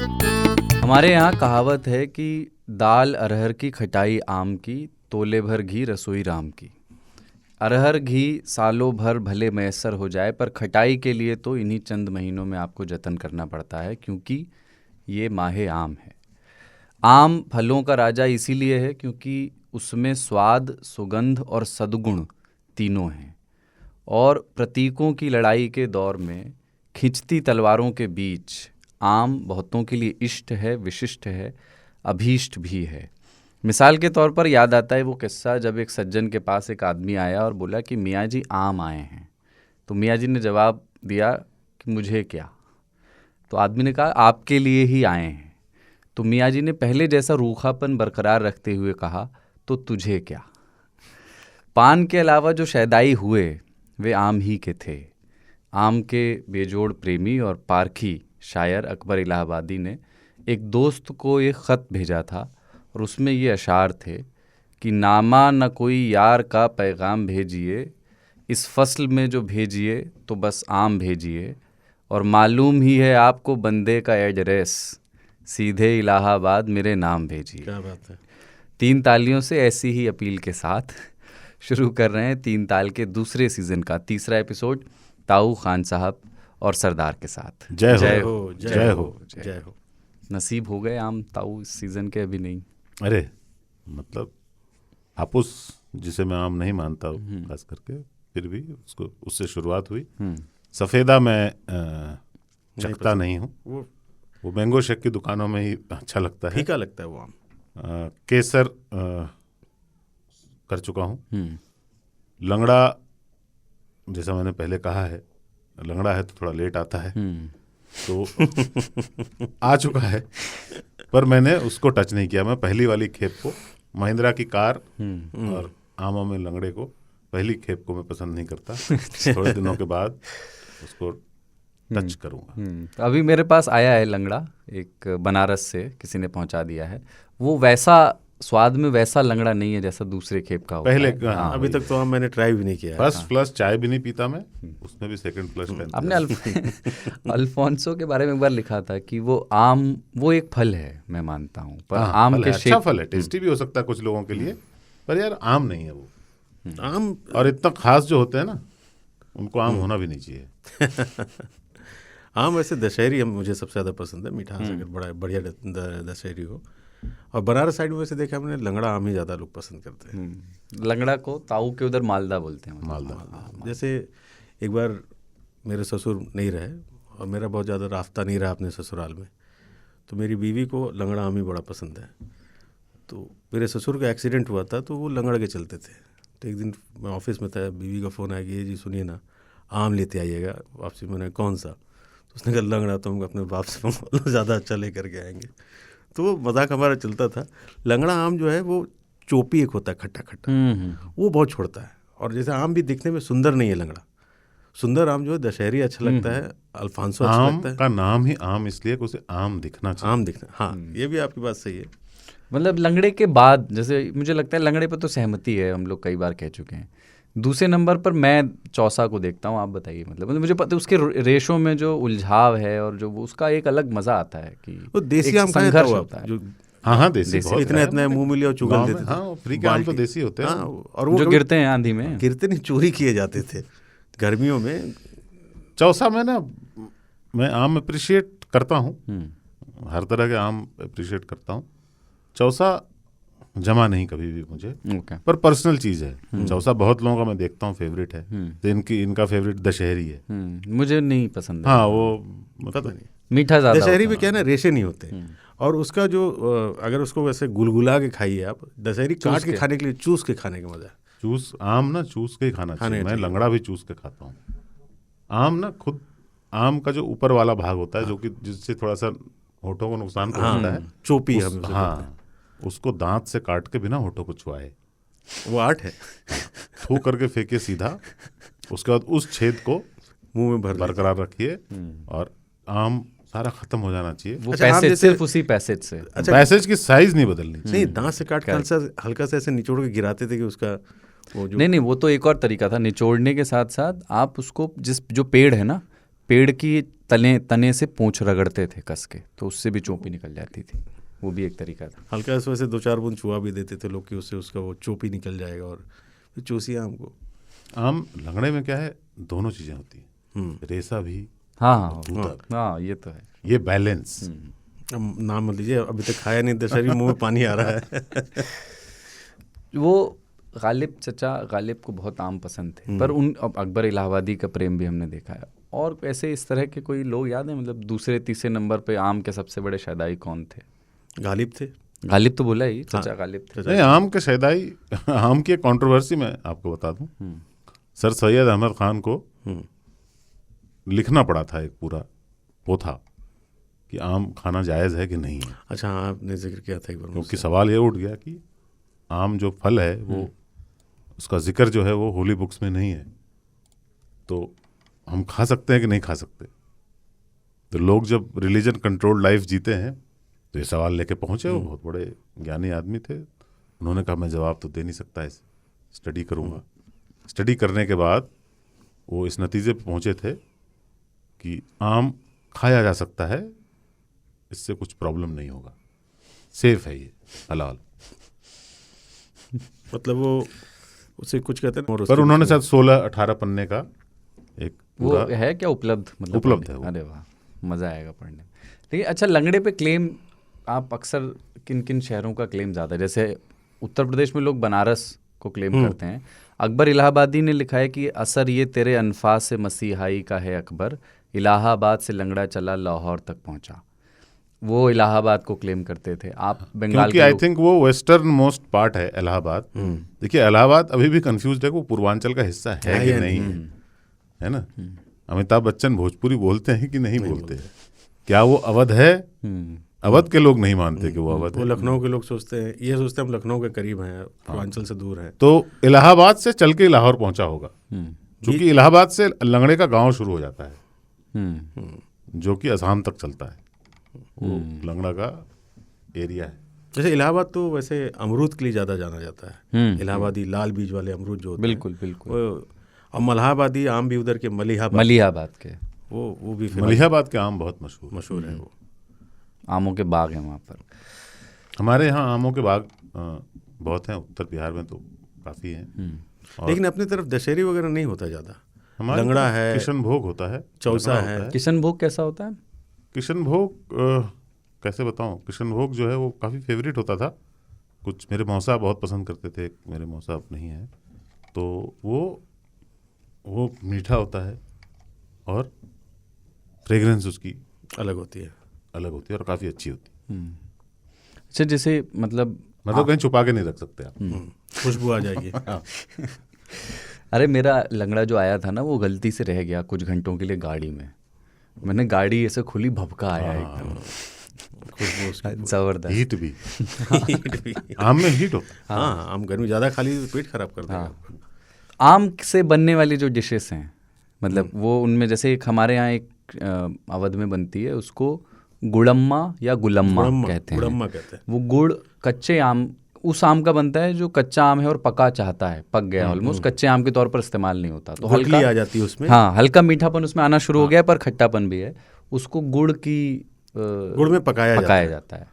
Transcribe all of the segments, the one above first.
हमारे यहाँ कहावत है कि दाल अरहर की खटाई आम की, तोले भर घी रसोई राम की। अरहर घी सालों भर भले मैसर हो जाए, पर खटाई के लिए तो इन्हीं चंद महीनों में आपको जतन करना पड़ता है, क्योंकि ये माहे आम है। आम फलों का राजा इसीलिए है क्योंकि उसमें स्वाद, सुगंध और सद्गुण तीनों हैं। और प्रतीकों की लड़ाई के दौर में खिंचती तलवारों के बीच आम बहुतों के लिए इष्ट है, विशिष्ट है, अभीष्ट भी है। मिसाल के तौर पर याद आता है वो किस्सा जब एक सज्जन के पास एक आदमी आया और बोला कि मियाँ जी आम आए हैं। तो मियाँ जी ने जवाब दिया कि मुझे क्या। तो आदमी ने कहा आपके लिए ही आए हैं। तो मियाँ जी ने पहले जैसा रूखापन बरकरार रखते हुए कहा तो तुझे क्या। पान के अलावा जो शैदाई हुए वे आम ही के थे। आम के बेजोड़ प्रेमी और पारखी शायर अकबर इलाहाबादी ने एक दोस्त को एक ख़त भेजा था और उसमें ये अशार थे कि नामा न कोई यार का पैगाम भेजिए, इस फसल में जो भेजिए तो बस आम भेजिए, और मालूम ही है आपको बंदे का एड्रेस, सीधे इलाहाबाद मेरे नाम भेजिए। क्या बात है। 3 तालियों से ऐसी ही अपील के साथ शुरू कर रहे हैं 3 ताल के दूसरे सीज़न का तीसरा एपिसोड ताऊ खान साहब और सरदार के साथ। जय हो जय हो जय हो। नसीब हो गए आम ताऊ इस सीज़न के, अभी नहीं। अरे मतलब हापुस जिसे मैं आम नहीं मानता हूँ खास करके, फिर भी उसको उससे शुरुआत हुई। सफ़ेदा मैं चखता नहीं हूँ, वो मैंगो शेक की दुकानों में ही अच्छा लगता है, फीका लगता है वो आम। केसर कर चुका हूँ। लंगड़ा जैसा मैंने पहले कहा है, लंगड़ा है तो थोड़ा लेट आता है, तो आ चुका है, पर मैंने उसको टच नहीं किया। मैं पहली वाली खेप को, महिंद्रा की कार और आमों में लंगड़े को, पहली खेप को मैं पसंद नहीं करता। थोड़े दिनों के बाद उसको टच करूँगा। अभी मेरे पास आया है लंगड़ा, एक बनारस से किसी ने पहुंचा दिया है। वो वैसा स्वाद में वैसा लंगड़ा नहीं है जैसा दूसरे खेप का होता पहले है। हाँ, अभी तक तो आम मैंने ट्राई भी नहीं किया है। फर्स्ट फ्लश चाय भी नहीं पीता मैं, उसमें भी सेकंड फ्लश का आपने अल्फोंसो के बारे में एक बार लिखा था कि वो आम वो एक फल है, मैं मानता हूँ, पर आम फल के है, अच्छा फल है, टेस्टी भी हो सकता है कुछ लोगों के लिए, पर यार आम नहीं है वो। आम और इतना खास जो होते हैं ना, उनको आम होना भी नहीं चाहिए। आम वैसे दशहरी मुझे सबसे ज़्यादा पसंद है, मिठास अगर बड़ा बढ़िया दशहरी हो। और बनारस साइड में वैसे देखा हमने लंगड़ा आम ही ज़्यादा लोग पसंद करते हैं। लंगड़ा को ताऊ के उधर मालदा बोलते हैं। मालदा जैसे एक बार मेरे ससुर नहीं रहे और मेरा बहुत ज़्यादा रास्ता नहीं रहा अपने ससुराल में, तो मेरी बीवी को लंगड़ा आम ही बड़ा पसंद है। तो मेरे ससुर का एक्सीडेंट हुआ था तो वो लंगड़ के चलते थे। तो एक दिन मैं ऑफिस में था, बीवी का फ़ोन आया कि ये जी सुनिए ना, आम लेते आइएगा वापसी। मैंने कौन सा? तो उसने कहा लंगड़ा, तो हम अपने बाप से ज़्यादा अच्छा लेकर के आएंगे। तो वो मजाक हमारा चलता था। लंगड़ा आम जो है वो चोपी एक होता है, खट्टा खट्टा, वो बहुत छोड़ता है। और जैसे आम भी दिखने में सुंदर नहीं है लंगड़ा, सुंदर आम जो है दशहरी अच्छा लगता है, अल्फांसो अच्छा लगता है। का नाम ही आम इसलिए कि उसे आम दिखना चाहिए। आम दिखना, हाँ ये भी आपकी बात सही है। मतलब लंगड़े के बाद जैसे मुझे लगता है लंगड़े पर तो सहमति है, हम लोग कई बार कह चुके हैं। दूसरे नंबर पर मैं चौसा को देखता हूँ। आप बताइए। मतलब मुझे पता है उसके रेशों में जो उलझाव है और जो उसका एक अलग मज़ा आता है कि वो देसी आम संघर्ष होता है। जो हाँ देसी बहुत इतना इतना मुंह मिलिया चुगल देते थे। हाँ, फ्री के आम तो देसी होते हैं। और वो जो गिरते हैं आंधी में, गिरते नहीं, चोरी किए जाते थे गर्मियों में। चौसा मैं आम अप्रिशिएट करता हूँ, हर तरह के आम अप्रिशिएट करता हूँ। चौसा जमा नहीं कभी भी मुझे, पर पर्सनल चीज़ है। चौसा बहुत लोगों का मैं देखता हूँ फेवरेट है, तो इनका फेवरेट दशहरी है। मुझे नहीं पसंद है। हाँ वो मतलब नहीं, मीठा ज़्यादा दशहरी में क्या है ना, रेशे नहीं होते। और उसका जो अगर उसको वैसे गुलगुला के खाइए आप, दशहरी काट के खाने के लिए, चूस के खाने का मजा है। चूस आम ना चूस के ही खाना चाहिए। मैं लंगड़ा भी चूस के खाता हूँ। आम ना खुद आम का जो ऊपर वाला भाग होता है, जो कि जिससे थोड़ा सा होठों को नुकसान पहुंचता है, चोपी हाँ, उसको दांत से काट के बिना होठों को छुआए, वो आर्ट है। थू करके फेंकिए सीधा, उसके बाद उस छेद को मुंह में बरकरार रखिए और आम सारा खत्म हो जाना चाहिए। वो पैसेज, सिर्फ उसी पैसेज से। अच्छा, पैसेज की साइज नहीं बदलनी चाहिए। नहीं, दांत से काट के हल्का सा ऐसे निचोड़ के गिराते थे कि उसका वो जो नहीं, वो तो एक और तरीका था निचोड़ने के साथ साथ आप उसको जो पेड़ है ना, पेड़ की तने से पूंछ रगड़ते थे कस के, तो उससे भी चोपी निकल जाती थी। वो भी एक तरीका था। हल्का इस वजह से 2-4 बूंद चुहा भी देते थे लोग कि उससे उसका वो चोपी निकल जाएगा और फिर चूसिए आम को। आम लंगड़े में क्या है, दोनों चीज़ें होती हैं, रेसा भी, हाँ दूधा भी। हाँ, ये तो है। ये बैलेंस। अब नाम मत लीजिए, अभी तक खाया नहीं, दशहरी मुंह में पानी आ रहा है। वो गालिब चचा, गालिब को बहुत आम पसंद थे, पर उन अब अकबर इलाहाबादी का प्रेम भी हमने देखा है। और ऐसे इस तरह के कोई लोग याद हैं, मतलब दूसरे तीसरे नंबर पे आम के सबसे बड़े शहदाई कौन थे? गालिब थे। गालिब तो बोला ही, चचा गालिब थे। नहीं, आम के शहदाई, आम की एक कंट्रोवर्सी मैं आपको बता दूं। सर सैयद अहमद खान को लिखना पड़ा था एक पूरा, वो था कि आम खाना जायज़ है कि नहीं है। अच्छा हाँ, आपने जिक्र किया था एक बार क्योंकि सवाल ये उठ गया कि आम जो फल है वो, उसका जिक्र जो है वो होली बुक्स में नहीं है, तो हम खा सकते हैं कि नहीं खा सकते। तो लोग जब रिलीजन कंट्रोल्ड लाइफ जीते हैं तो ये सवाल लेके पहुंचे। वो बहुत बड़े ज्ञानी आदमी थे, उन्होंने कहा मैं जवाब तो दे नहीं सकता, इसे स्टडी करूंगा। स्टडी करने के बाद वो इस नतीजे पे पहुंचे थे कि आम खाया जा सकता है, इससे कुछ प्रॉब्लम नहीं होगा, सेफ है, ये हलाल। मतलब वो उसे कुछ कहते हैं। पर उन्होंने शायद 16-18 पन्ने का एक वो पूरा है क्या उपलब्ध, मतलब उपलब्ध है वो। अरे वाह, मज़ा आएगा पढ़ने में। लेकिन अच्छा, लंगड़े पे क्लेम आप अक्सर किन किन शहरों का क्लेम ज़्यादा है? जैसे उत्तर प्रदेश में लोग बनारस को क्लेम करते हैं। अकबर इलाहाबादी ने लिखा है कि असर ये तेरे अनफास से मसीहाई का है अकबर, इलाहाबाद से लंगड़ा चला लाहौर तक पहुंचा। वो इलाहाबाद को क्लेम करते थे। आप बंगाल क्योंकि के आई लोग- थिंक वो वेस्टर्न मोस्ट पार्ट है इलाहाबाद। देखिए इलाहाबाद अभी भी कंफ्यूज है कि वो पूर्वांचल का हिस्सा है कि नहीं है, है ना। अमिताभ बच्चन भोजपुरी बोलते हैं कि नहीं बोलते हैं, क्या वो अवध है? अवध के लोग नहीं मानते कि वो अवध वो है। लखनऊ के लोग सोचते हैं, ये सोचते हैं हम लखनऊ के करीब हैं, पूर्वांचल से दूर हैं। तो इलाहाबाद से चल के लाहौर पहुंचा होगा, क्योंकि इलाहाबाद से लंगड़े का गांव शुरू हो जाता है जो कि असम तक चलता है। वो लंगड़ा का एरिया है। जैसे इलाहाबाद तो वैसे अमरूद के लिए ज़्यादा जाना जाता है। इलाहाबादी लाल बीज वाले अमरूद जो होते हैं। बिल्कुल बिल्कुल। और मलहाबादी आम भी उधर के मलिहाबाद के वो भी मलिहाबाद के आम बहुत मशहूर है। वो आमों के बाग हैं वहाँ पर। हमारे यहाँ आमों के बाग बहुत हैं, उत्तर बिहार में तो काफ़ी हैं। लेकिन अपनी तरफ दशहरी वगैरह नहीं होता ज़्यादा। हमारे लंगड़ा तरफ है, किशन भोग होता है, चौसा लंगड़ा है। होता किशन भोग कैसा होता है? किशन भोग कैसे बताऊं, किशन भोग जो है वो काफ़ी फेवरेट होता था। कुछ मेरे मौसा बहुत पसंद करते थे, मेरे मौसा अब नहीं है, तो वो मीठा होता है और फ्रेगरेंस उसकी अलग होती है और काफ़ी अच्छी होती है। अच्छा, जैसे मतलब कहीं छुपा के नहीं रख सकते आप, खुशबू आ जाएगी। अरे मेरा लंगड़ा जो आया था ना, वो गलती से रह गया कुछ घंटों के लिए गाड़ी में। मैंने गाड़ी ऐसे खुली, भभका आया एकदम, जबरदस्त। हीट भी हीट भी। आम में हीट होता है। हाँ, आम गर्मी ज़्यादा खा ली तो पेट खराब कर देगा। आम से बनने वाली जो डिशेस हैं, मतलब वो उनमें जैसे एक हमारे यहाँ एक अवध में बनती है, उसको गुड़म्मा या गुलम्मा कहते हैं। गुड़म्मा कहते हैं। वो गुड़ कच्चे आम, उस आम का बनता है जो कच्चा आम है और पका चाहता है, पक गया ऑलमोस्ट, कच्चे आम के तौर पर इस्तेमाल नहीं होता, तो गुठली हल्का आ जाती है उसमें। हाँ, हल्का मीठापन उसमें आना शुरू हो गया, पर खट्टापन भी है। उसको गुड़ में पकाया जाता है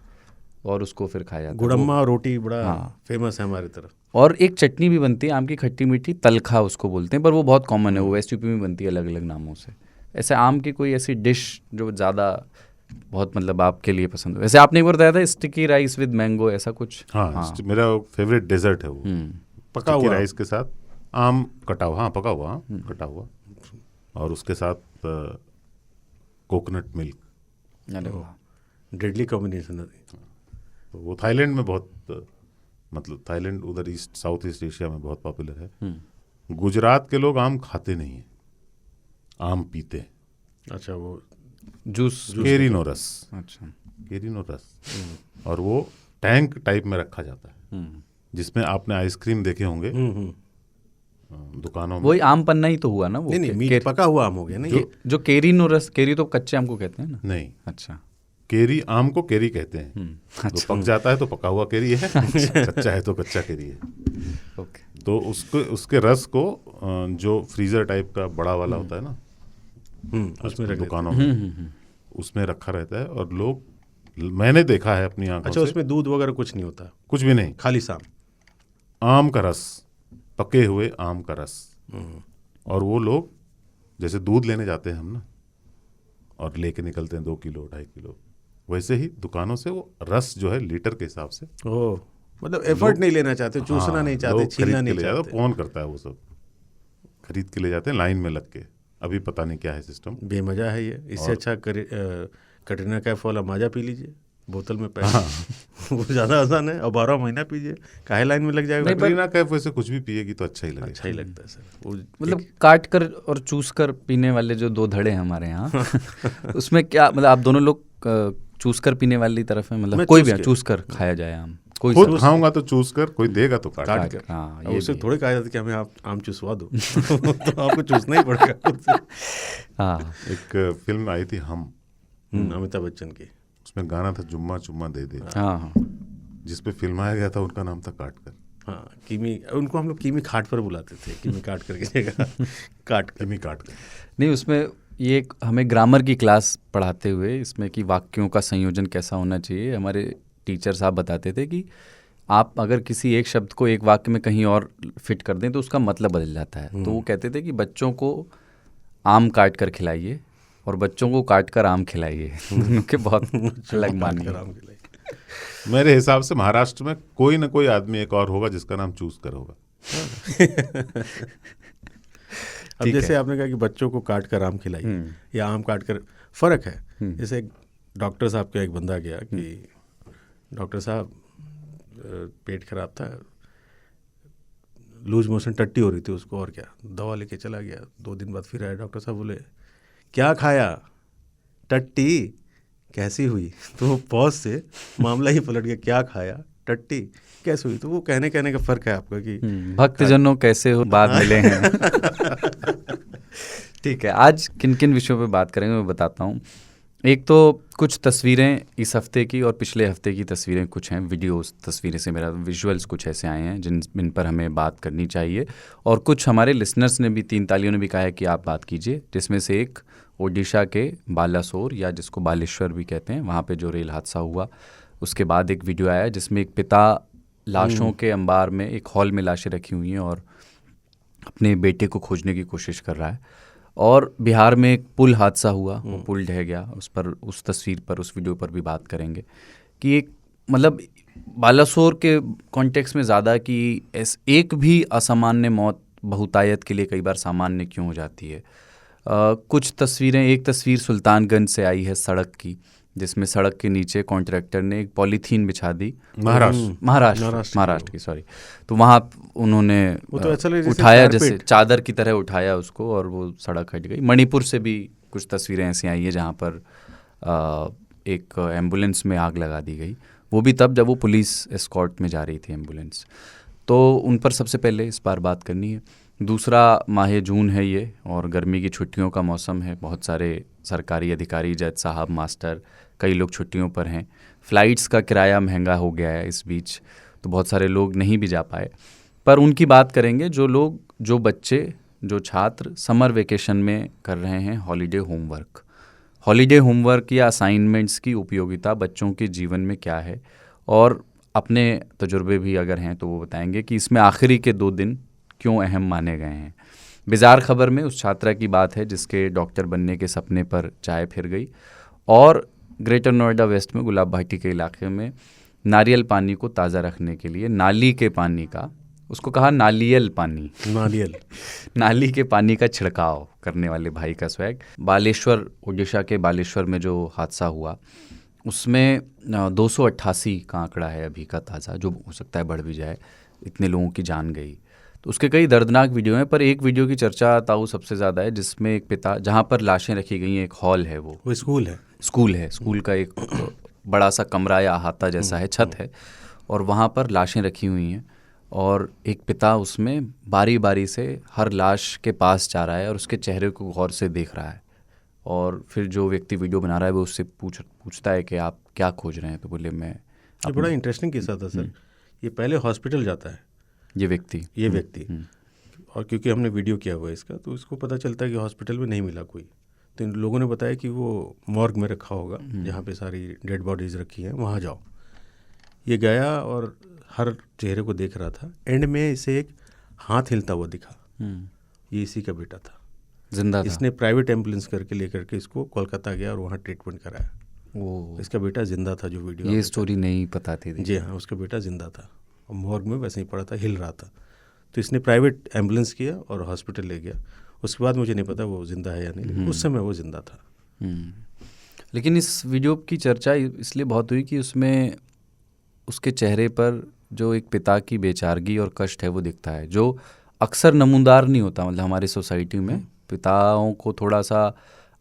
और उसको फिर खाया जाता है। गुड़म्मा रोटी बड़ा फेमस है हमारी तरफ। और एक चटनी भी बनती है आम की, खट्टी मीठी, तलखा उसको बोलते हैं, पर वो बहुत कॉमन है, वो वेस्ट यूपी में बनती है अलग अलग नामों से। ऐसे आम की कोई ऐसी डिश जो ज़्यादा बहुत मतलब आपके लिए पसंद हो? वैसे आपने एक बार बताया था स्टिकी राइस विद मैंगो, ऐसा कुछ? हाँ, मेरा फेवरेट डेजर्ट है वो, पका स्टिकी हुआ राइस के साथ आम कटा हुआ, हाँ पका हुआ, हाँ कटा हुआ, और उसके साथ कोकोनट मिल्क। अरे वाह, डेडली कॉम्बिनेशन है। तो वो थाईलैंड में बहुत, मतलब थाईलैंड उधर साउथ ईस्ट एशिया में बहुत पॉपुलर है। गुजरात के लोग आम खाते नहीं हैं, आम पीते हैं। अच्छा, वो जूस केरीनो रस। अच्छा, केरीनो रस, और वो टैंक टाइप में रखा जाता है, जिसमें आपने आइसक्रीम देखे होंगे दुकानों में। वही आम पन्ना ही तो हुआ ना वो? नहीं मीठ पका हुआ आम हो गया ना ये। जो केरीनो रस, केरी तो कच्चे आम को कहते हैं ना? नहीं, अच्छा, केरी आम को केरी कहते हैं। तो पक जाता है तो पका हुआ केरी है, कच्चा है तो कच्चा केरी है। ओके। तो उसके रस को जो फ्रीजर टाइप का बड़ा वाला होता है ना, उसमें रख दुकानों में उसमें रखा रहता है और लोग, मैंने देखा है अपनी आंखों अच्छा, से, उसमें दूध वगैरह कुछ नहीं होता, कुछ भी नहीं, खाली शाम आम का रस, पके हुए आम का रस। और वो लोग जैसे दूध लेने जाते हैं हम ना, और लेके निकलते हैं 2 किलो 2.5 किलो, वैसे ही दुकानों से वो रस जो है लीटर के हिसाब से, ओह, मतलब एफर्ट नहीं लेना चाहते, चूसना नहीं चाहते, लोग छीलना खरीद नहीं के ले जाते। चाहते। कौन करता है वो सब, खरीद के ले जाते हैं लाइन में लग के। अभी पता नहीं क्या है सिस्टम। बेमजा है ये। इससे अच्छा कटरीना कैफ वाला माजा पी लीजिए बोतल में पैक वो ज़्यादा आसान है, और 12 महीना पीजिए, काहे लाइन में लग जाएगा। कटरीना कैफ वैसे कुछ भी पिएगी तो अच्छा ही लगेगा। अच्छा ही लगता है सर वो, मतलब काट कर और चूस कर पीने वाले जो 2 धड़े हैं हमारे यहाँ उसमें क्या मतलब आप दोनों लोग चूस कर पीने वाली तरफ है? मतलब मैं कोई चूस भी के। चूस कर खाया जाए आम, कोई खुद सा? खाऊंगा तो चूस कर, कोई देगा तो काट काट कर। कर। हाँ, अब ये उससे भी। थोड़े कहा जाता कि हमें आप आम चुसवा दो तो आपको चूसना ही पड़ेगा खुद से। हाँ, एक फिल्म आई थी हम, अमिताभ बच्चन की। उसमें गाना था जुम्मा चुम्मा दे दे, हाँ, हाँ। जिसपे फिल्माया गया था, उनका नाम था काट कर। हाँ, कीमी, उनको हम लोग कीमी खाट पर बुलाते थे, कीमी काट कर की जगह काट कर। किमी काट कर। नहीं, उसमें ये हमें ग्रामर की क्लास पढ़ाते हुए इसमें कि वाक्यों का संयोजन कैसा होना चाहिए, हमारे टीचर साहब बताते थे कि आप अगर किसी एक शब्द को एक वाक्य में कहीं और फिट कर दें तो उसका मतलब बदल जाता है। तो वो कहते थे कि बच्चों को आम काट कर खिलाइए और बच्चों को काट कर आम खिलाइए। दोनों के बहुत अलग मानी है। आराम के लिए। मेरे हिसाब से महाराष्ट्र में कोई ना कोई आदमी एक और होगा जिसका नाम चूस कर होगा। अब ठीक जैसे है। आपने कहा कि बच्चों को काट कर आम खिलाइए या आम काट कर, फ़र्क है। जैसे एक डॉक्टर साहब का एक बंदा गया कि डॉक्टर साहब पेट खराब था, लूज मोशन, टट्टी हो रही थी उसको, और क्या, दवा लेके चला गया। 2 दिन बाद फिर आया, डॉक्टर साहब बोले क्या खाया? टट्टी। कैसी हुई? तो वो पॉज से मामला ही पलट गया, क्या खाया? टट्टी कैसे हुई? तो वो कहने का फ़र्क है आपका कि भक्तजनों कैसे हो, बाद मिले हैं। ठीक है, आज किन किन विषयों पे बात करेंगे मैं बताता हूँ। एक तो कुछ तस्वीरें इस हफ्ते की और पिछले हफ्ते की तस्वीरें कुछ हैं, वीडियोस तस्वीरें से मेरा विजुअल्स कुछ ऐसे आए हैं जिन पर हमें बात करनी चाहिए, और कुछ हमारे लिसनर्स ने भी, 3 तालियों ने भी कहा है कि आप बात कीजिए, जिसमें से एक ओडिशा के बालासोर या जिसको बालेश्वर भी कहते हैं, वहाँ पे जो रेल हादसा हुआ उसके बाद एक वीडियो आया जिसमें एक पिता लाशों के अंबार में, एक हॉल में लाशें रखी हुई हैं और अपने बेटे को खोजने की कोशिश कर रहा है। और बिहार में एक पुल हादसा हुआ, वो पुल ढह गया, उस पर, उस तस्वीर पर, उस वीडियो पर भी बात करेंगे कि एक मतलब बालासोर के कॉन्टेक्स्ट में ज़्यादा कि एक भी असामान्य मौत बहुतायत के लिए कई बार सामान्य क्यों हो जाती है। कुछ तस्वीरें, एक तस्वीर सुल्तानगंज से आई है सड़क की, जिसमें सड़क के नीचे कॉन्ट्रैक्टर ने एक पॉलीथीन बिछा दी, महाराष्ट्र की, सॉरी। तो वहाँ उन्होंने वो तो ऐसा लगे जैसे उठाया, कारपेट। जैसे चादर की तरह उठाया उसको, और वो सड़क हट गई। मणिपुर से भी कुछ तस्वीरें ऐसी आई हैं जहाँ पर एक एम्बुलेंस में आग लगा दी गई, वो भी तब जब वो पुलिस एस्कॉर्ट में जा रही थी एम्बुलेंस। तो उन पर सबसे पहले इस बार बात करनी है। दूसरा, माह जून है ये और गर्मी की छुट्टियों का मौसम है, बहुत सारे सरकारी अधिकारी, जज साहब, मास्टर, कई लोग छुट्टियों पर हैं। फ़्लाइट्स का किराया महंगा हो गया है इस बीच, तो बहुत सारे लोग नहीं भी जा पाए। पर उनकी बात करेंगे जो लोग, जो बच्चे, जो छात्र समर वेकेशन में कर रहे हैं हॉलीडे होमवर्क। हॉलीडे होमवर्क या असाइनमेंट्स की उपयोगिता बच्चों के जीवन में क्या है, और अपने तजुर्बे भी अगर हैं तो वो बताएंगे कि इसमें आखिरी के 2 दिन क्यों अहम माने गए हैं। बिजार खबर में उस छात्रा की बात है जिसके डॉक्टर बनने के सपने पर चाय फिर गई। और ग्रेटर नोएडा वेस्ट में गुलाब भाटी के इलाके में नारियल पानी को ताज़ा रखने के लिए नाली के पानी का, उसको कहा नालियल पानी, नाली के पानी का छिड़काव करने वाले भाई का स्वैग। बालेश्वर, ओडिशा के बालेश्वर में जो हादसा हुआ उसमें 288 का आंकड़ा है अभी का ताज़ा, जो हो सकता है बढ़ भी जाए, इतने लोगों की जान गई। तो उसके कई दर्दनाक वीडियो हैं, पर एक वीडियो की चर्चा ताऊ सबसे ज़्यादा है जिसमें एक पिता, जहाँ पर लाशें रखी गई हैं, एक हॉल है, वो स्कूल है, स्कूल का एक बड़ा सा कमरा या अहाता जैसा है, छत है, और वहाँ पर लाशें रखी हुई हैं और एक पिता उसमें बारी बारी से हर लाश के पास जा रहा है और उसके चेहरे को गौर से देख रहा है। और फिर जो व्यक्ति वीडियो बना रहा है वो उससे पूछता है कि आप क्या खोज रहे हैं, तो बोले मैं। ये बड़ा इंटरेस्टिंग किस्सा था सर। ये पहले हॉस्पिटल जाता है ये व्यक्ति और क्योंकि हमने वीडियो किया हुआ है इसका, तो इसको पता चलता है कि हॉस्पिटल में नहीं मिला कोई, तो इन लोगों ने बताया कि वो मॉर्ग में रखा होगा जहाँ पे सारी डेड बॉडीज़ रखी हैं, वहाँ जाओ। ये गया और हर चेहरे को देख रहा था। एंड में इसे एक हाथ हिलता हुआ दिखा, ये इसी का बेटा था, जिंदा था। इसने प्राइवेट एम्बुलेंस करके लेकर के इसको कोलकाता गया और वहाँ ट्रीटमेंट कराया। वो इसका बेटा जिंदा था, जो वीडियो ये स्टोरी नहीं पता थी। जी हाँ, उसका बेटा जिंदा था और मॉर्ग में वैसे ही पड़ा था, हिल रहा था। तो इसने प्राइवेट एम्बुलेंस किया और हॉस्पिटल ले गया। उसके बाद मुझे नहीं पता वो जिंदा है या नहीं, लेकिन उस समय वो जिंदा था। लेकिन इस वीडियो की चर्चा इसलिए बहुत हुई कि उसमें उसके चेहरे पर जो एक पिता की बेचारगी और कष्ट है वो दिखता है, जो अक्सर नमूदार नहीं होता। मतलब हमारी सोसाइटी में पिताओं को थोड़ा सा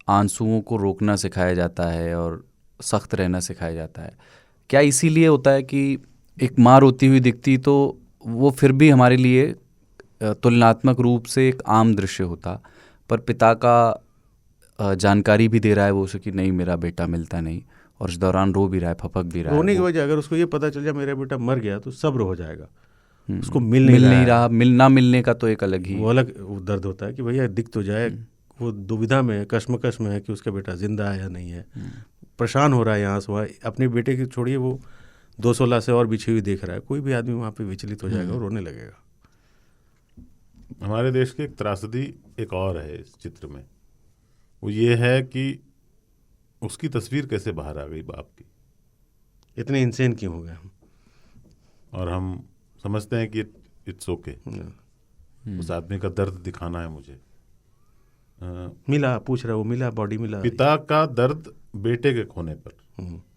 आंसुओं को रोकना सिखाया जाता है और सख्त रहना सिखाया जाता है। क्या इसीलिए होता है कि एक माँ रोती हुई दिखती तो वो फिर भी हमारे लिए तुलनात्मक रूप से एक आम दृश्य होता, पर पिता का जानकारी भी दे रहा है वो उसे कि नहीं मेरा बेटा मिलता नहीं, और इस दौरान रो भी रहा है, फपक भी रहा है। रोने की वजह, अगर उसको ये पता चल जाए मेरा बेटा मर गया तो सब्र हो जाएगा। उसको मिल नहीं रहा, ना मिलने का तो एक अलग ही वो अलग वो दर्द होता है कि भैया दिख तो जाए। वो दुविधा में, कश्मकश में है कि उसका बेटा जिंदा है या नहीं है, परेशान हो रहा है यहाँ से वहाँ। अपने बेटे की छोड़िए, वो 216 से और बिछी हुई देख रहा है। कोई भी आदमी वहाँ पे विचलित हो जाएगा और रोने लगेगा। हमारे देश की एक त्रासदी एक और है इस चित्र में, वो ये है कि उसकी तस्वीर कैसे बाहर आ गई बाप की। इतने इंसेन क्यों हो गए हम? और हम समझते हैं कि इट्स ओके, उस आदमी का दर्द दिखाना है मुझे। मिला, पूछ रहा, वो मिला, बॉडी मिला। पिता का दर्द बेटे के खोने पर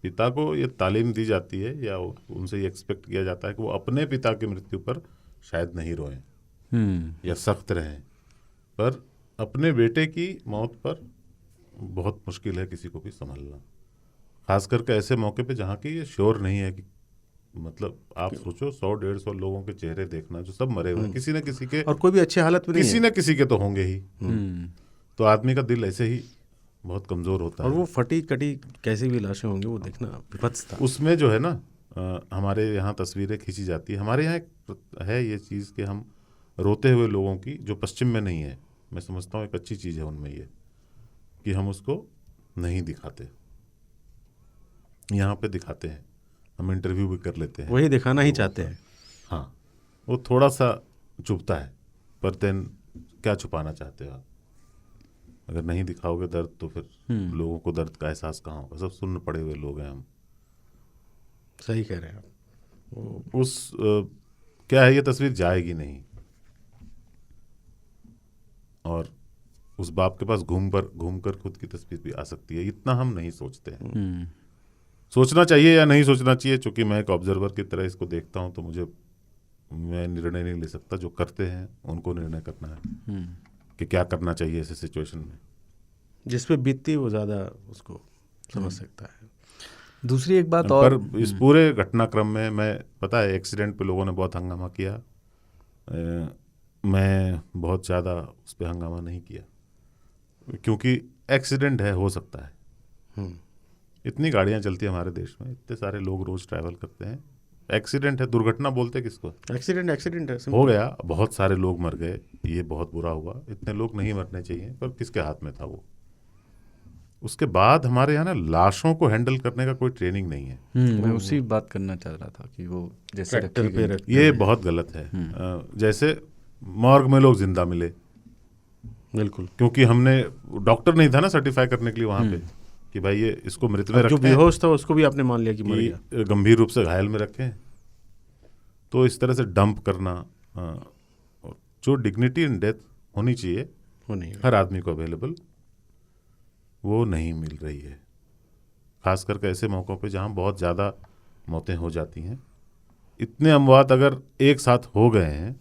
पिता को ये तालीम दी जाती है या उनसे ये एक्सपेक्ट किया जाता है कि वो अपने पिता की मृत्यु पर शायद नहीं रोएं या सख्त रहें, पर अपने बेटे की मौत पर बहुत मुश्किल है किसी को भी संभलना, खास करके ऐसे मौके पे जहाँ की ये श्योर नहीं है कि, मतलब आप सोचो 100-150 लोगों के चेहरे देखना जो सब मरे हुए हैं, किसी न किसी के, और कोई भी अच्छी हालत में नहीं किसी है। न किसी के तो होंगे ही। तो आदमी का दिल ऐसे ही बहुत कमजोर होता है। और वो फटी कटी कैसी भी लाशें होंगी वो देखना विभत्स था। उसमें जो है ना, हमारे यहाँ तस्वीरें खींची जाती है। हमारे यहाँ एक है ये चीज़ कि हम रोते हुए लोगों की, जो पश्चिम में नहीं है, मैं समझता हूँ एक अच्छी चीज़ है उनमें ये कि हम उसको नहीं दिखाते। यहाँ पे दिखाते हैं, हम इंटरव्यू भी कर लेते हैं, वही दिखाना ही चाहते हैं। हाँ, वो थोड़ा सा चुभता है, पर देन क्या छुपाना चाहते हो आप? अगर नहीं दिखाओगे दर्द तो फिर लोगों को दर्द का एहसास कहाँ होगा? सब सुन्न पड़े हुए लोग हैं हम। सही कह रहे हैं आप। उस क्या है, ये तस्वीर जाएगी नहीं, और उस बाप के पास घूमकर खुद की तस्वीर भी आ सकती है। इतना हम नहीं सोचते हैं। सोचना चाहिए या नहीं सोचना चाहिए, चूंकि मैं एक ऑब्जर्वर की तरह इसको देखता हूं, तो मैं निर्णय नहीं ले सकता। जो करते हैं उनको निर्णय करना है कि क्या करना चाहिए ऐसे सिचुएशन में। जिस पे बीतती वो ज़्यादा उसको समझ सकता है। दूसरी एक बात और, पर इस पूरे घटनाक्रम में मैं, पता है, एक्सीडेंट पे लोगों ने बहुत हंगामा किया। मैं बहुत ज़्यादा उस पर हंगामा नहीं किया, क्योंकि एक्सीडेंट है, हो सकता है। इतनी गाड़ियां चलती है हमारे देश में, इतने सारे लोग रोज ट्रैवल करते हैं। एक्सीडेंट है, दुर्घटना बोलते किसको? एक्सीडेंट है, हो गया, बहुत सारे लोग मर गए, ये बहुत बुरा हुआ। इतने लोग नहीं मरने चाहिए, पर किसके हाथ में था वो? उसके बाद हमारे यहाँ ना लाशों को हैंडल करने का कोई ट्रेनिंग नहीं है। मैं उसी बात करना चाह रहा था कि वो जैसे ट्रैक्टर पे रखते ये बहुत गलत है। जैसे मॉर्ग में लोग जिंदा मिले, बिल्कुल, क्योंकि हमने, डॉक्टर नहीं था ना सर्टिफाई करने के लिए वहां पे कि भाई ये इसको मृत में रखें, जो बेहोश था उसको भी आपने मान लिया कि मर गया, गंभीर रूप से घायल में रखें। तो इस तरह से डंप करना, जो डिग्निटी इन डेथ होनी चाहिए वो नहीं, हर आदमी को अवेलेबल, वो नहीं मिल रही है। खास करके ऐसे मौक़ों पे जहाँ बहुत ज़्यादा मौतें हो जाती हैं। इतने अमवात अगर एक साथ हो गए हैं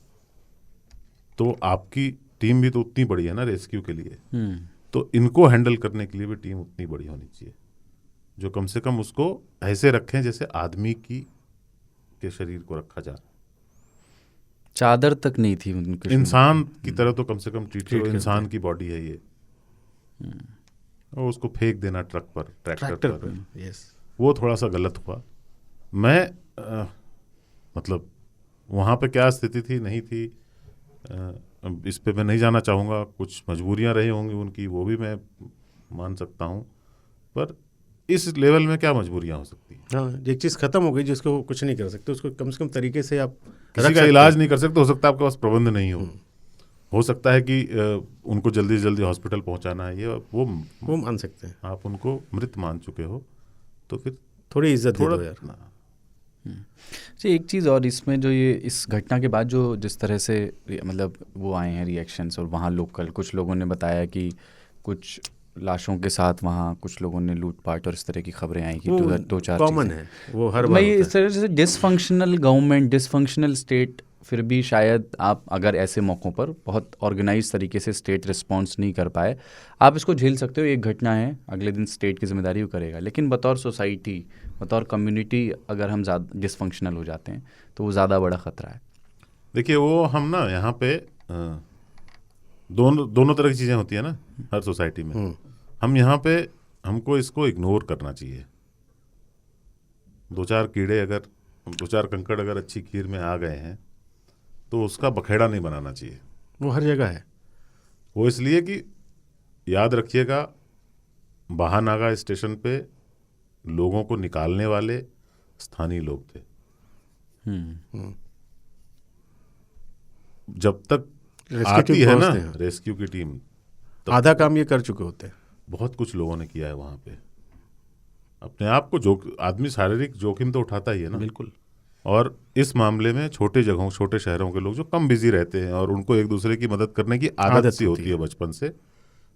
तो आपकी टीम भी तो उतनी बड़ी है ना रेस्क्यू के लिए, तो इनको हैंडल करने के लिए भी टीम उतनी बड़ी होनी चाहिए, जो कम से कम उसको ऐसे रखें जैसे आदमी के शरीर को रखा जा रहा है। चादर तक नहीं थी उनके, इंसान की तरह तो कम से कम ट्रीट करो, इंसान की बॉडी है ये। और उसको फेंक देना ट्रक पर, ट्रैक्टर पर, यस, वो थोड़ा सा गलत हुआ। मैं मतलब वहाँ पे क्या स्थिति थी नहीं थी, इस पे मैं नहीं जाना चाहूँगा। कुछ मजबूरियाँ रही होंगी उनकी, वो भी मैं मान सकता हूँ, पर इस लेवल में क्या मजबूरियां हो सकती हैं? हाँ, एक चीज़ खत्म हो गई जिसको कुछ नहीं कर सकते, उसको कम से कम तरीके से आप किसी रख का सकते इलाज हैं। नहीं कर सकते, हो सकता है आपके पास प्रबंध नहीं हो सकता है कि उनको जल्दी से जल्दी हॉस्पिटल पहुंचाना है, ये वो मान सकते हैं। आप उनको मृत मान चुके हो, तो फिर थोड़ी इज्जत दे थोड़ा दो यार। जी, एक चीज़ और इसमें जो ये इस घटना के बाद जो जिस तरह से मतलब वो आए हैं रिएक्शंस, और वहाँ लोकल कुछ लोगों ने बताया कि कुछ लाशों के साथ वहाँ कुछ लोगों ने लूटपाट और इस तरह की खबरें आई कि वो दो चार कॉमन चीज़ें। है, वो हर तो बार मैं ये होता इस तरह से डिसफंक्शनल गवर्नमेंट, डिसफंक्शनल स्टेट, फिर भी शायद आप अगर ऐसे मौक़ों पर बहुत ऑर्गेनाइज तरीके से स्टेट रिस्पॉन्स नहीं कर पाए, आप इसको झेल सकते हो, एक घटना है, अगले दिन स्टेट की जिम्मेदारी वो करेगा। लेकिन बतौर सोसाइटी, बतौर कम्युनिटी अगर हम ज़्यादा डिसफंक्शनल हो जाते हैं तो वो ज़्यादा बड़ा ख़तरा है। देखिए, वो हम ना यहाँ पे दोनों तरह की चीज़ें होती है ना हर सोसाइटी में। हम यहाँ पे हमको इसको इग्नोर करना चाहिए। दो चार कंकड़ अगर अच्छी खीर में आ गए हैं तो उसका बखेड़ा नहीं बनाना चाहिए। है, वो हर जगह है। वो इसलिए कि याद रखिएगा, बाहानागा स्टेशन पे लोगों को निकालने वाले स्थानीय लोग थे। जब तक रेस्क्यू आती टीम है ना पहुंचते हैं, रेस्क्यू की टीम, तब आधा काम ये कर चुके होते हैं। बहुत कुछ लोगों ने किया है वहाँ पे। अपने आप को आदमी शारीरिक जोखिम तो उठाता ही है ना। बिल्कुल। और इस मामले में छोटे जगहों, छोटे शहरों के लोग जो कम बिजी रहते हैं और उनको एक दूसरे की मदद करने की आदत सी होती है बचपन से,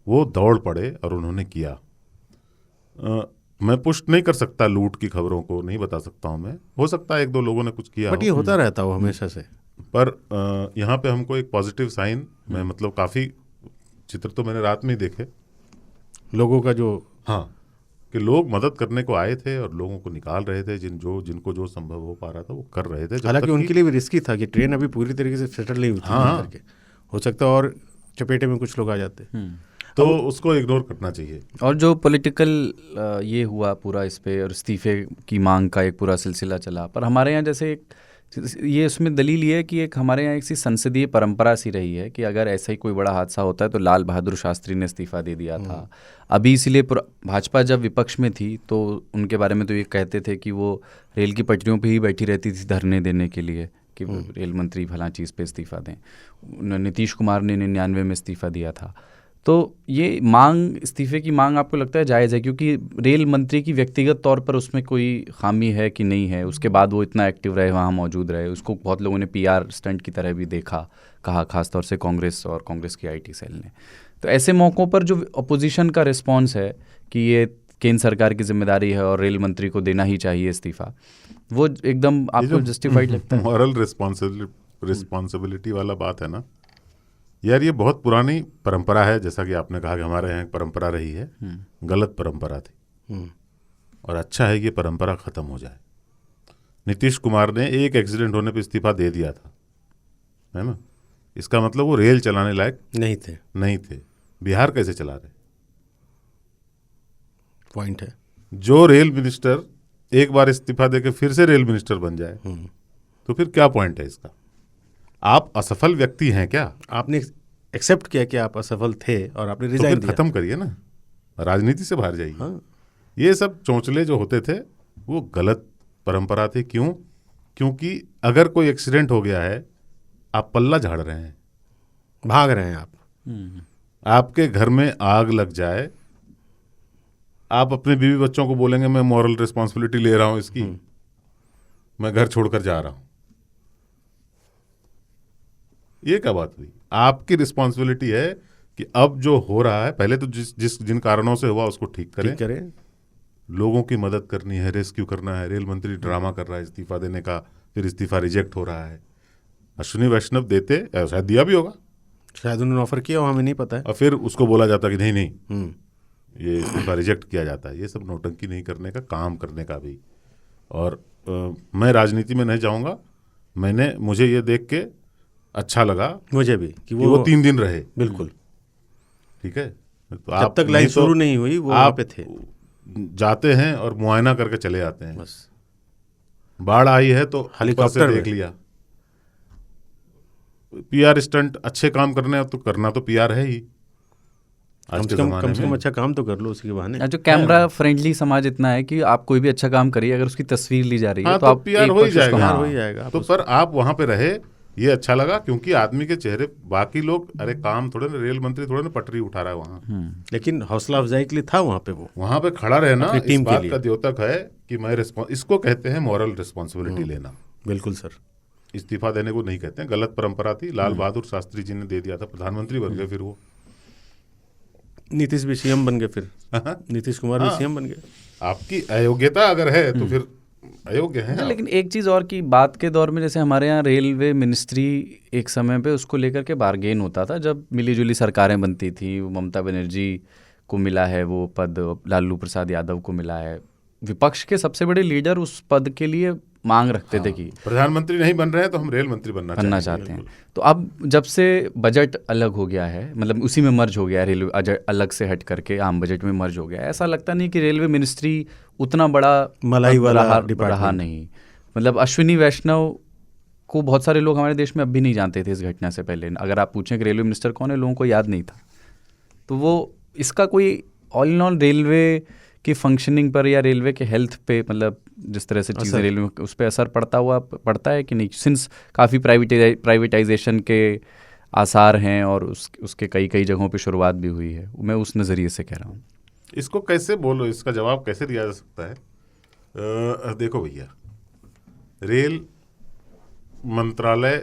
वो दौड़ पड़े और उन्होंने किया। मैं पुष्ट नहीं कर सकता, लूट की खबरों को नहीं बता सकता हूँ मैं, हो सकता है एक दो लोगों ने कुछ किया बट ये होता रहता हो हमेशा से। पर यहाँ पे हमको एक पॉजिटिव साइन, मैं मतलब काफ़ी चित्र तो मैंने रात में ही देखे लोगों का जो, हाँ, कि लोग मदद करने को आए थे और लोगों को निकाल रहे थे, जिनको जो संभव हो पा रहा था वो कर रहे थे। हालांकि उनके लिए भी रिस्की था कि ट्रेन अभी पूरी तरीके से सेटल नहीं हुई थी। हाँ, करके हो सकता है और चपेटे में कुछ लोग आ जाते। तो उसको इग्नोर करना चाहिए। और जो पॉलिटिकल ये हुआ पूरा इस पे, और इस्तीफे की मांग का एक पूरा सिलसिला चला, पर हमारे यहाँ जैसे ये उसमें दलील ये है कि एक हमारे यहाँ एक सी संसदीय परंपरा सी रही है कि अगर ऐसा ही कोई बड़ा हादसा होता है तो लाल बहादुर शास्त्री ने इस्तीफा दे दिया था। अभी इसीलिए भाजपा जब विपक्ष में थी तो उनके बारे में तो ये कहते थे कि वो रेल की पटरियों पे ही बैठी रहती थी धरने देने के लिए कि रेल मंत्री फलां चीज़ पे इस्तीफा दें। नीतीश कुमार ने 99 में इस्तीफा दिया था। तो ये इस्तीफे की मांग आपको लगता है जायज़ है, क्योंकि रेल मंत्री की व्यक्तिगत तौर पर उसमें कोई खामी है कि नहीं है? उसके बाद वो इतना एक्टिव रहे, वहाँ मौजूद रहे, उसको बहुत लोगों ने पीआर स्टंट की तरह भी कहा खासतौर से कांग्रेस और कांग्रेस की आईटी सेल ने। तो ऐसे मौक़ों पर जो अपोजिशन का रिस्पॉन्स है कि ये केंद्र सरकार की जिम्मेदारी है और रेल मंत्री को देना ही चाहिए इस्तीफा, वो एकदम आपको जस्टिफाइड लगता है? मॉरल रिस्पॉन्सिबिलिटी वाला बात है ना यार, ये बहुत पुरानी परंपरा है। जैसा कि आपने कहा कि हमारे यहाँ एक परंपरा रही है, गलत परंपरा थी, और अच्छा है कि ये परंपरा खत्म हो जाए। नीतीश कुमार ने एक एक्सीडेंट होने पर इस्तीफा दे दिया था, है ना? इसका मतलब वो रेल चलाने लायक नहीं थे। बिहार कैसे चला रहे? पॉइंट है। जो रेल मिनिस्टर एक बार इस्तीफा देके फिर से रेल मिनिस्टर बन जाए, तो फिर क्या पॉइंट है इसका? आप असफल व्यक्ति हैं क्या? आपने एक्सेप्ट किया कि आप असफल थे और आपने रिजाइन दिया। खत्म करिए ना, राजनीति से बाहर जाइए। हाँ। ये सब चौंचले जो होते थे वो गलत परंपरा थी। क्यों? क्योंकि अगर कोई एक्सीडेंट हो गया है, आप पल्ला झाड़ रहे हैं, भाग रहे हैं आप। आपके घर में आग लग जाए, आप अपने बीवी बच्चों को बोलेंगे मैं मॉरल रिस्पॉन्सिबिलिटी ले रहा हूं इसकी, मैं घर छोड़कर जा रहा हूं। ये क्या बात हुई? आपकी रिस्पॉन्सिबिलिटी है कि अब जो हो रहा है, पहले तो जिन कारणों से हुआ उसको ठीक करें। लोगों की मदद करनी है, रेस्क्यू करना है। रेल मंत्री ड्रामा कर रहा है इस्तीफा देने का, फिर इस्तीफा रिजेक्ट हो रहा है। अश्विनी वैष्णव देते, शायद दिया भी होगा, शायद उन्होंने ऑफर किया हो, हमें नहीं पता है, और फिर उसको बोला जाता कि नहीं ये इस्तीफा रिजेक्ट किया जाता है। ये सब नौटंकी नहीं करने का, काम करने का भी। और मैं राजनीति में नहीं जाऊंगा। मुझे ये देख के अच्छा लगा, मुझे भी, कि वो 3 दिन रहे। बिल्कुल ठीक है। तो जब तक लाइन शुरू नहीं हुई वो वहाँ पे थे। जाते हैं और मुआयना करके चले आते हैं। बस बाढ़ आई है तो हेलीकॉप्टर से देख लिया। पीआर स्टंट अच्छे काम करने हैं तो करना तो पीआर है ही। आज कम के से कम ज़माने में अच्छा काम तो कर लो उसी के बहाने। जो कैमरा फ्रेंडली समाज इतना है कि आप कोई भी अच्छा काम करिए, अगर उसकी तस्वीर ली जा रही है हाँ तो तो आप पीआर एक हो ही पक्ष उसको- जाएगा, हाँ, हो ही जाएगा। तो पर आप वहां पे रहे, ये अच्छा लगा, क्योंकि आदमी के चेहरे, बाकी लोग अरे काम थोड़े ना, रेल मंत्री थोड़े ना पटरी उठा रहा है वहाँ, लेकिन हौसला अफजाई के लिए था वहाँ पे वो। वहां पे खड़ा रहना अपनी इस टीम के बात लिए। का द्योतक है कि मैं इसको कहते हैं मॉरल रिस्पॉन्सिबिलिटी लेना। बिल्कुल सर। इस्तीफा देने को नहीं कहते हैं, गलत परंपरा थी, लाल बहादुर शास्त्री जी ने दे दिया था, प्रधानमंत्री बन गए, फिर वो नीतीश भी सीएम बन गए फिर। नीतीश कुमार भी हाँ। सीएम बन गए। आपकी अयोग्यता अगर है तो फिर अयोग्य है आप। लेकिन एक चीज़ और की बात के दौर में, जैसे हमारे यहाँ रेलवे मिनिस्ट्री एक समय पे उसको लेकर के बार्गेन होता था, जब मिलीजुली सरकारें बनती थी, ममता बनर्जी को मिला है वो पद, लालू प्रसाद यादव को मिला है, विपक्ष के सबसे बड़े लीडर उस पद के लिए मांग रखते थे कि प्रधानमंत्री नहीं बन रहे हैं तो हम रेल मंत्री बनना चाहते हैं। तो अब जब से बजट अलग हो गया है, मतलब उसी में मर्ज हो गया है, रेलवे अलग से हट करके आम बजट में मर्ज हो गया है, ऐसा लगता नहीं कि रेलवे मिनिस्ट्री उतना बड़ा मलाई वाला रहा डिपार्टमेंट नहीं। मतलब अश्विनी वैष्णव को बहुत सारे लोग हमारे देश में अब भी नहीं जानते थे इस घटना से पहले। अगर आप पूछें कि रेलवे मिनिस्टर कौन है, लोगों को याद नहीं था। तो वो इसका कोई ऑल इन ऑल रेलवे की फंक्शनिंग पर या रेलवे के हेल्थ पे, मतलब जिस तरह से चीज़ें रेलवे में, उस पर असर पड़ता है कि नहीं? सिंस काफ़ी प्राइवेटाइजेशन के आसार हैं और उसके कई जगहों पे शुरुआत भी हुई है, मैं उस नज़रिए से कह रहा हूँ। इसको कैसे बोलो, इसका जवाब कैसे दिया जा सकता है? देखो भैया, रेल मंत्रालय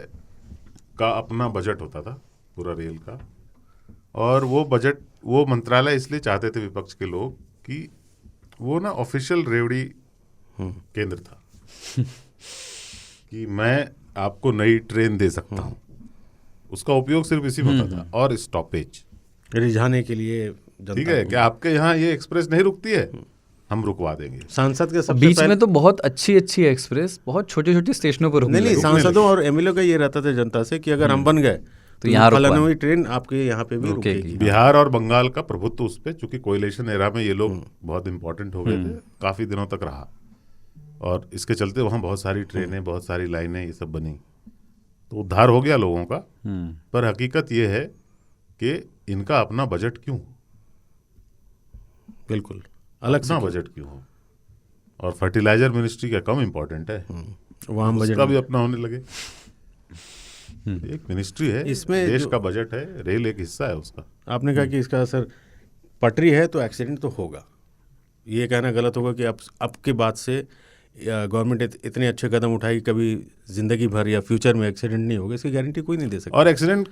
का अपना बजट होता था पूरा रेल का, और वो मंत्रालय इसलिए चाहते थे विपक्ष के लोग कि वो ना ऑफिशियल रेवड़ी केंद्र था कि मैं आपको नई ट्रेन दे सकता हूँ। उसका उपयोग सिर्फ इसी में होता था, और स्टॉपेज रिझाने के लिए। ठीक है कि आपके यहाँ ये एक्सप्रेस नहीं रुकती है, हम रुकवा देंगे। सांसद के सबसे बीच में तो बहुत अच्छी एक्सप्रेस बहुत छोटे स्टेशनों पर नहीं, सांसदों और एमएलए का ये रहता था जनता से कि अगर हम बन गए तो यहाँ फलाना ट्रेन आपके यहाँ पे भी रुकेगी। बिहार और बंगाल का प्रभुत्व उस पर, चूंकि कोयलेशन एरा में ये लोग बहुत इंपॉर्टेंट हो गए थे, काफी दिनों तक रहा, और इसके चलते वहाँ बहुत सारी ट्रेनें, बहुत सारी लाइनें, ये सब बनी, तो उद्धार हो गया लोगों का। पर हकीकत ये है कि इनका अपना बजट क्यों, बिल्कुल अलग अपना बजट क्यों हो, और फर्टिलाइजर मिनिस्ट्री क्या कम इम्पोर्टेंट है? वहाँ बजट उसका भी अपना होने लगे। एक मिनिस्ट्री है, इसमें देश का बजट है, रेल एक हिस्सा है उसका। आपने कहा कि इसका असर पटरी है तो एक्सीडेंट तो होगा, ये कहना गलत होगा कि अब के बाद से गवर्नमेंट इतने अच्छे कदम उठाई, कभी जिंदगी भर या फ्यूचर में एक्सीडेंट नहीं होगा, इसकी गारंटी कोई नहीं दे सकता। और एक्सीडेंट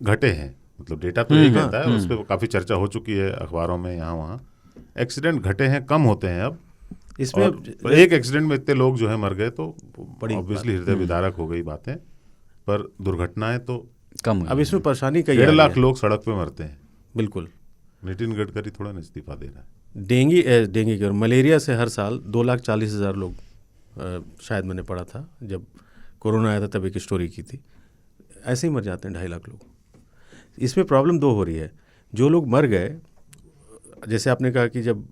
घटे हैं, मतलब डेटा तो यही कहता है, उस पर काफ़ी चर्चा हो चुकी है अखबारों में, यहाँ वहाँ एक्सीडेंट घटे हैं, कम होते हैं अब। इसमें एक एक्सीडेंट में इतने लोग जो है मर गए तो ऑब्वियसली हृदय विदारक हो गई बातें, पर दुर्घटनाएं तो कम हुई। अब इसमें परेशानी का 1.5 लाख लोग सड़क पे मरते हैं। बिल्कुल। नितिन गडकरी थोड़ा न इस्तीफा दे रहा है। डेंगू की और मलेरिया से हर साल 2,40,000 लोग, शायद मैंने पढ़ा था जब कोरोना आया था तब एक स्टोरी की थी, ऐसे ही मर जाते हैं 2.5 लाख लोग। इसमें प्रॉब्लम दो हो रही है, जो लोग मर गए, जैसे आपने कहा कि जब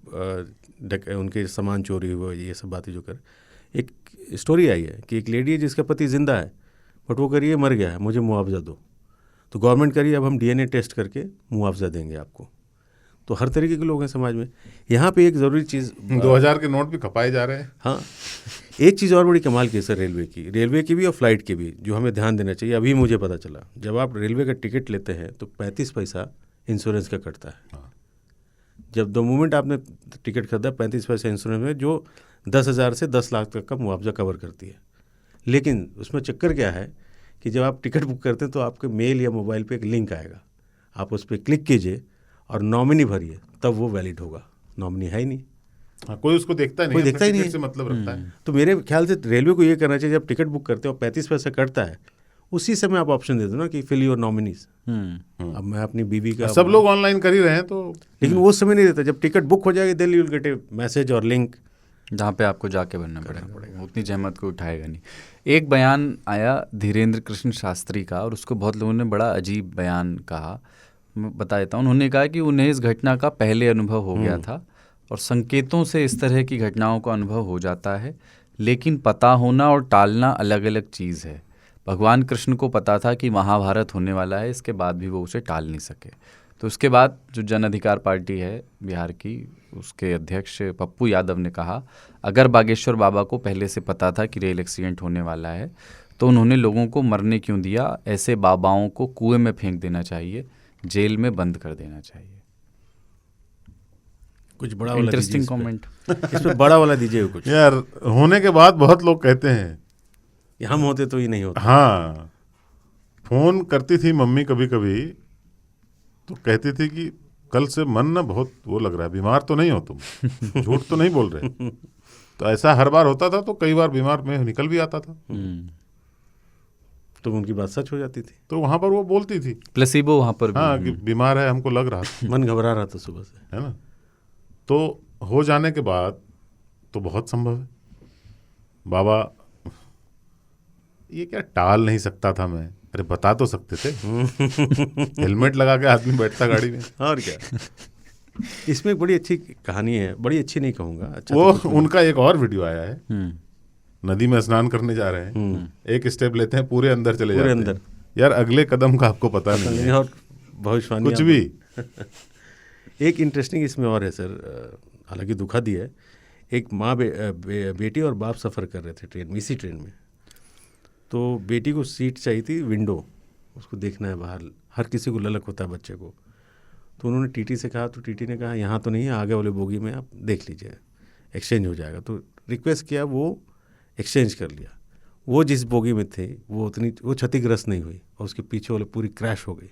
उनके सामान चोरी हुआ, ये सब बातें जो कर, एक स्टोरी आई है कि एक लेडी है जिसका पति जिंदा है, बट वो करिए मर गया है, मुझे मुआवजा दो, तो गवर्नमेंट करिए अब हम डीएनए टेस्ट करके मुआवजा देंगे आपको। तो हर तरीके के लोग हैं समाज में। यहाँ पे एक ज़रूरी चीज़, 2000 के नोट भी खपाए जा रहे हैं। हाँ, एक चीज़ और बड़ी कमाल की है सर, रेलवे की भी और फ्लाइट की भी, जो हमें ध्यान देना चाहिए। अभी मुझे पता चला, जब आप रेलवे का टिकट लेते हैं तो 35 पैसा इंश्योरेंस का कटता है। जब द मोमेंट आपने टिकट खरीदा, 35 पैसा इंश्योरेंस में, जो 10,000 से 10 लाख तक का मुआवजा कवर करती है। लेकिन उसमें चक्कर क्या है कि जब आप टिकट बुक करते हैं तो आपके मेल या मोबाइल पे एक लिंक आएगा, आप उस पर क्लिक कीजिए और नॉमिनी भरिए, तब वो वैलिड होगा। नॉमिनी है ही नहीं। हाँ, कोई उसको देखता नहीं, कोई देखता ही नहीं से मतलब रखता है। तो मेरे ख्याल से रेलवे को ये करना चाहिए, जब टिकट बुक करते हो 35 पैसा कटता है, उसी समय आप ऑप्शन दे दो ना कि फिल योर नॉमिनीज। अब मैं अपनी बीवी का, सब लोग ऑनलाइन कर ही रहे हैं, तो लेकिन वो समय नहीं देता। जब टिकट बुक हो जाएगी then you will get a message और लिंक, जहाँ पे आपको जाके भरना पड़ेगा। उतनी जहमत को उठाएगा नहीं। एक बयान आया धीरेन्द्र कृष्ण शास्त्री का, और उसको बहुत लोगों ने बड़ा अजीब बयान कहा, मैं बता देता हूँ। उन्होंने कहा कि उन्हें इस घटना का पहले अनुभव हो गया था और संकेतों से इस तरह की घटनाओं का अनुभव हो जाता है, लेकिन पता होना और टालना अलग अलग चीज़ है। भगवान कृष्ण को पता था कि महाभारत होने वाला है, इसके बाद भी वो उसे टाल नहीं सके। तो उसके बाद जो जन अधिकार पार्टी है बिहार की, उसके अध्यक्ष पप्पू यादव ने कहा, अगर बागेश्वर बाबा को पहले से पता था कि रेल एक्सीडेंट होने वाला है तो उन्होंने लोगों को मरने क्यों दिया? ऐसे बाबाओं को कुएं में फेंक देना चाहिए, जेल में बंद कर देना चाहिए। कुछ बड़ा वाला इंटरेस्टिंग कमेंट। इसमें बड़ा वाला दीजिए कुछ। यार होने के बाद बहुत लोग कहते हैं कि हम होते तो ये नहीं होता। हाँ, फोन करती थी मम्मी कभी कभी, तो कहती थी कि कल से मन ना बहुत वो लग रहा है, बीमार तो नहीं हो तुम, झूठ तो नहीं बोल रहे। तो ऐसा हर बार होता था, तो कई बार बीमार में निकल भी आता था। तो उनकी बात सच हो जाती थी। तो वहां पर वो बोलती थी, प्लेसिबो वहां पर भी। हाँ, कि बीमार है, हमको लग रहा था, मन घबरा रहा था सुबह से, है ना। तो हो जाने के बाद तो बहुत संभव है। बाबा ये क्या टाल नहीं सकता था मैं? अरे बता तो सकते थे। हेलमेट लगा के आदमी बैठता गाड़ी में। और क्या। इसमें एक बड़ी अच्छी कहानी है, बड़ी अच्छी नहीं कहूँगा, अच्छा वो तो उनका एक और वीडियो आया है, नदी में स्नान करने जा रहे हैं, एक स्टेप लेते हैं, पूरे अंदर चले जाते हैं। यार अगले कदम का आपको पता नहीं है, और भविष्यवाणी कुछ भी। एक इंटरेस्टिंग इसमें और है सर, हालांकि दुखद ही है। एक माँ बेटी और बाप सफ़र कर रहे थे ट्रेन में, इसी ट्रेन में। तो बेटी को सीट चाहिए थी विंडो, उसको देखना है बाहर, हर किसी को ललक होता है बच्चे को। तो उन्होंने टीटी से कहा, तो टीटी ने कहा यहाँ तो नहीं है, आगे वाले बोगी में आप देख लीजिए, एक्सचेंज हो जाएगा। तो रिक्वेस्ट किया, वो एक्सचेंज कर लिया। वो जिस बोगी में थे वो क्षतिग्रस्त नहीं हुई, और उसके पीछे वाले पूरी क्रैश हो गई।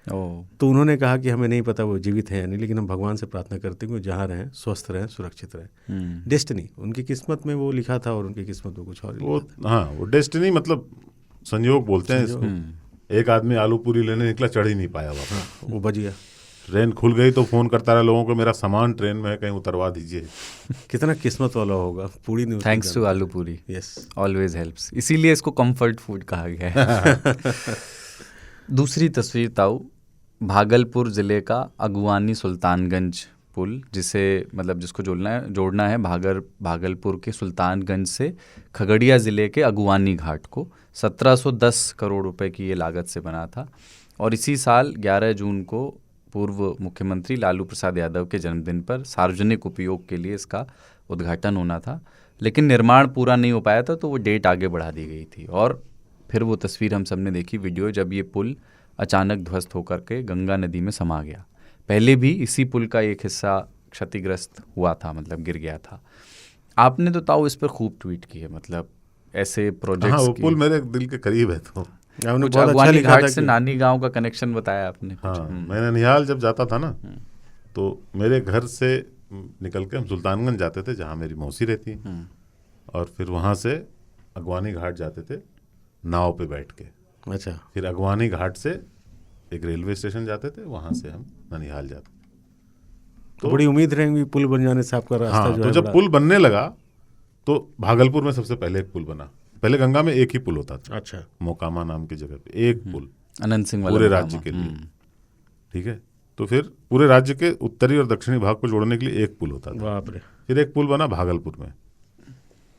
तो उन्होंने कहा कि हमें नहीं पता वो जीवित हैं या नहीं, लेकिन हम भगवान से प्रार्थना करते हैं कि वो जहाँ रहें स्वस्थ रहें, सुरक्षित रहें। डेस्टिनी उनकी किस्मत में वो लिखा था, और उनकी किस्मत में कुछ और वो, हाँ, वो डेस्टिनी मतलब संयोग बोलते हैं इसको। एक आदमी आलू पूरी लेने निकला, चढ़ ही नहीं पाया वापस, वो बच गया। ट्रेन खुल गई तो फोन करता रहा लोगों को, मेरा सामान ट्रेन में है, कहीं उतरवा दीजिए। कितना किस्मत वाला होगा, पूरी नहीं। थैंक्स टू आलू पूरी, यस, ऑलवेज हेल्प्स, इसीलिए इसको कंफर्ट फूड कहा गया है। दूसरी तस्वीर ताऊ, भागलपुर ज़िले का अगुवानी सुल्तानगंज पुल, जिसको जोड़ना है भागलपुर के सुल्तानगंज से खगड़िया ज़िले के अगुवानी घाट को। 1710 करोड़ रुपए की ये लागत से बना था, और इसी साल 11 जून को पूर्व मुख्यमंत्री लालू प्रसाद यादव के जन्मदिन पर सार्वजनिक उपयोग के लिए इसका उद्घाटन होना था। लेकिन निर्माण पूरा नहीं हो पाया था, तो वो डेट आगे बढ़ा दी गई थी। और फिर वो तस्वीर हम सब ने देखी, वीडियो, जब ये पुल अचानक ध्वस्त होकर के गंगा नदी में समा गया। पहले भी इसी पुल का एक हिस्सा क्षतिग्रस्त हुआ था, मतलब गिर गया था। आपने तो ताऊ इस पर खूब ट्वीट किए, मतलब ऐसे प्रोजेक्ट्स। हाँ, वो पुल मेरे दिल के करीब है। तो कुछ अगवानी घाट से नानी गांव का कनेक्शन बताया आपने। हाँ, मैं ननिहाल जब जाता था ना, तो मेरे घर से निकल के हम सुल्तानगंज जाते थे, जहाँ मेरी मौसी रहती, और फिर वहाँ से अगवानी घाट जाते थे नाव पे बैठ के। अच्छा। फिर अगवानी घाट से एक रेलवे स्टेशन जाते थे, वहाँ से हम ननिहाल जाते। तो बड़ी उम्मीद रहेंगी पुल बन जाने से आपका रास्ता। हाँ, तो जब पुल बनने लगा तो भागलपुर में सबसे पहले एक पुल बना। पहले गंगा में एक ही पुल होता था। अच्छा। मोकामा नाम की जगह पे एक पुल, अनंत सिंह वाला, पूरे राज्य के लिए। ठीक है, तो फिर पूरे राज्य के उत्तरी और दक्षिणी भाग को जोड़ने के लिए एक पुल होता था। बाप रे। फिर एक पुल बना भागलपुर में,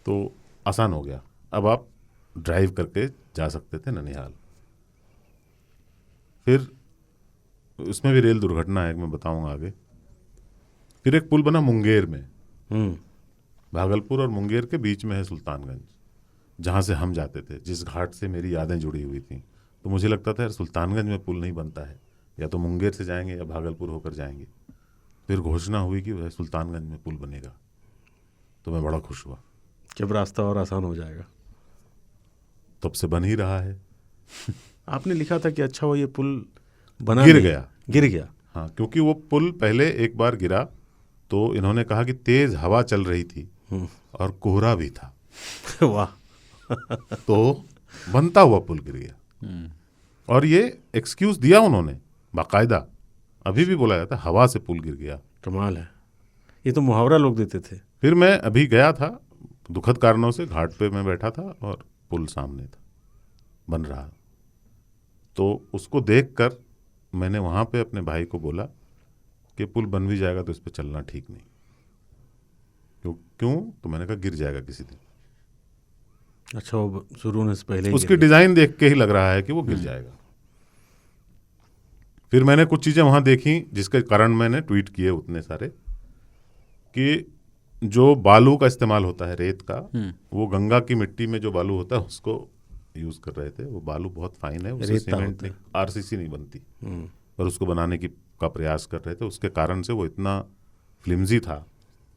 तो आसान हो गया, अब आप ड्राइव करके जा सकते थे ननिहाल। फिर उसमें भी रेल दुर्घटना है, मैं बताऊंगा आगे। फिर एक पुल बना मुंगेर में, भागलपुर और मुंगेर के बीच में है सुल्तानगंज, जहाँ से हम जाते थे, जिस घाट से मेरी यादें जुड़ी हुई थी। तो मुझे लगता था यार सुल्तानगंज में पुल नहीं बनता है, या तो मुंगेर से जाएंगे या भागलपुर होकर जाएंगे। फिर घोषणा हुई कि वह सुल्तानगंज में पुल बनेगा, तो मैं बड़ा खुश हुआ, जब रास्ता और आसान हो जाएगा। तब से बन ही रहा है। आपने लिखा था कि अच्छा वो ये पुल बना गिर गया। हाँ, क्योंकि वो पुल पहले एक बार गिरा, तो इन्होंने कहा कि तेज हवा चल रही थी और कोहरा भी था। वाह। तो बनता हुआ पुल गिर गया, और ये एक्सक्यूज दिया उन्होंने बाकायदा। अभी भी बोला जाता है हवा से पुल गिर गया। कमाल है, ये तो मुहावरा लोग देते थे। फिर मैं अभी गया था, दुखद कारणों से घाट पे मैं बैठा था और पुल सामने था, बन रहा। तो उसको देखकर मैंने वहाँ पे अपने भाई को बोला कि पुल बन भी जाएगा तो इस पे चलना ठीक नहीं। क्यों? तो मैंने कहा गिर जाएगा किसी दिन। अच्छा, वो शुरू होने से पहले उसकी डिजाइन देख के ही लग रहा है कि वो गिर जाएगा। फिर मैंने कुछ चीज़ें वहाँ देखी जिसके कारण मैंने ट्वीट किए उतने सारे, कि जो बालू का इस्तेमाल होता है, रेत का, वो गंगा की मिट्टी में जो बालू होता है उसको यूज़ कर रहे थे। वो बालू बहुत फाइन है, उससे सीमेंट नहीं, आरसीसी नहीं बनती, पर उसको बनाने का प्रयास कर रहे थे। उसके कारण से वो इतना फ्लिमजी था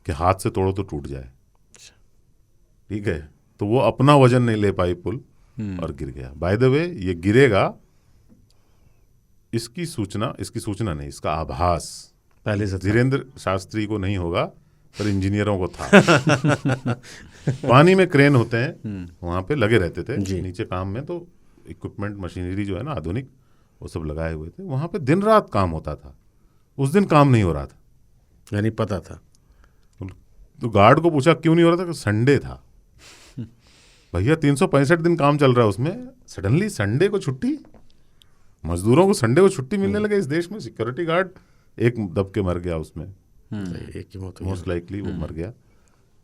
कि हाथ से तोड़ो तो टूट जाए। ठीक है, तो वो अपना वजन नहीं ले पाई पुल और गिर गया। बाय द वे, ये गिरेगा इसकी सूचना नहीं, इसका आभास पहले से धीरेन्द्र शास्त्री को नहीं होगा, पर इंजीनियरों को था। पानी में क्रेन होते हैं, वहां पे लगे रहते थे नीचे काम में, तो इक्विपमेंट मशीनरी जो है ना आधुनिक, वो सब लगाए हुए थे। वहां पे दिन रात काम होता था। उस दिन काम नहीं हो रहा था, यानी पता था। तो गार्ड को पूछा क्यों नहीं हो रहा था, कि संडे था। भैया 365 दिन काम चल रहा है उसमें, सडनली संडे को छुट्टी? मजदूरों को संडे को छुट्टी मिलने लगे इस देश में। सिक्योरिटी गार्ड एक दब के मर गया उसमें, एक की मौत हुई। मोस्ट लाइकली वो मर गया।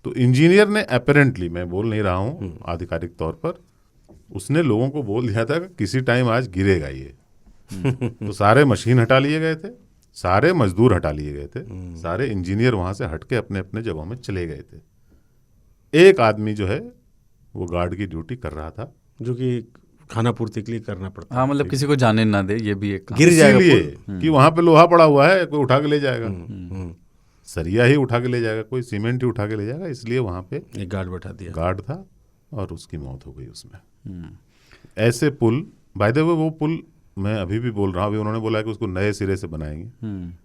तो इंजीनियर ने अपेरेंटली, मैं बोल नहीं रहा हूँ आधिकारिक तौर पर, उसने लोगों को बोल दिया था कि किसी टाइम आज गिरेगा ये। तो सारे मशीन हटा लिए गए थे, सारे मजदूर हटा लिए गए थे, सारे इंजीनियर वहां से हट के अपने अपने जगहों में चले गए थे। एक आदमी जो है वो गार्ड की ड्यूटी कर रहा था, जो कि खाना पूर्ति के लिए करना पड़ता। हाँ, मतलब किसी को जाने ना दे, ये भी एक गिर जाएगा इसीलिए कि वहां पे लोहा पड़ा हुआ है, कोई उठा के ले जाएगा, सरिया ही उठा के ले जाएगा, कोई सीमेंट ही उठा के ले जाएगा। इसलिए वहां पे एक गार्ड बैठा दिया, गार्ड था और उसकी मौत हो गई उसमें। ऐसे पुल, बाय द वे, वो पुल मैं अभी भी बोल रहा हूँ, अभी उन्होंने बोला है कि उसको नए सिरे से बनाएंगे।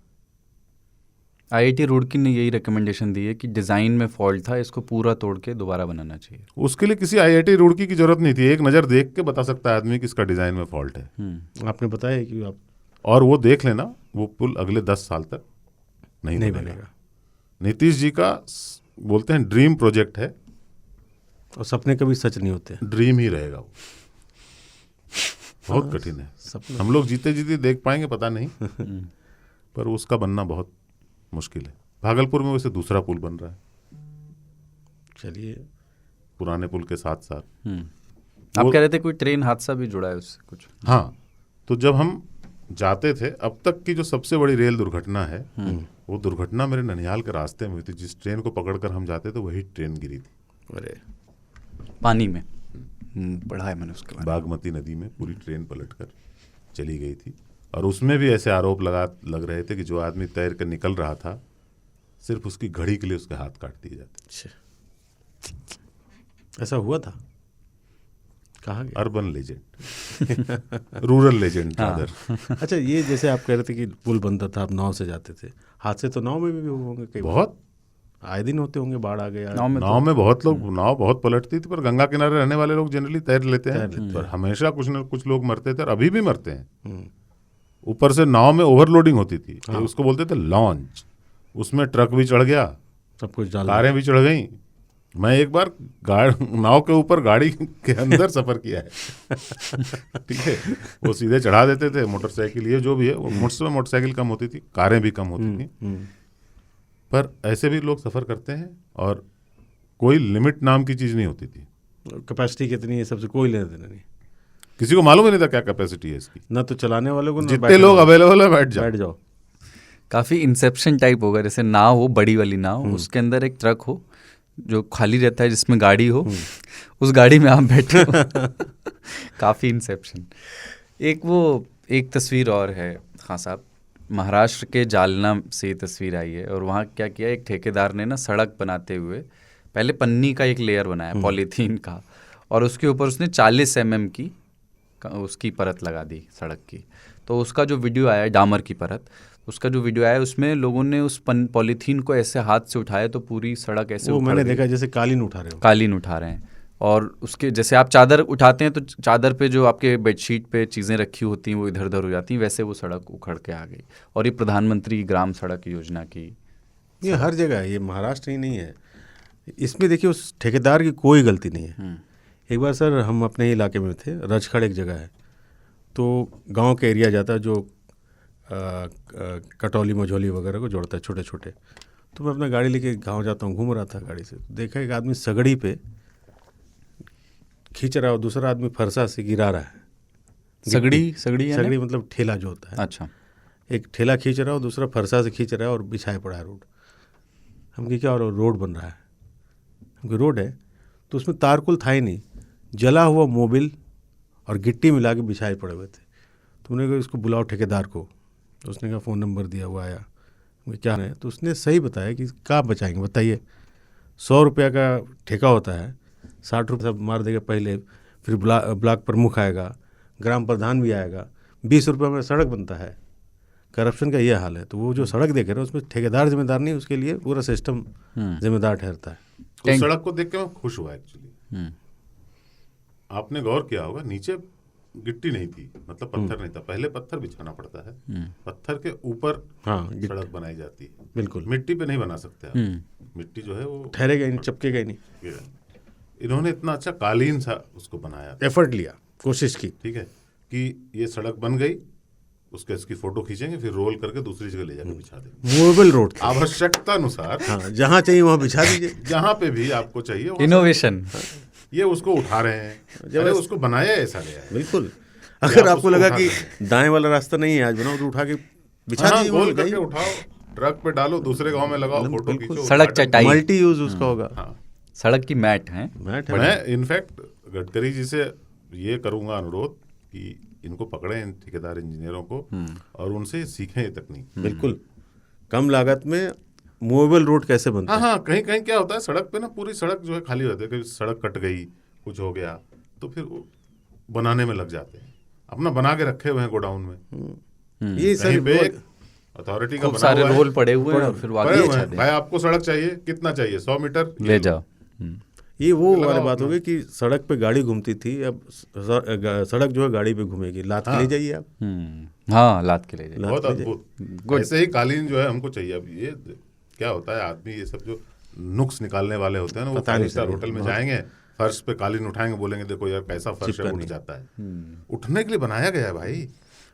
IIT रुड़की ने यही रिकमेंडेशन दी है कि डिज़ाइन में फॉल्ट था, इसको पूरा तोड़ के दोबारा बनाना चाहिए। उसके लिए किसी IIT रुड़की की जरूरत नहीं थी, एक नज़र देख के बता सकता है आदमी कि इसका डिज़ाइन में फॉल्ट है। आपने बताया कि आप, और वो देख लेना, वो पुल अगले 10 साल तक नहीं बनेगा। नीतीश जी का बोलते हैं ड्रीम प्रोजेक्ट है, और सपने कभी सच नहीं होते। ड्रीम ही रहेगा वो। बहुत कठिन है, हम लोग जीते जीते देख पाएंगे पता नहीं, पर उसका बनना बहुत मुश्किल है। भागलपुर में वैसे दूसरा पुल बन रहा है, चलिए, पुराने पुल के साथ साथ। आप कह रहे थे कोई ट्रेन हादसा भी जुड़ा है उससे कुछ? हाँ, तो जब हम जाते थे, अब तक की जो सबसे बड़ी रेल दुर्घटना है, वो दुर्घटना मेरे ननिहाल के रास्ते में हुई थी। जिस ट्रेन को पकड़कर हम जाते थे वही ट्रेन गिरी थी। अरे, पानी में पढ़ा है मैंने उसके बाद। बागमती नदी में पूरी ट्रेन पलटकर चली गई थी। और उसमें भी ऐसे आरोप लग रहे थे कि जो आदमी तैर कर निकल रहा था, सिर्फ उसकी घड़ी के लिए उसके हाथ काट दिए जाते। ऐसा हुआ था? कहाँ गया? Urban legend, rural legend rather. अच्छा, ये जैसे आप कह रहे थे कि पुल बनता था, आप नाव से जाते थे, हादसे तो नाव में भी होंगे कई बार? बहुत, आए दिन होते होंगे, बाढ़ आ गया नाव में बहुत लोग, नाव बहुत पलटती थी, पर गंगा किनारे रहने वाले लोग जनरली तैर लेते हैं, पर हमेशा कुछ न कुछ लोग मरते थे और अभी भी मरते हैं। ऊपर से नाव में ओवरलोडिंग होती थी, उसको बोलते थे लॉन्च। उसमें ट्रक भी चढ़ गया, सब कुछ डाल, कारें भी चढ़ गई। मैं एक बार नाव के ऊपर गाड़ी के अंदर सफर किया है। ठीक है, वो सीधे चढ़ा देते थे, मोटरसाइकिल ये जो भी है, वो मोटरसाइकिल कम होती थी, कारें भी कम होती थी, पर ऐसे भी लोग सफर करते हैं और कोई लिमिट नाम की चीज नहीं होती थी। कैपेसिटी कितनी है सबसे कोई लेना देना नहीं, किसी को मालूम ही नहीं था क्या कैपेसिटी है इसकी। ना तो चलाने वाले को, जितने लोग अवेलेबल है बैठ जाओ। काफ़ी इंसेप्शन टाइप होगा, जैसे नाव हो, बड़ी वाली नाव, उसके अंदर एक ट्रक हो जो खाली रहता है, जिसमें गाड़ी हो, उस गाड़ी में आप बैठे हो। काफ़ी इंसेप्शन। एक तस्वीर और है खान साहब, महाराष्ट्र के जालना से ये तस्वीर आई है, और वहाँ क्या किया, एक ठेकेदार ने ना सड़क बनाते हुए पहले पन्नी का एक लेयर बनाया, पॉलीथीन का, और उसके ऊपर उसने 40 mm की उसकी परत लगा दी सड़क की। तो उसका जो वीडियो आया, डामर की परत, उसका जो वीडियो आया, उसमें लोगों ने उस पॉलीथीन को ऐसे हाथ से उठाया तो पूरी सड़क ऐसे, वो मैंने देखा जैसे कालीन उठा रहे हो, कालीन उठा रहे हैं। और उसके जैसे आप चादर उठाते हैं तो चादर पे जो आपके बेडशीट पे चीज़ें रखी होती हैं वो इधर उधर हो जाती हैं, वैसे वो सड़क उखड़ के आ गई। और ये प्रधानमंत्री ग्राम सड़क योजना की, ये हर जगह है, ये महाराष्ट्र ही नहीं है। इसमें देखिए उस ठेकेदार की कोई गलती नहीं है। एक बार सर हम अपने ही इलाके में थे, रजखड़ एक जगह है, तो गांव के एरिया जाता है जो कटौली मझौली वगैरह को जोड़ता है, छोटे छोटे। तो मैं अपना गाड़ी लेके गांव जाता हूँ, घूम रहा था गाड़ी से, देखा एक आदमी सगड़ी पे खींच रहा है और दूसरा आदमी फरसा से गिरा रहा है। सगड़ी सगड़ी मतलब ठेला जो होता है। अच्छा। एक ठेला खींच रहा है और दूसरा फरसा से खींच रहा है और बिछाया पड़ा है रोड। हम कहे क्या, और रोड बन रहा है? हम कहे रोड है, तो उसमें तारकुल था ही नहीं, जला हुआ मोबिल और गिट्टी मिला के बिछाए पड़े हुए थे। तुमने कहा इसको बुलाओ ठेकेदार को, तो उसने कहा फ़ोन नंबर दिया, हुआ आया, क्या है, तो उसने सही बताया कि कहाँ बचाएंगे बताइए, 100 रुपया का ठेका होता है, 60 रुपये मार देगा पहले, फिर ब्लॉक प्रमुख आएगा, ग्राम प्रधान भी आएगा, 20 रुपये में सड़क बनता है। करप्शन का ये हाल है। तो वो जो सड़क देख रहे हैं उसमें ठेकेदार जिम्मेदार नहीं, उसके लिए पूरा सिस्टम जिम्मेदार ठहरता है। उस सड़क को देख के मैं खुश हुआ एक्चुअली। आपने गौर किया होगा, नीचे गिट्टी नहीं थी, मतलब पत्थर नहीं था, पहले पत्थर बिछाना पड़ता है, पत्थर के ऊपर सड़क बनाई जाती है। बिल्कुल, मिट्टी पे नहीं बना सकते आप, मिट्टी जो है वो ठहरेगा ही नहीं, चपकेगा ही नहीं। इन्होंने इतना अच्छा कालीन सा उसको बनाया, एफर्ट लिया, कोशिश की, ठीक है, कि ये सड़क बन गई, उसकी फोटो खींचेंगे, फिर रोल करके दूसरी जगह ले जाकर बिछा देंगे। मूवेबल रोड आवश्यकता अनुसार, हाँ, जहाँ चाहिए वहाँ बिछा दीजिए, जहाँ पे भी आपको चाहिए। इनोवेशन, ये उसको उठा रहे हैं, अरे उसको बनाया ऐसा गया है। बिल्कुल, अगर आपको लगा कि दाएं वाला रास्ता नहीं है आज बनाओ, तो उठा के बिछा दीजिए, गोल करके उठाओ, ट्रक पे डालो, दूसरे गांव में लगाओ, फोटो खींचो। सड़क चटाई, मल्टी यूज उसका होगा। सड़क की मैट है। मैं इनफैक्ट गडकरी जी से ये करूंगा अनुरोध कि इनको पकड़े, इन ठेकेदार इंजीनियरों को, और उनसे सीखें ये तकनीक। बिल्कुल, कम लागत में मूवेबल रोड कैसे बनता है। हाँ, कहीं कहीं क्या होता है, सड़क पे ना पूरी सड़क जो है खाली रहती है, कभी सड़क कट गई, कुछ हो गया, तो फिर वो बनाने में लग जाते हैं, अपना बना के रखे हुए हैं गोडाउन में। ये कहीं पे अथॉरिटी का खूब सारे रोल पड़े हुए हैं, फिर भाई आपको सड़क चाहिए, कितना चाहिए, 100 मीटर ले जाओ। ये वो वाली बात हो गई कि सड़क पे गाड़ी घूमती थी, अब सड़क जो है गाड़ी पे घूमेगी, लाद के ले जाइए आप। हाँ, लाद के ले जाइए। बहुत अद्भुत। ऐसे ही कालीन जो है हमको चाहिए। अब ये क्या होता है, आदमी ये सब जो नुक्स निकालने वाले होते हैं ना, वो 5 स्टार होटल में जाएंगे, फर्श पे कालीन उठाएंगे, बोलेंगे देखो यार कैसा फर्श है, उठ जाता है। उठने के लिए बनाया गया है भाई,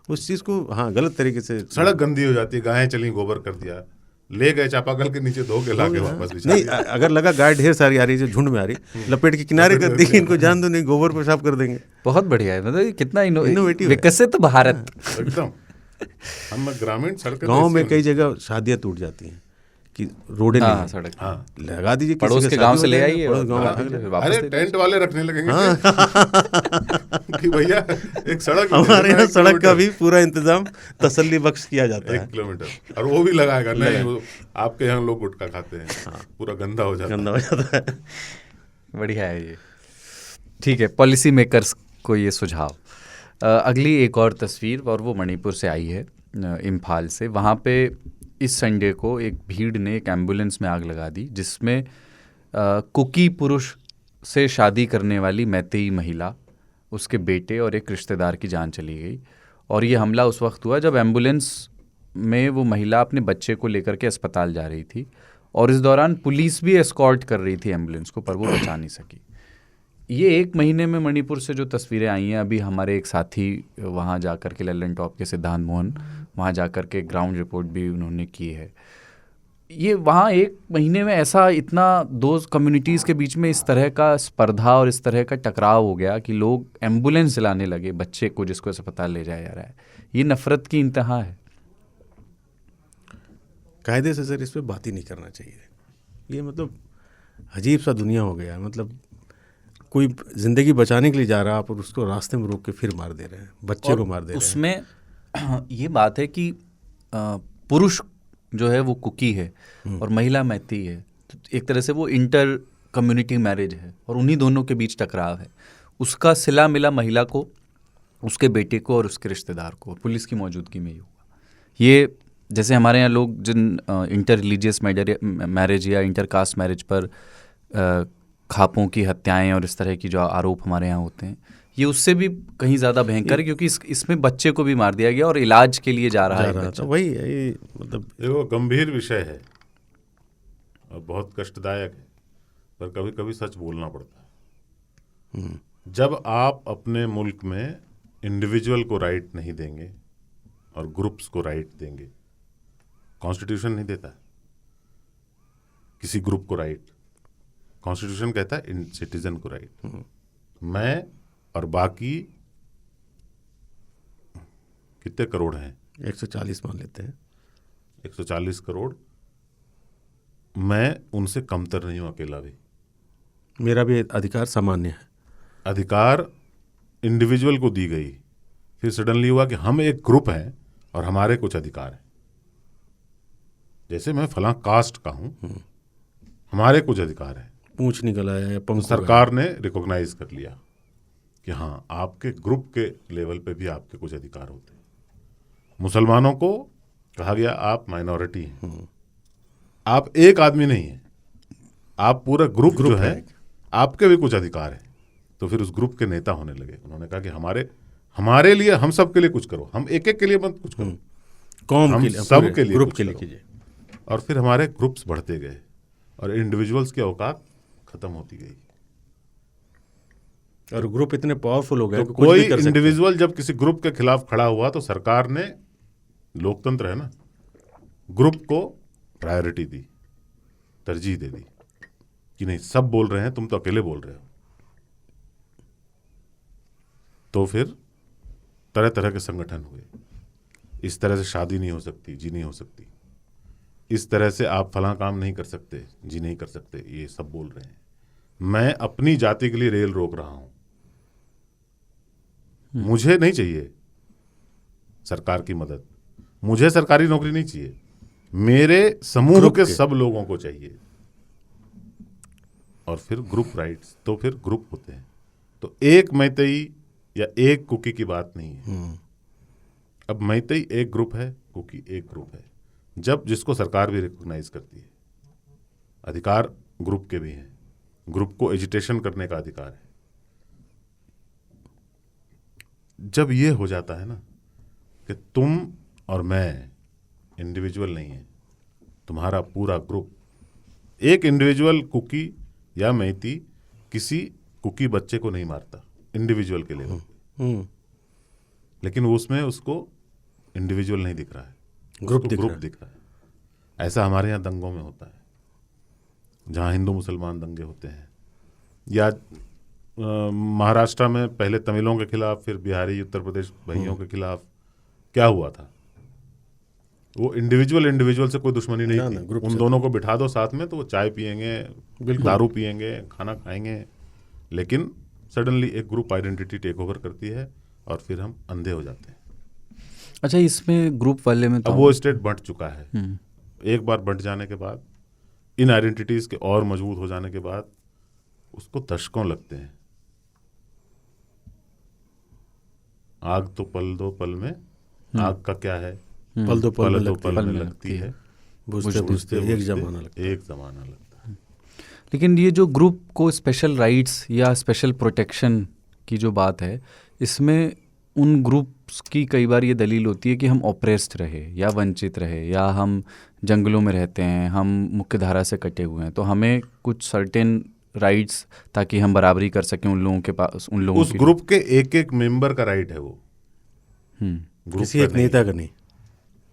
उस चीज को हाँ गलत तरीके से। सड़क गंदी हो जाती है, गायें चली, गोबर कर दिया, ले गए चापाकल के नीचे, धो के लाके वापस बिछा नहीं, अगर लगा गाय ढेर सारी आ रही है, झुंड में आ रही, लपेट के किनारे कर देंगे, इनको जान दो नहीं, गोबर पेशाब कर देंगे। बहुत बढ़िया है, मतलब कितना इनोवेटिव, विकसित भारत एकदम। हम ग्रामीण सड़कें, गाँव में कई जगह शादियाँ टूट जाती हैं कि रोडे नहीं, सड़क लगा दीजिए, पड़ोस के गांव से ले आइए, अरे टेंट वाले रखने लगेंगे कि भैया एक सड़क, हमारे यहाँ सड़क का भी पूरा इंतजाम तसल्ली बख्श किया जाता है, 1 किलोमीटर, और वो भी लगाएगा नहीं, आपके यहाँ लोग गुटखा खाते हैं, पूरा गंदा हो जाता है। बढ़िया है ये, ठीक है। पॉलिसी मेकर्स को ये सुझाव। अगली एक और तस्वीर, और वो मणिपुर से आई है, इम्फाल से। वहाँ पे इस संडे को एक भीड़ ने एक एम्बुलेंस में आग लगा दी, जिसमें कुकी पुरुष से शादी करने वाली मैतेई महिला, उसके बेटे और एक रिश्तेदार की जान चली गई। और ये हमला उस वक्त हुआ जब एम्बुलेंस में वो महिला अपने बच्चे को लेकर के अस्पताल जा रही थी, और इस दौरान पुलिस भी एस्कॉर्ट कर रही थी एम्बुलेंस को, पर वो बचा नहीं सकी। ये 1 महीने में मणिपुर से जो तस्वीरें आई हैं, अभी हमारे एक साथी वहाँ जाकर के, लल्लन टॉप के सिद्धांत मोहन, वहाँ जाकर के ग्राउंड रिपोर्ट भी उन्होंने की है। ये वहाँ 1 महीने में ऐसा इतना 2 कम्युनिटीज़ के बीच में इस तरह का स्पर्धा और इस तरह का टकराव हो गया कि लोग एम्बुलेंस चलाने लगे बच्चे को, जिसको अस्पताल ले जाया जा रहा है। ये नफरत की इंतहा है। कायदे से सर इस पर बात ही नहीं करना चाहिए। ये मतलब अजीब सा दुनिया हो गया है। मतलब कोई जिंदगी बचाने के लिए जा रहा है, आप और उसको रास्ते में रोक के फिर मार दे रहे हैं, बच्चे को मार दे रहे हैं। उसमें ये बात है कि पुरुष जो है वो कुकी है और महिला मैती है, तो एक तरह से वो इंटर कम्युनिटी मैरिज है, और उन्हीं दोनों के बीच टकराव है। उसका सिला मिला महिला को, उसके बेटे को और उसके रिश्तेदार को, पुलिस की मौजूदगी में ही हुआ। ये जैसे हमारे यहाँ लोग जिन इंटर रिलीजियस मैरिज या इंटर कास्ट मैरिज पर खापों की हत्याएं और इस तरह की जो आरोप हमारे यहाँ होते हैं, ये उससे भी कहीं ज़्यादा भयंकर है, क्योंकि इसमें बच्चे को भी मार दिया गया और इलाज के लिए जा रहा है। तो वही है, ये मतलब देखो गंभीर विषय है और बहुत कष्टदायक है, पर कभी कभी सच बोलना पड़ता है। जब आप अपने मुल्क में इंडिविजुअल को राइट नहीं देंगे और ग्रुप्स को राइट देंगे, कॉन्स्टिट्यूशन नहीं देता किसी ग्रुप को राइट, कॉन्स्टिट्यूशन कहता है सिटीजन को राइट। मैं और बाकी कितने करोड़ हैं, 140 मान लेते हैं। 140 करोड़। मैं उनसे कमतर नहीं हूं अकेला भी। मेरा भी अधिकार सामान्य है। अधिकार इंडिविजुअल को दी गई, फिर सडनली हुआ कि हम एक ग्रुप हैं और हमारे कुछ अधिकार हैं। जैसे मैं फलां कास्ट का हूं, हमारे कुछ अधिकार हैं। पूंछ निकल आया या पंख सरकार ने रिकॉग्नाइज कर लिया कि हाँ, आपके ग्रुप के लेवल पे भी आपके कुछ अधिकार होते हैं। मुसलमानों को कहा गया आप माइनॉरिटी हैं, आप एक आदमी नहीं हैं, आप पूरा ग्रुप जो है, आपके भी कुछ अधिकार हैं। तो फिर उस ग्रुप के नेता होने लगे। उन्होंने कहा कि हमारे लिए, हम सब के लिए कुछ करो, हम एक एक के लिए मत कुछ करो, कौम हम के लिए, सब के लिए ग्रुप कुछ के लिए करो। कीजिए। और फिर हमारे ग्रुप्स बढ़ते गए और इंडिविजुअल्स की औकात खत्म होती गई। और ग्रुप इतने पावरफुल हो गए तो कि कुछ कोई भी कर सकते हैं। इंडिविजुअल जब किसी ग्रुप के खिलाफ खड़ा हुआ तो सरकार ने, लोकतंत्र है ना, ग्रुप को प्रायोरिटी दी, तरजीह दे दी कि नहीं, सब बोल रहे हैं, तुम तो अकेले बोल रहे हो। तो फिर तरह तरह के संगठन हुए। इस तरह से शादी नहीं हो सकती, जी नहीं हो सकती, इस तरह से आप फलां काम नहीं कर सकते, जी नहीं कर सकते, ये सब बोल रहे हैं। मैं अपनी जाति के लिए रेल रोक रहा हूं, मुझे नहीं चाहिए सरकार की मदद, मुझे सरकारी नौकरी नहीं चाहिए, मेरे समूह ग्रुप के के। सब लोगों को चाहिए। और फिर ग्रुप राइट्स, तो फिर ग्रुप होते हैं। तो एक मैतेई या एक कुकी की बात नहीं है। अब मैतेई एक ग्रुप है, कुकी एक ग्रुप है। जब जिसको सरकार भी रिकॉग्नाइज करती है, अधिकार ग्रुप के भी हैं, ग्रुप को एजिटेशन करने का अधिकार है। जब ये हो जाता है ना कि तुम और मैं इंडिविजुअल नहीं है, तुम्हारा पूरा ग्रुप, एक इंडिविजुअल कुकी या मैती किसी कुकी बच्चे को नहीं मारता इंडिविजुअल के लेवल पे, लेकिन उसमें उसको इंडिविजुअल नहीं दिख रहा है, ग्रुप ग्रुप दिख रहा है। ऐसा हमारे यहाँ दंगों में होता है, जहाँ हिंदू मुसलमान दंगे होते हैं, या महाराष्ट्र में पहले तमिलों के खिलाफ, फिर बिहारी उत्तर प्रदेश भाइयों के खिलाफ क्या हुआ था। वो इंडिविजुअल से कोई दुश्मनी नहीं ना, थी। ना, ग्रुप उन से दोनों को बिठा दो साथ में तो वो चाय पियेंगे, दारू पियेंगे, खाना खाएंगे, लेकिन सडनली एक ग्रुप आइडेंटिटी टेक ओवर करती है और फिर हम अंधे हो जाते हैं। अच्छा, इसमें ग्रुप वाले में अब वो स्टेट बंट चुका है। एक बार बंट जाने के बाद, इन आइडेंटिटीज के और मजबूत हो जाने के बाद, उसको दशकों लगते हैं। आग तो पल दो पल में, आग का क्या है, पल दो पल में लगती है, बुझते बुझते एक जमाना लगता है। लेकिन ये जो ग्रुप को स्पेशल राइट्स या स्पेशल प्रोटेक्शन की जो बात है, इसमें उन ग्रुप्स की कई बार ये दलील होती है कि हम ऑप्रेस्ड रहे या वंचित रहे, या हम जंगलों में रहते हैं, हम मुख्य धारा से कटे हुए हैं, तो हमें कुछ सर्टेन राइट्स, ताकि हम बराबरी कर सकें उन लोगों के पास, उन लोगों उस ग्रुप के एक एक मेंबर का राइट है वो, किसी एक नेता का नहीं,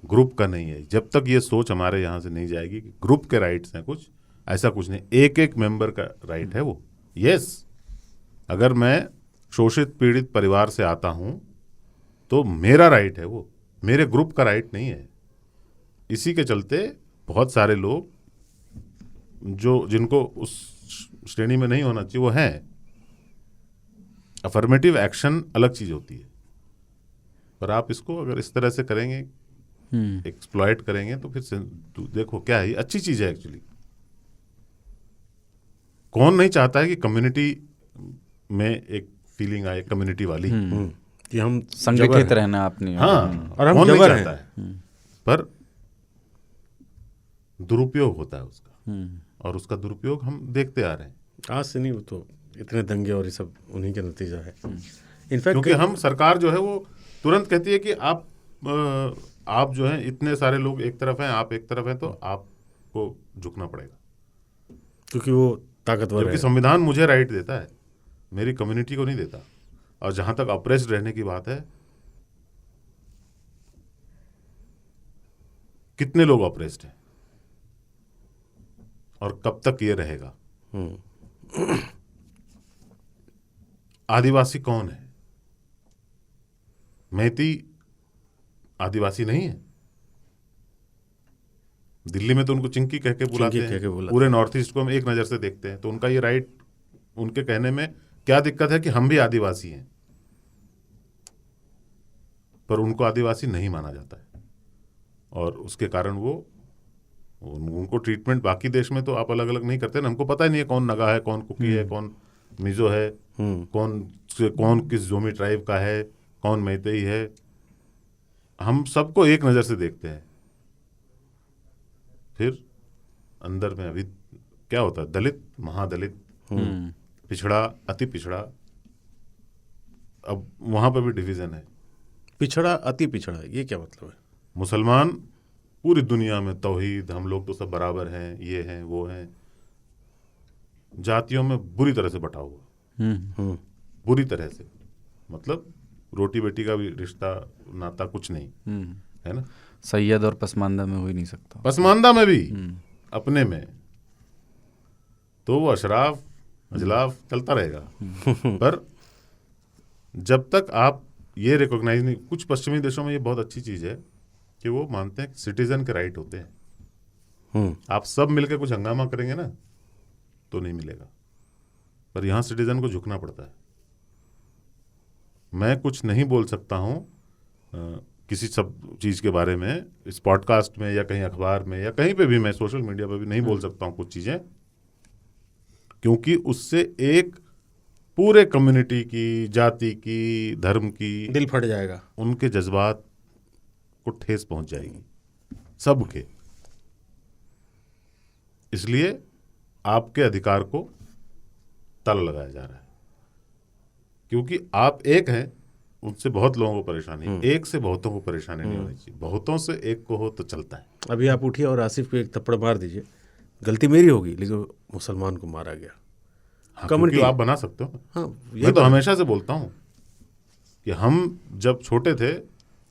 ग्रुप का नहीं है। जब तक ये सोच हमारे यहाँ से नहीं जाएगी कि ग्रुप के राइट्स हैं कुछ, ऐसा कुछ नहीं, एक एक मेंबर का राइट है वो। यस, अगर मैं शोषित पीड़ित परिवार से आता हूं तो मेरा राइट है वो, मेरे ग्रुप का राइट नहीं है। इसी के चलते बहुत सारे लोग जिनको उस श्रेणी में नहीं होना चाहिए वो हैं। अफर्मेटिव एक्शन अलग चीज होती है, पर आप इसको अगर इस तरह से करेंगे, एक्सप्लॉइट करेंगे, तो फिर देखो क्या है, ये अच्छी चीज है एक्चुअली। कौन नहीं चाहता है कि कम्युनिटी में एक फीलिंग आए, कम्युनिटी वाली, कि हम संगठित रहना अपनी। हाँ, और हम कौन नहीं जबर चाहता है, पर दुरुपयोग होता है उसका, और उसका दुरुपयोग हम देखते आ रहे हैं। आज से नहीं, वो तो इतने दंगे और ये सब उन्हीं का नतीजा है। इनफैक्ट क्योंकि हम, सरकार जो है वो तुरंत कहती है कि आप जो है, इतने सारे लोग एक तरफ हैं, आप एक तरफ हैं, तो आपको झुकना पड़ेगा, क्योंकि वो ताकतवर है। जबकि संविधान मुझे राइट देता है, मेरी कम्युनिटी को नहीं देता। और जहां तक अप्रेस्ड रहने की बात है, कितने लोग अप्रेस्ड हैं और कब तक ये रहेगा? आदिवासी कौन है? मैती आदिवासी नहीं है। दिल्ली में तो उनको चिंकी कह के बुलाते कह के हैं, बुलाते पूरे नॉर्थ ईस्ट को हम एक नज़र से देखते हैं। तो उनका ये राइट, उनके कहने में क्या दिक्कत है कि हम भी आदिवासी हैं, पर उनको आदिवासी नहीं माना जाता है और उसके कारण वो उनको ट्रीटमेंट बाकी देश में तो आप अलग अलग नहीं करते ना। हमको पता ही नहीं है कौन नगा है, कौन कुकी है, कौन मिजो है, कौन किस जोमी ट्राइब का है, कौन मैतेई है। हम सबको एक नज़र से देखते हैं। फिर अंदर में अभी क्या होता है, दलित, महादलित, पिछड़ा, अति पिछड़ा, अब वहां पर भी डिवीजन है। पिछड़ा अति पिछड़ा, ये क्या मतलब है? मुसलमान पूरी दुनिया में तौहीद, हम लोग तो सब बराबर हैं, ये हैं वो हैं, जातियों में बुरी तरह से बटा हुआ, बुरी तरह से, मतलब रोटी बेटी का भी रिश्ता नाता कुछ नहीं है ना। सैयद और पसमानदा में हो ही नहीं सकता। पसमानदा में भी अपने में तो वो अशराफ अजलाफ चलता रहेगा। पर जब तक आप ये रिकॉग्नाइज नहीं, कुछ पश्चिमी देशों में ये बहुत अच्छी चीज़ है कि वो मानते हैं कि सिटीजन के राइट होते हैं। आप सब मिलकर कुछ हंगामा करेंगे ना तो नहीं मिलेगा, पर यहाँ सिटीजन को झुकना पड़ता है। मैं कुछ नहीं बोल सकता हूँ किसी सब चीज़ के बारे में, इस पॉडकास्ट में या कहीं अखबार में या कहीं पे भी, मैं सोशल मीडिया पे भी नहीं बोल सकता हूँ कुछ चीज़ें, क्योंकि उससे एक पूरे कम्युनिटी की, जाति की, धर्म की, दिल फट जाएगा, उनके जज्बात को ठेस पहुंच जाएगी सबके। इसलिए आपके अधिकार को ताला लगाया जा रहा है, क्योंकि आप एक हैं, उनसे बहुत लोगों को परेशानी है। एक से बहुतों को परेशानी नहीं होनी चाहिए, बहुतों से एक को हो तो चलता है। अभी आप उठिए और आसिफ को एक थप्पड़ मार दीजिए, गलती मेरी होगी, लेकिन मुसलमान को मारा गया। हाँ, क्योंकि आप बना सकते हो। हाँ, मैं तो हमेशा से बोलता हूँ कि हम जब छोटे थे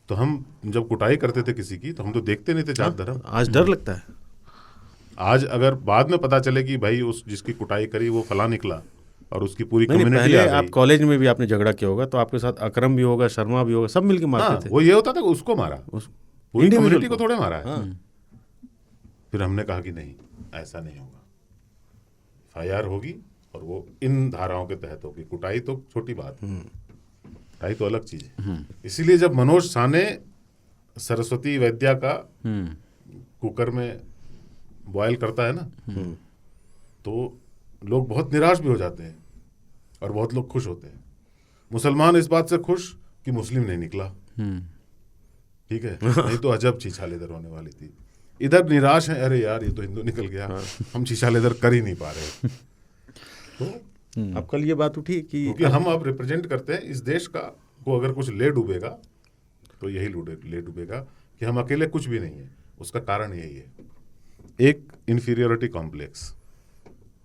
तो हम जब कुटाई करते थे किसी की, तो हम तो देखते नहीं थे जात धर्म। आज डर लगता है। आज अगर बाद में पता चले कि भाई उस जिसकी कुटाई करी वो फला निकला और उसकी पूरी नहीं, कम्युनिटी पहले आ गई। आप कॉलेज में भी आपने झगड़ा किया होगा, तो आपके साथ अकरम भी होगा, शर्मा भी होगा, सब मिलके मारते थे। वो ये होता था कि उसको मारा, पूरी कम्युनिटी को थोड़े मारा है। फिर हमने कहा कि नहीं, ऐसा नहीं होगा, FIR होगी और वो इन धाराओं के तहत होगी। कुटाई तो छोटी बात है, कुटाई तो अलग चीज है। इसीलिए जब मनोज साने सरस्वती वैद्या का कुकर में बॉयल करता है ना, तो लोग बहुत निराश भी हो जाते हैं और बहुत लोग खुश होते हैं। मुसलमान इस बात से खुश कि मुस्लिम नहीं निकला, ठीक है, नहीं तो अजब छीछा लेदर होने वाली थी। इधर निराश है, अरे यार ये तो हिंदू निकल गया, हम छीछा लेदर कर ही नहीं पा रहे। तो अब कल ये बात उठी कि क्योंकि हम अब रिप्रेजेंट करते हैं इस देश का, को अगर कुछ ले डूबेगा तो यही ले डूबेगा कि हम अकेले कुछ भी नहीं है। उसका कारण यही है, एक इन्फीरियोरिटी कॉम्प्लेक्स,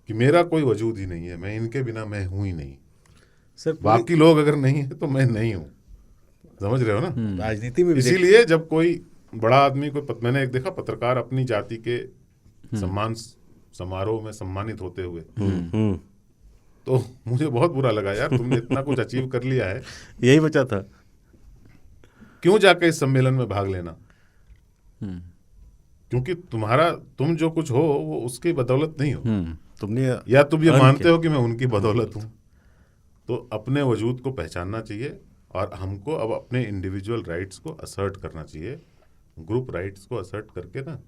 कि मेरा कोई वजूद ही नहीं है, मैं इनके बिना मैं हूं ही नहीं। सर बाकी लोग अगर नहीं है तो मैं नहीं हूं, समझ रहे हो ना। राजनीति में भी इसीलिए जब कोई बड़ा आदमी मैंने एक देखा पत्रकार अपनी जाति के सम्मान समारोह में सम्मानित होते हुए, तो मुझे बहुत बुरा लगा, यार तुमने इतना कुछ अचीव कर लिया है, यही बचा था, क्यों जाके इस सम्मेलन में भाग लेना। क्योंकि तुम जो कुछ हो वो उसकी बदौलत नहीं हो, तुमने या तुम ये मानते हो कि मैं उनकी बदौलत हूं। तो अपने वजूद को पहचानना चाहिए और हमको अब अपने इंडिविजुअल राइट्स को असर्ट करना चाहिए, ग्रुप राइट्स को असर्ट करके ना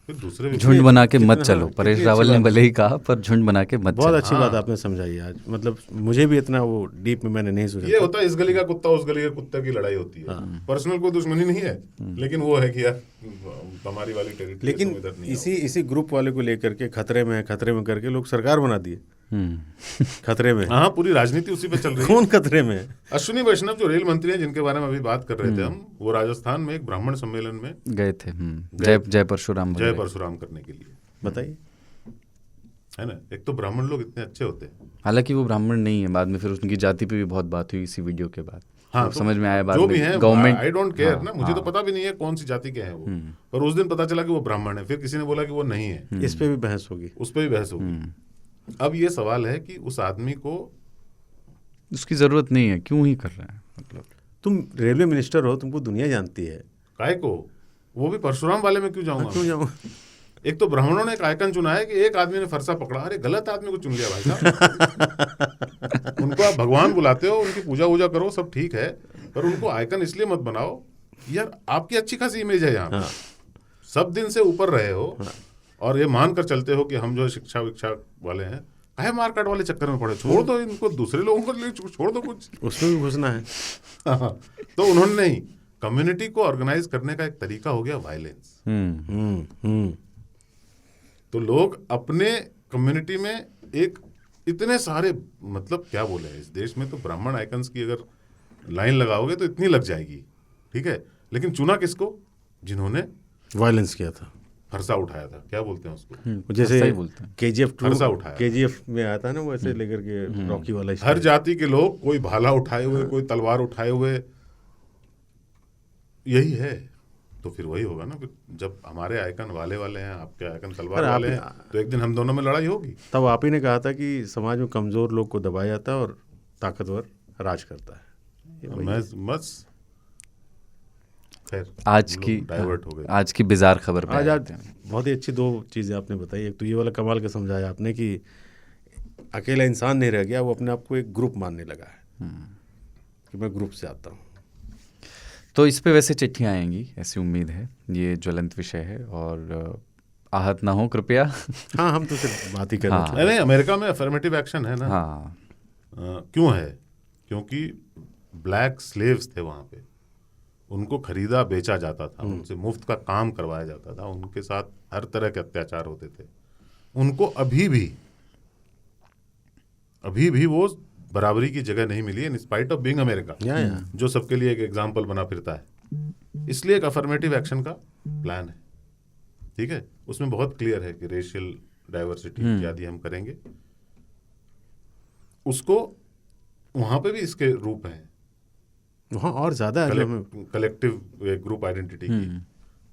फिर दूसरे झुंड बना के मत चलो। परेश रावल ने भले ही कहा, पर झुंड बना के मत बहुत चलो। अच्छी बात आपने समझाई आज, मतलब मुझे भी इतना वो डीप में मैंने नहीं सोचा। ये होता है इस गली का कुत्ता उस गली के कुत्ते की लड़ाई होती है। पर्सनल कोई दुश्मनी नहीं है, लेकिन वो है कि यार हमारी वाली टेरिटरी, लेकिन तुम इधर नहीं इसी ग्रुप वाले को लेकर के खतरे में करके लोग सरकार बना दिए। खतरे में, हाँ, पूरी राजनीति उसी पे चल रही है। कौन खतरे में है? अश्विनी वैष्णव जो रेल मंत्री हैं, जिनके बारे में अभी बात कर रहे थे हम, वो राजस्थान में एक ब्राह्मण सम्मेलन में गए थे, जय परशुराम करने के लिए। बताइए, है ना, एक तो ब्राह्मण लोग इतने अच्छे होते हैं, हालांकि वो ब्राह्मण नहीं है। बाद में फिर उनकी जाति पे भी बहुत बात हुई इसी वीडियो के बाद। हाँ, तो समझ में आया बाद जो में भी है, गवर्नमेंट, आई डोंट केयर ना, मुझे तो पता भी नहीं है कौन सी जाति के हैं वो, पर उस दिन पता चला कि वो ब्राह्मण है। फिर किसी ने बोला कि वो नहीं है, इस पे भी बहस होगी, उस पर भी बहस होगी। अब ये सवाल है कि उस आदमी को उसकी जरूरत नहीं है, क्यों ही कर रहा है, मतलब तुम रेलवे मिनिस्टर हो, तुमको दुनिया जानती है। काय को, वो भी परशुराम वाले में क्यों जाऊंगा? क्यों जाऊँ? एक तो ब्राह्मणों ने एक आइकन चुना है कि एक आदमी ने फरसा पकड़ा, अरे गलत आदमी को चुन लिया भाई साहब। उनको आप भगवान बुलाते हो, उनकी पूजा वूजा करो, सब ठीक है, पर उनको आइकन इसलिए मत बनाओ यार, आपकी अच्छी खासी इमेज है यहाँ। हाँ। सब दिन से ऊपर रहे हो और ये मान कर चलते हो कि हम जो शिक्षा विक्षा वाले हैं, काहे मारकाट वाले चक्कर में पड़े, छोड़ दो इनको, दूसरे लोगों को ले छोड़ दो कुछ। उसमें भी घुसना है। तो उन्होंने नहीं, कम्युनिटी को ऑर्गेनाइज करने का एक तरीका हो गया वायलेंस। तो लोग अपने कम्युनिटी में एक इतने सारे, मतलब क्या बोले, इस देश में तो ब्राह्मण आइकन्स की अगर लाइन लगाओगे तो इतनी लग जाएगी, ठीक है, लेकिन चुना किसको? जिन्होंने वायलेंस किया था, फरसा उठाया था, क्या बोलते हैं उसको, जैसे सही बोलते हैं। KGF 2 फरसा उठाया। KGF में आया था ना, वैसे लेकर के रॉकी वाला हर स्टाइल। जाति के लोग, कोई भाला उठाए हुए, कोई तलवार उठाए हुए, यही है। तो फिर वही होगा ना, फिर जब हमारे आइकन वाले वाले हैं, आपके आइकन तलवार पर वाले हैं, तो एक दिन हम दोनों में लड़ाई होगी। तब आप ही ने कहा था कि समाज में कमजोर लोग को दबाया जाता है और ताकतवर राज करता है। ये वही मैं है। बस खैर आज हम की लोग डाइवर्ट हो गए। आज की बिजार खबर पे आज आते हैं। बहुत ही अच्छी 2 चीज़ें आपने बताई। एक तो ये वाला कमाल का समझाया आपने कि अकेला इंसान नहीं रह गया, वो अपने आप को एक ग्रुप मानने लगा है कि मैं ग्रुप से आता हूँ। तो इस पे वैसे चिट्ठियाँ आएंगी, ऐसी उम्मीद है। ये ज्वलंत विषय है और आहत ना हो कृपया। हाँ, हम तो सिर्फ बात ही कर रहे हाँ। थे। नहीं, अमेरिका में अफर्मेटिव एक्शन है ना। हाँ, क्यों है? क्योंकि ब्लैक स्लेव्स थे वहाँ पे, उनको खरीदा बेचा जाता था, उनसे मुफ्त का काम करवाया जाता था, उनके साथ हर तरह के अत्याचार होते थे। उनको अभी भी वो बराबरी की जगह नहीं मिली, in spite of being America, जो सबके लिए एक एग्जाम्पल बना फिरता है। इसलिए एक अफर्मेटिव एक्शन का प्लान है, ठीक है, उसमें बहुत क्लियर है कि रेशियल डाइवर्सिटी इत्यादि हम करेंगे। उसको वहां पे भी इसके रूप हैं, वहाँ और ज़्यादा है जो हमें कलेक्टिव ग्रुप आइडेंटिटी की,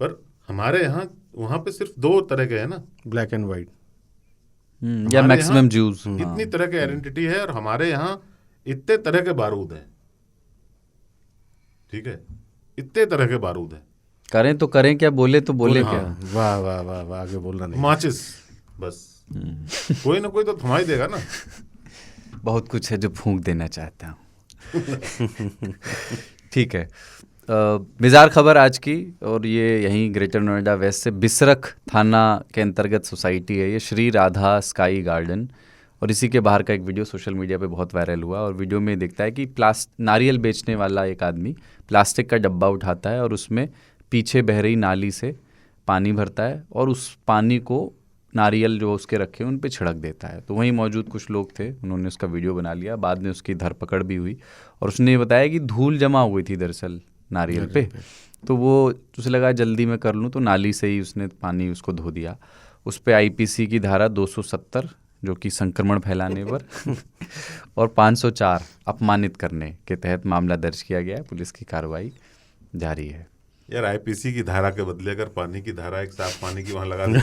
पर हमारे यहाँ वहां पे सिर्फ 2 तरह के हैं ना, ब्लैक एंड वाइट। या हमारे मैक्सिमम यहाँ ज्यूज। इतनी तरह के आइडेंटिटी है, और हमारे यहाँ इतने तरह के बारूद हैं, ठीक है, इतने तरह के बारूद हैं। करें तो करें क्या, बोले तो बोले क्या। वाह वाह वाह वाह, आगे बोलना नहीं। माचिस, बस कोई ना कोई तो थमा ही देगा ना। बहुत कुछ है जो फूंक देना चाहता हूँ। ठीक है, बिजार खबर आज की, और ये यहीं ग्रेटर नोएडा वेस्ट से बिसरख थाना के अंतर्गत सोसाइटी है ये, श्री राधा स्काई गार्डन। और इसी के बाहर का एक वीडियो सोशल मीडिया पे बहुत वायरल हुआ, और वीडियो में दिखता है कि नारियल बेचने वाला एक आदमी प्लास्टिक का डब्बा उठाता है और उसमें पीछे बह रही नाली से पानी भरता है और उस पानी को नारियल जो उसके रखे उन पे छिड़क देता है। तो वहीं मौजूद कुछ लोग थे, उन्होंने उसका वीडियो बना लिया, बाद में उसकी धरपकड़ भी हुई, और उसने ये बताया कि धूल जमा हुई थी दरअसल नारियल पे, तो वो उसे लगा जल्दी में कर लूँ, तो नाली से ही उसने पानी उसको धो दिया। उस पर IPC की धारा 270 जो कि संक्रमण फैलाने पर और 504 अपमानित करने के तहत मामला दर्ज किया गया है। पुलिस की कार्रवाई जारी है। यार IPC की धारा के बदले अगर पानी की धारा एक साफ पानी की वहां लगा दे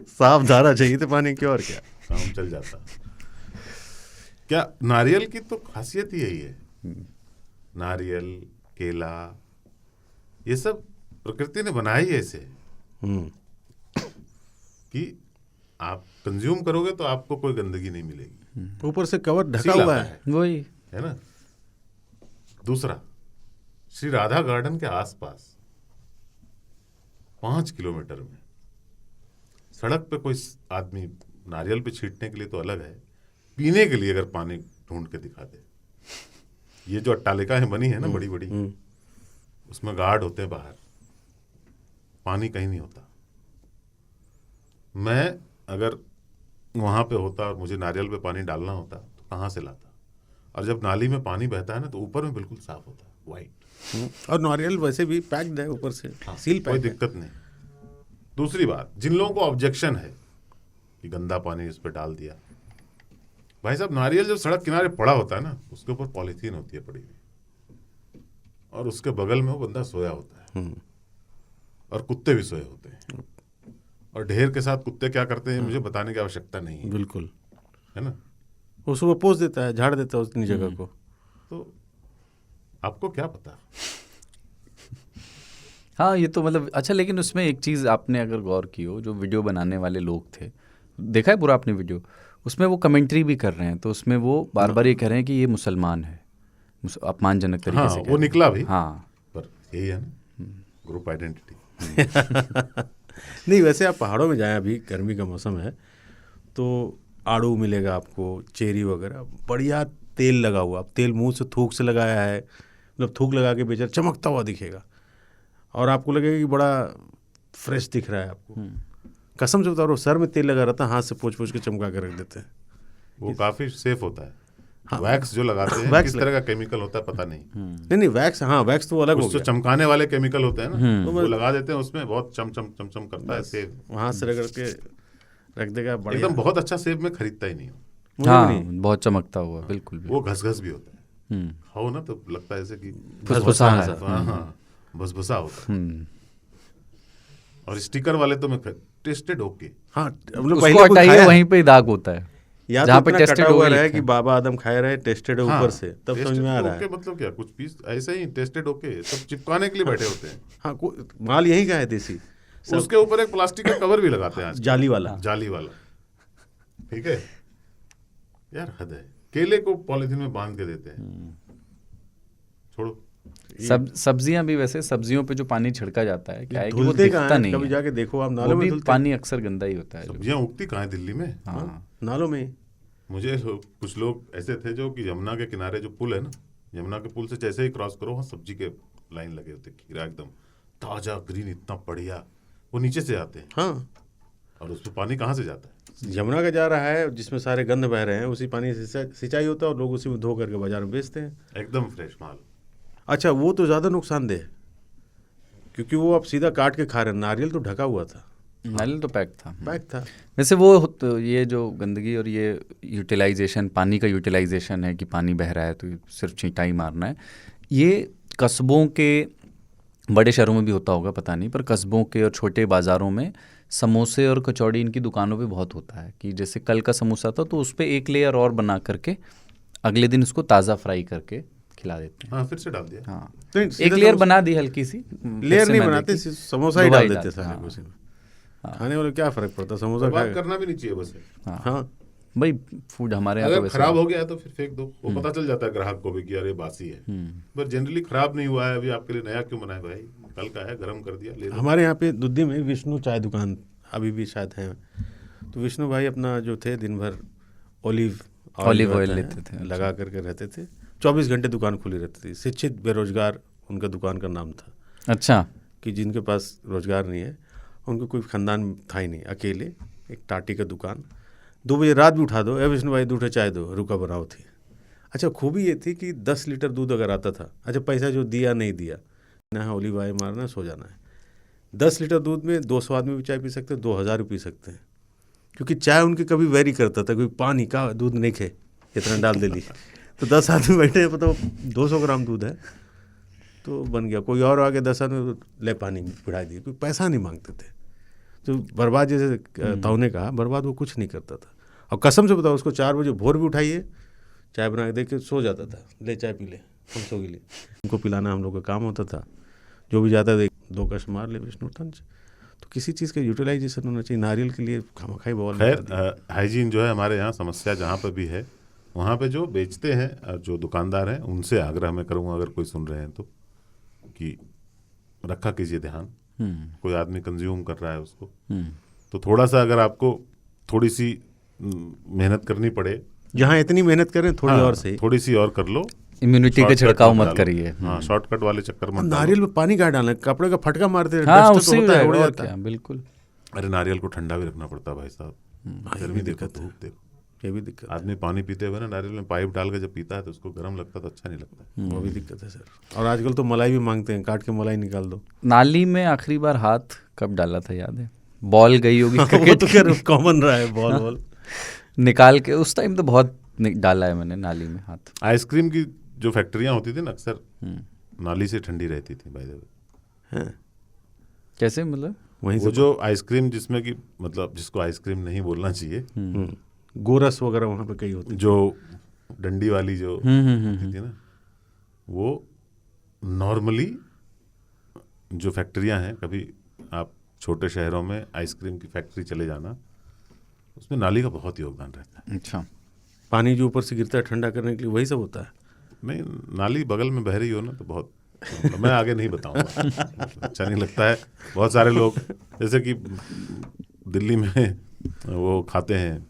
साफ धारा चाहिए थे पानी की, और क्या काम चल जाता। क्या नारियल की तो खासियत ही यही है, नारियल, केला, ये सब प्रकृति ने बनाया ही ऐसे कि आप कंज्यूम करोगे तो आपको कोई गंदगी नहीं मिलेगी, ऊपर से कवर ढका सील हुआ आता है। वही है ना। दूसरा, श्री राधा गार्डन के आसपास 5 किलोमीटर में सड़क पे कोई आदमी नारियल पे छींटने के लिए तो अलग है, पीने के लिए अगर पानी ढूंढ के दिखा दे, ये जो अट्टालिकाएं बनी है ना बड़ी बड़ी, उसमें गार्ड होते हैं बाहर, पानी कहीं नहीं होता। मैं अगर वहां पे होता और मुझे नारियल पे पानी डालना होता तो कहाँ से लाता? और जब नाली में पानी बहता है ना तो ऊपर में बिल्कुल साफ होता है, वाइट, और नारियल वैसे भी पैक्ड है ऊपर से, सील कोई पैक है। दिक्कत नहीं। दूसरी बात, जिन लोगों को ऑब्जेक्शन है कि गंदा पानी इस पे डाल दिया, भाई साहब नारियल जब सड़क किनारे पड़ा होता है ना, उसके ऊपर पॉलीथीन होती है पड़ी हुई, और उसके बगल में वो बंदा सोया होता है, और कुत्ते भी सोए होते हैं, और ढेर के साथ कुत्ते क्या करते हैं मुझे बताने की आवश्यकता नहीं है, बिल्कुल, है ना। वो सुबह पोंछ देता है, झाड़ देता है उतनी जगह को। तो आपको क्या पता। हाँ ये तो मतलब अच्छा, लेकिन उसमें एक चीज़ आपने अगर गौर की हो, जो वीडियो बनाने वाले लोग थे, देखा है पूरा आपने वीडियो, उसमें वो कमेंट्री भी कर रहे हैं, तो उसमें वो बार बार ये कह रहे हैं कि ये मुसलमान है, अपमानजनक तरीके हाँ से कह वो रहे हैं। निकला भी, हाँ पर यही है ना ग्रुप आइडेंटिटी। नहीं, वैसे आप पहाड़ों में जाएं, अभी गर्मी का मौसम है, तो आड़ू मिलेगा आपको, चेरी वगैरह, बढ़िया तेल लगा हुआ, आप तेल मुंह से थूक से लगाया है, मतलब थूक लगा के बेचारा चमकता हुआ दिखेगा और आपको लगेगा कि बड़ा फ्रेश दिख रहा है आपको। कसम से बता रहा हूँ, सर में तेल लगा रहता है, हाथ से पोंछ पोंछ के चमका के रख देते हैं। वो काफी सेफ होता है। हाँ, वैक्स जो लगाते हैं वैक्स किस तरह का केमिकल होता है पता नहीं। नहीं वैक्स, हाँ वैक्स तो अलग हो कुछ तो गया, चमकाने वाले केमिकल होते हैं ना, वो लगा देते हैं, उसमें बहुत चमचम करता है सेब। हाथ से रगड़ के रख देगा बढ़िया। एकदम बहुत अच्छा सेब में खरीदता ही नहीं हूँ, मुझे भी हाँ नहीं। बहुत चमकता हुआ, बिल्कुल भी। वो घस भी होता है। हम्म, खाओ ना तो लगता है जैसे कि फुसफुसा है। हाँ भसभसा होता है। हम्म, और स्टिकर वाले तो मैं टेस्टेड होके हाँ मतलब उसको पहले कोई हटाइए, खाया वहीं पे ही दाग होता है, या जहाँ तो पे इतना टेस्टेड कटा हुआ होगा रहे लिखा कि है। बाबा आदम खाए रहे, टेस्टेड है ऊपर से, तब समझ में आ रहा है। मतलब क्या, कुछ पीस ऐसे ही टेस्टेड होके सब चिपकाने के लिए बैठे होते हैं। हाँ माल यही का है देसी, उसके ऊपर एक प्लास्टिक का कवर भी लगाते हैं आज, जाली वाला। जाली वाला। ठीक है यार, हद है। केले को पॉलिथीन में बांध के देते हैं। छोड़ो। सब्जियां भी, वैसे सब्जियों पे जो पानी छिड़का जाता है, क्या है कि वो धुलते कहाँ दिखता हैं? नहीं कभी है, जाके देखो आप, वो नालों में भी धुलते पानी अक्सर गंदा ही होता है जो। सब्जियां उगती कहाँ है दिल्ली में। हाँ नालों में ही। मुझे कुछ लोग ऐसे थे जो कि यमुना के किनारे जो पुल है ना, यमुना के पुल से जैसे ही क्रॉस करो वहाँ सब्जी के लाइन लगे होते, खीरा एकदम ताजा ग्रीन, इतना बढ़िया, वो नीचे से आते हैं। हाँ और उसमें पानी कहाँ से जाता है? यमुना का जा रहा है, जिसमें सारे गंध बह रहे हैं, उसी पानी से सिंचाई होता है और लोग उसी में धो करके बाजार में बेचते हैं। एकदम फ्रेश माल। अच्छा वो तो ज़्यादा नुकसानदेह है, क्योंकि वो आप सीधा काट के खा रहे हैं, नारियल तो ढका हुआ था, नारियल तो पैक था। पैक था। वैसे वो तो ये जो गंदगी और ये यूटिलाइजेशन, पानी का यूटिलाइजेशन है कि पानी बह रहा है तो सिर्फ छींटा ही मारना है, ये कस्बों के, बड़े शहरों में भी होता होगा पता नहीं, पर कस्बों के और छोटे बाज़ारों में समोसे और कचौड़ी इनकी दुकानों पे बहुत होता है कि जैसे कल का समोसा था तो उस पर एक लेयर और बना करके अगले दिन उसको ताज़ा फ्राई करके खिला देते हैं। हाँ फिर से डाल दिया। हाँ तो एक सीधा लेयर समोसा- बना दी हल्की सी, लेयर नहीं बनाते, समोसा ही दवाई डाल देते डालते, सारे हाँ। उसी में। खाने वाले क्या फर्क पड़ता, समोसा बर्बाद खाएगा। करना भी नहीं चाहिए बस। हाँ भाई फूड हमारे यहाँ तो अगर वैसे खराब हो गया है तो फिर फेंक दो, वो पता चल जाता है ग्राहक को भी कि यार ये बासी है। पर जनरली खराब नहीं हुआ है, अभी आपके लिए नया क्यों बनाए भाई, कल का है, गर्म कर दिया ले लो। हमारे यहाँ पे दुद्दी में विष्णु चाय दुकान अभी भी शायद है, तो विष्णु भाई अपना जो थे दिन भर ऑलिव ऑयल लेते थे, लगा करके रहते थे, 24 घंटे दुकान खुली रहती थी। शिक्षित बेरोजगार उनका दुकान का नाम था। अच्छा, कि जिनके पास रोजगार नहीं है, उनको कोई खानदान था ही नहीं, अकेले एक टाटी का दुकान, 2 बजे रात भी उठा दो, ए विष्णु भाई 2 ठे चाय दो, रुका बनाओ थी। अच्छा खूबी ये थी कि 10 लीटर दूध अगर आता था, अच्छा पैसा जो दिया नहीं दिया ना, है ओली भाई मारना, सो जाना है। 10 लीटर दूध में 200 आदमी भी चाय पी सकते हैं, 2000 भी पी सकते हैं, क्योंकि चाय उनकी कभी वेरी करता था, कोई पानी का दूध नहीं खे, इतना डाल दे ली तो 10 आदमी बैठे हैं, पता 200 ग्राम दूध है तो बन गया। कोई और आगे 10 आदमी ले पानी पिढ़ा दिए, कोई पैसा नहीं मांगते थे। तो बर्बाद, जैसे ताऊ ने कहा, बर्बाद वो कुछ नहीं करता था। और कसम से बताओ, उसको 4 बजे भोर भी उठाइए, चाय बना के दे के सो जाता था, ले चाय पी ले, हम सो गए। उनको पिलाना हम लोग का काम होता था, जो भी जाता था 2 कश मार ले विष्णुतंज। तो किसी चीज़ का यूटिलाइजेशन होना चाहिए। नारियल के लिए खामखाई बवाल। खैर हाइजीन जो है हमारे यहाँ समस्या जहाँ पर भी है, वहाँ पे जो बेचते हैं और जो दुकानदार हैं, उनसे आग्रह मैं करूँगा, अगर कोई सुन रहे हैं तो, कि रखा कीजिए ध्यान। कोई आदमी कंज्यूम कर रहा है उसको, तो थोड़ा सा अगर आपको थोड़ी सी मेहनत करनी पड़े, जहाँ इतनी मेहनत करें थोड़ी और सही, थोड़ी सी और कर लो, इम्यूनिटी का छिड़काव मत करिए। हाँ शॉर्टकट वाले चक्कर मत नारियल में पानी क्या डालना, कपड़े का फटका मारते हैं, हाँ डस्ट उससे तो होता है, उड़ और जाता क्या, है। बिल्कुल। अरे नारियल को ठंडा भी रखना पड़ता है भाई साहब, गर्मी देखो, दिक्कत है। धूप देखो। ये भी दिक्कत, आदमी पानी पीते हुए ना नारियल में पाइप डाल के जब पीता है तो उसको गर्म लगता है तो अच्छा नहीं लगता। वो भी दिक्कत है सर। और आजकल तो मलाई भी मांगते हैं, काट के मलाई निकाल दो। नाली में आखिरी बार हाथ कब डाला था याद है? बॉल गई होगी वो क्रिकेट तो खैर कॉमन रहा है, बॉल बॉल निकाल के, उस टाइम तो बहुत डाला है मैंने नाली में हाथ। आइसक्रीम की जो फैक्ट्रियाँ होती थी ना, अक्सर नाली से ठंडी रहती थी बाय द वे। हैं। कैसे मतलब? वहीं वो से जो आइसक्रीम जिसमें कि मतलब जिसको आइसक्रीम नहीं बोलना चाहिए, गोरस वगैरह वहाँ पे कई होती जो डंडी वाली जो होती थी ना, वो नॉर्मली जो फैक्ट्रियां हैं, कभी आप छोटे शहरों में आइसक्रीम की फैक्ट्री चले जाना, उसमें नाली का बहुत योगदान रहता है। अच्छा, पानी जो ऊपर से गिरता है ठंडा करने के लिए, वही सब होता है। नहीं, नाली बगल में बह रही हो ना तो बहुत, मैं आगे नहीं बताऊंगा, अच्छा नहीं लगता है। बहुत सारे लोग जैसे कि दिल्ली में वो खाते हैं,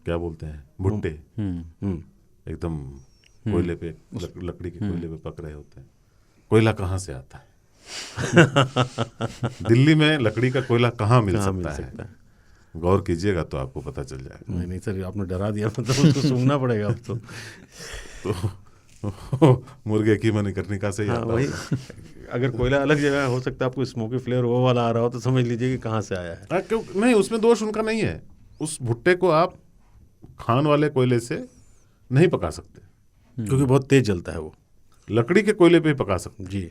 क्या बोलते हैं, भुट्टे, एकदम कोयले पे, लकड़ी के कोयले पे पक रहे होते हैं। कोयला कहाँ से आता है? दिल्ली में लकड़ी का कोयला कहाँ मिल सकता है? गौर कीजिएगा तो आपको पता चल जाएगा। नहीं सर, आपने डरा दिया, मतलब उसको सूंघना पड़ेगा अब तो मुर्गे की मणिकर्णिका से ही आता वही। होगा। अगर कोयला अलग जगह हो सकता है, आपको स्मोकी फ्लेवर वो वाला आ रहा हो तो समझ लीजिए कि कहाँ से आया है। क्यों नहीं, उसमें दोष उनका नहीं है। उस भुट्टे को आप खान वाले कोयले से नहीं पका सकते, क्योंकि बहुत तेज जलता है वो। लकड़ी के कोयले पे ही पका सकते। जी।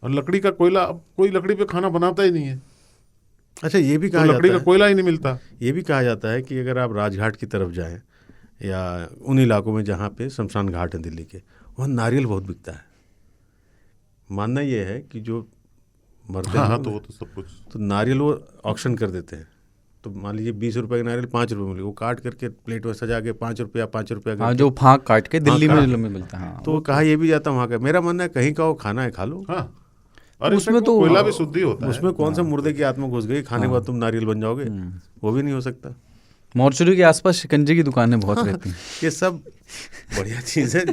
और लकड़ी का कोयला, अब कोई लकड़ी पे खाना बनाता ही नहीं है, अच्छा, ये भी तो कहा लकड़ी जाता का है, कोयला ही नहीं मिलता। ये भी कहा जाता है कि अगर आप राजघाट की तरफ जाएं या उन इलाकों में जहाँ पे शमशान घाट है दिल्ली के, वहाँ नारियल बहुत बिकता है। मानना ये है कि जो मरते हाँ, लोग तो हैं, वो तो सब कुछ, तो नारियल वो ऑक्शन कर देते हैं। तो मान लीजिए 20 रुपए का नारियल 5 रुपए मिले, वो काट करके प्लेट में सजा के 5 रुपया हाँ, जो फाँक काट के दिल्ली हाँ, में मिलता है। हाँ, तो कहा ये भी जाता वहाँ का। मेरा मानना है कहीं का वो खाना है, खा लो। हाँ। और उसमें उसमें तो कोयला भी शुद्ध ही होता है। उसमें कौन सा मुर्दे की आत्मा घुस गई, खाने के बाद तुम नारियल बन जाओगे? वो भी नहीं हो सकता। मॉर्चरी के आसपास शिकंजे की दुकानें बहुत रहती हैं। ये सब बढ़िया चीज़ है।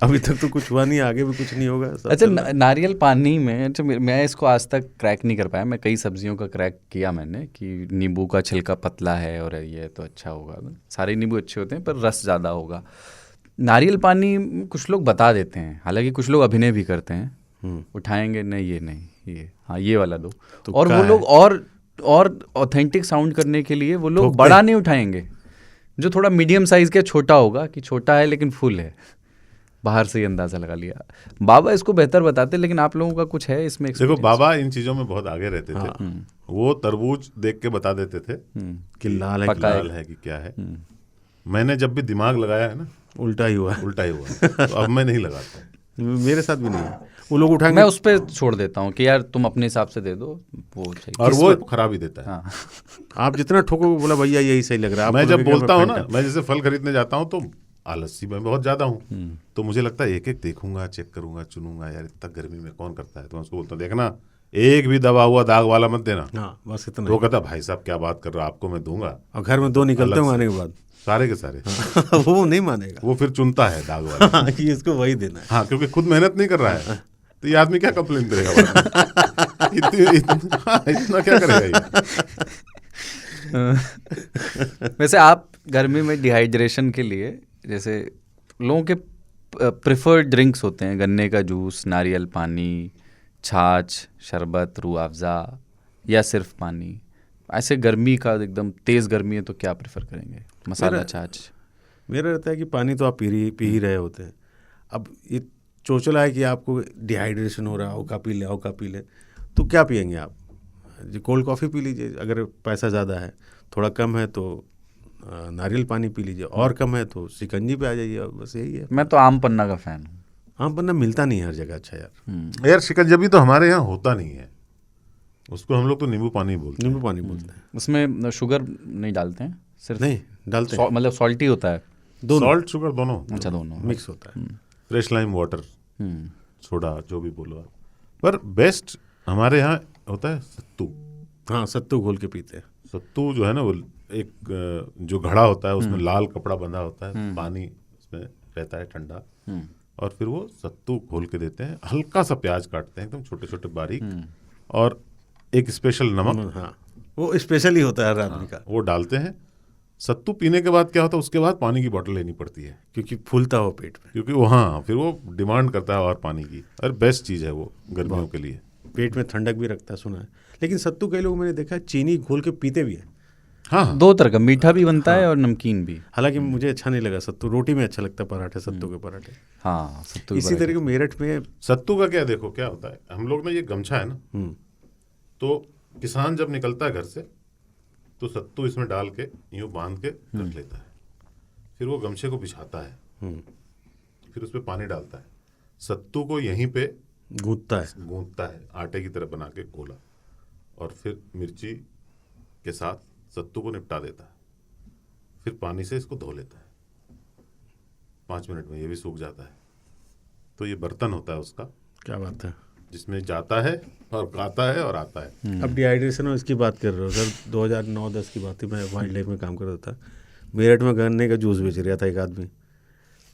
अभी तक तो कुछ हुआ नहीं, आगे भी कुछ नहीं होगा। सब अच्छा, चल रहा है। नारियल पानी में, अच्छा मैं इसको आज तक क्रैक नहीं कर पाया। मैं कई सब्जियों का क्रैक किया मैंने कि नींबू का छिलका पतला है और ये तो अच्छा होगा, सारे नींबू अच्छे होते हैं पर रस ज़्यादा होगा। नारियल पानी कुछ लोग बता देते हैं, हालांकि कुछ लोग अभिनय भी करते हैं, उठाएंगे नहीं ये नहीं ये, हाँ ये वाला दो, तो और वो लोग और ऑथेंटिक साउंड करने के लिए वो लोग ठोकते बड़ा नहीं उठाएंगे, जो थोड़ा मीडियम साइज के, छोटा होगा कि छोटा है लेकिन फुल है, बाहर से ही अंदाजा लगा लिया। बाबा इसको बेहतर बताते, लेकिन आप लोगों का कुछ है इसमें देखो, experience? बाबा इन चीजों में बहुत आगे रहते थे। वो तरबूज देख के बता देते थे कि लाल है, पका लाल है कि क्या है। मैंने जब भी दिमाग लगाया है ना, उल्टा ही हुआ। उल्टा ही हुआ। तो अब मैं नहीं लगाता। मेरे साथ भी नहीं है। वो लोग उठाएंगे, मैं उस पर छोड़ देता हूँ कि यार तुम अपने हिसाब से दे दो, वो चाहिए। और वो खराब ही देता है। हाँ, आप जितना ठोकोगे, बोला भैया यही सही लग रहा है। मैं आपको जब लगेगा बोलता हूँ ना, फैंटा। मैं जैसे फल खरीदने जाता हूँ तो आलसी मैं बहुत ज्यादा हूँ, तो मुझे लगता है एक एक देखूंगा, चेक करूंगा, चुनूंगा, यार इतना गर्मी में कौन करता है। तो मैं उसको बोलता हूँ, देखना एक भी दबा हुआ दाग वाला मत देना। हाँ, बस इतना तो वो ही। कहता, भाई साहब क्या बात कर रहे हो, आपको मैं दूंगा। और घर में 2 निकलते अलग हैं से। आने के बाद। सारे के सारे। वो नहीं मानेगा। वो फिर चुनता है दाग वाला। हाँ, कि इसको वही देना है। हाँ, क्योंकि खुद मेहनत नहीं कर रहा है, तो ये आदमी क्या कंप्लेन करेगा बाद में? इतना क्या करेगा ये? वैसे आप गर्मी में डिहाइड्रेशन के लिए, जैसे लोगों के प्रेफर्ड ड्रिंक्स होते हैं, गन्ने का जूस, नारियल पानी, छाछ, शरबत, रूह अफ़ज़ा या सिर्फ पानी, ऐसे गर्मी का एकदम तेज़ गर्मी है तो क्या प्रेफर करेंगे? मसाला छाछ? मेरा रहता है कि पानी तो आप पी ही रहे होते हैं। अब ये चोचला है कि आपको डिहाइड्रेशन हो रहा है, औका पी ले, औका पी ले, तो क्या पियेंगे आप? जी, कोल्ड कॉफ़ी पी लीजिए अगर पैसा ज़्यादा है, थोड़ा कम है तो नारियल पानी पी लीजिए, और कम है तो शिकंजी पे आ जाइए। बस यही है। मैं तो आम पन्ना का फ़ैन हूँ। आम पन्ना मिलता नहीं है हर जगह। अच्छा यार, यार शिकंजबी तो हमारे यहाँ होता नहीं है, उसको हम लोग तो नींबू पानी बोलते हैं। नींबू पानी बोलते हैं। उसमें शुगर नहीं डालते हैं, सिर्फ नहीं डालते हैं, मतलब सॉल्टी होता है? सॉल्ट शुगर दोनों अच्छा, दोनों मिक्स होता है। फ्रेश लाइम वाटर, हम्म, सोडा, जो भी बोलो आप। पर बेस्ट हमारे यहाँ होता है सत्तू। हाँ, सत्तू घोल के पीते हैं। सत्तू जो है ना, वो एक जो घड़ा होता है, उसमें लाल कपड़ा बंधा होता है, पानी उसमें रहता है ठंडा, और फिर वो सत्तू घोल के देते हैं। हल्का सा प्याज काटते हैं एकदम छोटे छोटे बारीक, और एक स्पेशल नमक, हाँ, वो स्पेशल ही होता है हर आदमी का, वो डालते हैं। सत्तू पीने के बाद क्या होता है, उसके बाद पानी की बोतल लेनी पड़ती है, क्योंकि फूलता हो पेट में। क्योंकि वो, हाँ, फिर वो डिमांड करता है और पानी की। और बेस्ट चीज़ है वो गर्मियों के लिए। पेट में ठंडक भी रखता है, सुना है। लेकिन सत्तू कई लोग मैंने देखा है चीनी घोल के पीते भी है। हाँ, दो तरह का, मीठा भी बनता है और नमकीन भी। हालांकि मुझे अच्छा नहीं लगा सत्तू। रोटी में अच्छा लगता है पराठे, सत्तू के पराठे। हाँ, सत्तू की इसी बराबर। तरीके मेरठ में सत्तू का क्या, देखो क्या होता है, हम लोग ना ये गमछा है ना, तो किसान जब निकलता है घर से तो सत्तू इसमें डाल के यूं बांध के रख लेता है, फिर वो गमछे को बिछाता है, फिर उस पर पानी डालता है, सत्तू को यहीं पे गूंथता है। गूंथता है, आटे की तरह बना के गोला, और फिर मिर्ची के साथ सत्तू को निपटा देता है, फिर पानी से इसको धो लेता है, 5 मिनट में ये भी सूख जाता है। तो ये बर्तन होता है उसका, क्या बात है। जिसमें जाता है और खाता है और आता है। अब डिहाइड्रेशन इसकी बात कर रहे हो सर, 2009-10 की बात थी, मैं वाइल्ड लाइफ में काम कर रहा था। मेरठ में गन्ने का जूस बेच रहा था एक आदमी,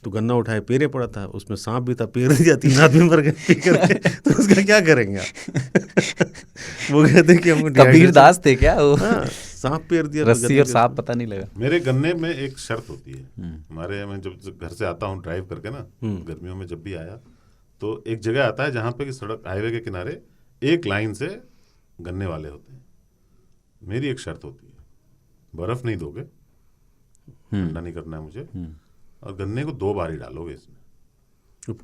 तो गन्ना उठाए पेरे पड़ा था, उसमें सांप भी था, पेर दिया, 3 आदमी मर गए पी करके। तो उसका क्या करेंगे आप? वो कहते कि हमको कबीर दास थे क्या वो? हाँ, सांप पेर दिया, रस्सी और सांप पता नहीं लगा। मेरे गन्ने में एक शर्त होती है, हमारे, मैं जब घर से आता हूँ ड्राइव करके ना, गर्मियों में जब भी आया, तो एक जगह आता है जहाँ पे कि सड़क, हाईवे के किनारे एक लाइन से गन्ने वाले होते हैं। मेरी एक शर्त होती है, बर्फ नहीं दोगे, ठंडा नहीं करना है मुझे, और गन्ने को 2 बार ही डालोगे इसमें,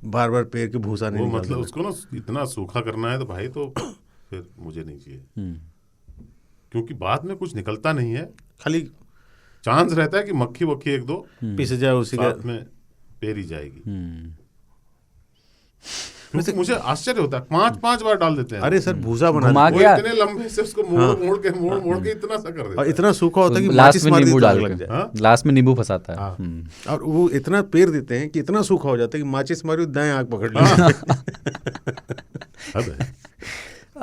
बार बार पेड़ के भूसा नहीं वो निकाल मतलब देना। उसको ना इतना सूखा करना है तो भाई, तो फिर मुझे नहीं चाहिए, क्योंकि बाद में कुछ निकलता नहीं है, खाली चांस रहता है कि मक्खी वक्खी 1-2 पिस जाए उसी का। साथ में पेरी जाएगी। क्योंकि मुझे आश्चर्य होता है, 5-5 बार डाल देते हैं। अरे सर, भूसा बना घुमा देते वो गया। इतने लंबे से उसको मोड़ के इतना सा कर देता और है। इतना सूखा होता है कि लास्ट माचिस में मार नींबू देते डाल लग के, जाए। लास्ट में नींबू फंसाता है। हाँ। और वो इतना पेर देते हैं कि इतना सूखा हो जाता है कि माचिस मारी दाएं आंख पकड़ ली। हद है।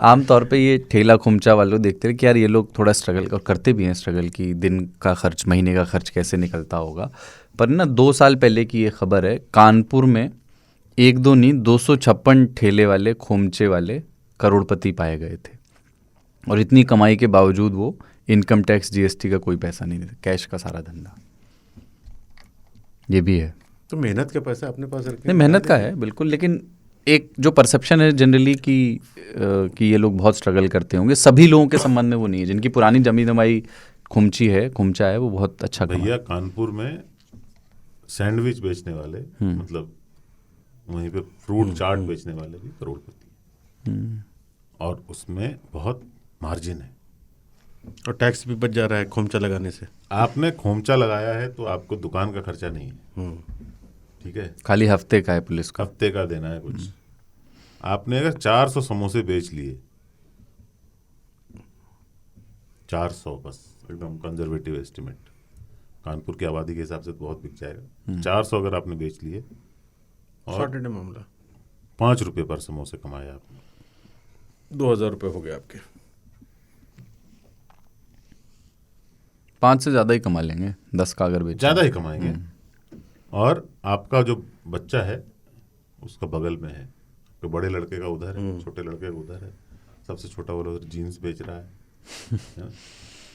आमतौर पे ये ठेला खुमचा वालों देखते हैं कि यार ये लोग थोड़ा स्ट्रगल, और करते भी हैं स्ट्रगल, की दिन का खर्च, महीने का खर्च कैसे निकलता होगा। पर ना 2 साल पहले की ये खबर है, कानपुर में 1-2 नहीं 256 ठेले वाले, खोमचे वाले करोड़पति पाए गए थे, और इतनी कमाई के बावजूद वो इनकम टैक्स जीएसटी का कोई पैसा नहीं देते, कैश का सारा धंधा। ये भी है। तो मेहनत का पैसा अपने पास रखें। नहीं, मेहनत का है बिल्कुल, लेकिन एक जो परसेप्शन है जनरली कि ये लोग बहुत स्ट्रगल करते होंगे, सभी लोगों के संबंध में वो नहीं है। जिनकी पुरानी जमी जमाई खुमची है, खुमचा है, वो बहुत अच्छा भैया कानपुर में सैंडविच बेचने वाले, मतलब वहीं पे फ्रूट चाट बेचने वाले भी करोड़पति, और उसमें बहुत मार्जिन है। और टैक्स भी बच जा रहा है खोमचा लगाने से। आपने खोमचा लगाया है तो आपको दुकान का खर्चा नहीं है, ठीक है, खाली हफ्ते का है पुलिस का। हफ्ते का देना है कुछ। आपने अगर 400 समोसे बेच लिए, 400 बस, एकदम कंजर्वेटिव एस्टिमेट, कानपुर की आबादी के हिसाब से तो बहुत बिक जाएगा। 400 अगर आपने बेच लिए, और सॉर्टेड है मामला। 5 रुपये पर समोसे कमाए आपने, 2000 रुपये हो गए आपके। 5 से ज़्यादा ही कमा लेंगे, 10 का अगर बेच। ज़्यादा ही कमाएंगे। और आपका जो बच्चा है उसका बगल में है, तो बड़े लड़के का उधर है, छोटे लड़के का उधर है, सबसे छोटा वाला उधर जीन्स बेच रहा है।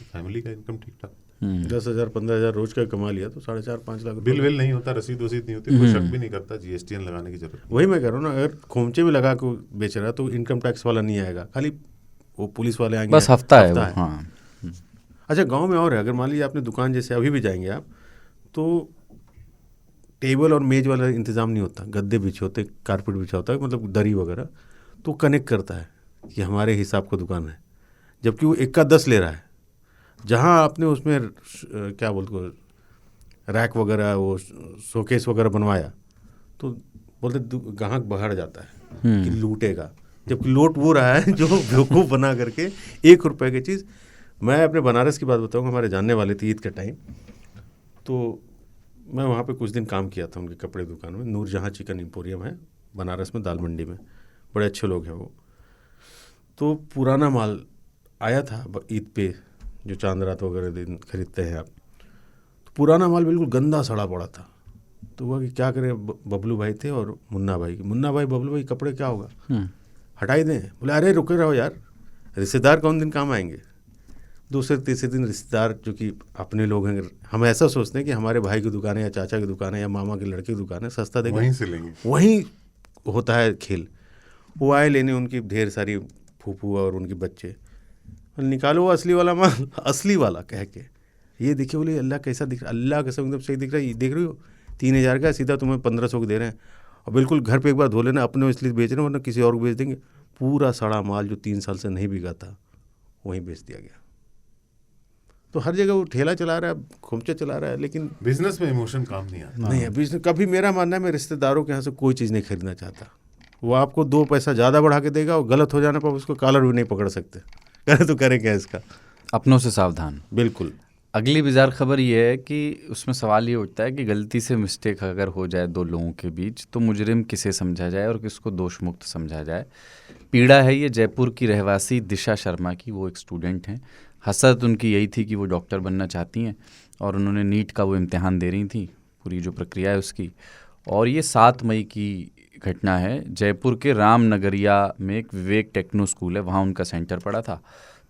फैमिली का इनकम ठीक ठाक। 10,000 15,000 रोज का कमा लिया तो 4.5-5 लाख बिल विल नहीं होता, रसीद वसीद नहीं होती, कोई शक भी नहीं करता, जीएसटीएन लगाने की जरूरत नहीं। वही मैं कह रहा हूँ ना, अगर खोमचे में लगा के बेच रहा है तो इनकम टैक्स वाला नहीं आएगा, खाली वो पुलिस वाले आएंगे। बस हफ्ता है वो, हाँ। अच्छा, गांव में और है, अगर मान लीजिए आपने दुकान, जैसे अभी भी जाएंगे आप, तो टेबल और मेज वाला इंतज़ाम नहीं होता, गद्दे बिछे होते, कारपेट बिछा होता है, मतलब दरी वगैरह, तो कनेक्ट करता है कि हमारे हिसाब का दुकान है, जबकि वो 1 का 10 ले रहा है। जहाँ आपने उसमें क्या बोलते, रैक वगैरह, वो शोकेस वगैरह बनवाया, तो बोलते ग्राहक बहर जाता है कि लूटेगा, जबकि लूट वो रहा है जो बेवकूफ़ बना करके 1 रुपये की चीज़। मैं अपने बनारस की बात बताऊँगा, हमारे जानने वाले थे ईद के टाइम, तो मैं वहाँ पे कुछ दिन काम किया था उनके कपड़े दुकान में, नूरजहाँ चिकन एम्पोरियम है बनारस में, दाल मंडी में, बड़े अच्छे लोग हैं वो। तो पुराना माल आया था ईद पे, जो चांद रात वगैरह दिन खरीदते हैं आप, तो पुराना माल बिल्कुल गंदा सड़ा पड़ा था। तो हुआ कि क्या करें, बबलू भाई थे और मुन्ना भाई, बबलू भाई कपड़े क्या होगा, हटाई दें? बोले अरे रुके रहो यार, रिश्तेदार कौन दिन काम आएंगे। दूसरे तीसरे दिन रिश्तेदार, जो कि अपने लोग हैं, हम ऐसा सोचते हैं कि हमारे भाई की दुकान है या चाचा की दुकान है या मामा के लड़के की दुकान है, सस्ता देंगे, वहीं से लेंगे, वहीं होता है खेल। वो आए लेने, उनकी ढेर सारी फूफू और उनके बच्चे, निकालो असली वाला माल, असली वाला कह के, ये देखिए, बोले अल्लाह कैसा दिख रहा है, अल्लाह कैसा एकदम सही दिख रहा है, देख रही हो 3000 का, सीधा तुम्हें 1500 को दे रहे हैं, और बिल्कुल घर पे एक बार धो लेना, अपने इसलिए बेच रहे हैं, वरना किसी और को बेच देंगे। पूरा सड़ा माल जो 3 साल से नहीं बिका था, वहीं बेच दिया गया। तो हर जगह वो ठेला चला रहा है, खोमचा चला रहा है, लेकिन बिजनेस में इमोशन काम नहीं आता। नहीं अभी कभी मेरा मानना है मैं रिश्तेदारों के यहाँ से कोई चीज़ नहीं खरीदना चाहता। वो आपको 2 पैसा ज़्यादा बढ़ा के देगा और गलत हो जाने पर उसको कॉलर भी नहीं पकड़ सकते। करे तो करें क्या इसका। अपनों से सावधान। बिल्कुल। अगली बिजार खबर ये है कि उसमें सवाल ये उठता है कि गलती से मिस्टेक अगर हो जाए 2 लोगों के बीच तो मुजरिम किसे समझा जाए और किसको दोष मुक्त समझा जाए। पीड़ा है ये जयपुर की रहवासी दिशा शर्मा की। वो एक स्टूडेंट हैं। हसरत उनकी यही थी कि वो डॉक्टर बनना चाहती हैं और उन्होंने नीट का वो इम्तिहान दे रही थी, पूरी जो प्रक्रिया है उसकी। और ये 7 मई की घटना है। जयपुर के रामनगरिया में एक विवेक टेक्नो स्कूल है, वहाँ उनका सेंटर पड़ा था।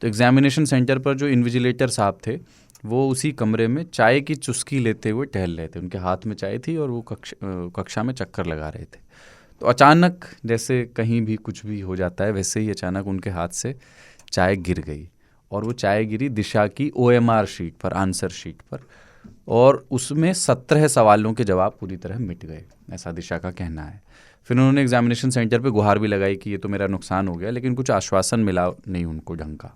तो एग्जामिनेशन सेंटर पर जो इन्विजिलेटर साहब थे वो उसी कमरे में चाय की चुस्की लेते हुए टहल रहे थे। उनके हाथ में चाय थी और वो कक्षा में चक्कर लगा रहे थे। तो अचानक जैसे कहीं भी कुछ भी हो जाता है वैसे ही अचानक उनके हाथ से चाय गिर गई और वो चाय गिरी दिशा की OMR शीट पर, आंसर शीट पर, और उसमें 17 सवालों के जवाब पूरी तरह मिट गए, ऐसा दिशा का कहना है। फिर उन्होंने एग्जामिनेशन सेंटर पे गुहार भी लगाई कि ये तो मेरा नुकसान हो गया, लेकिन कुछ आश्वासन मिला नहीं उनको ढंग का।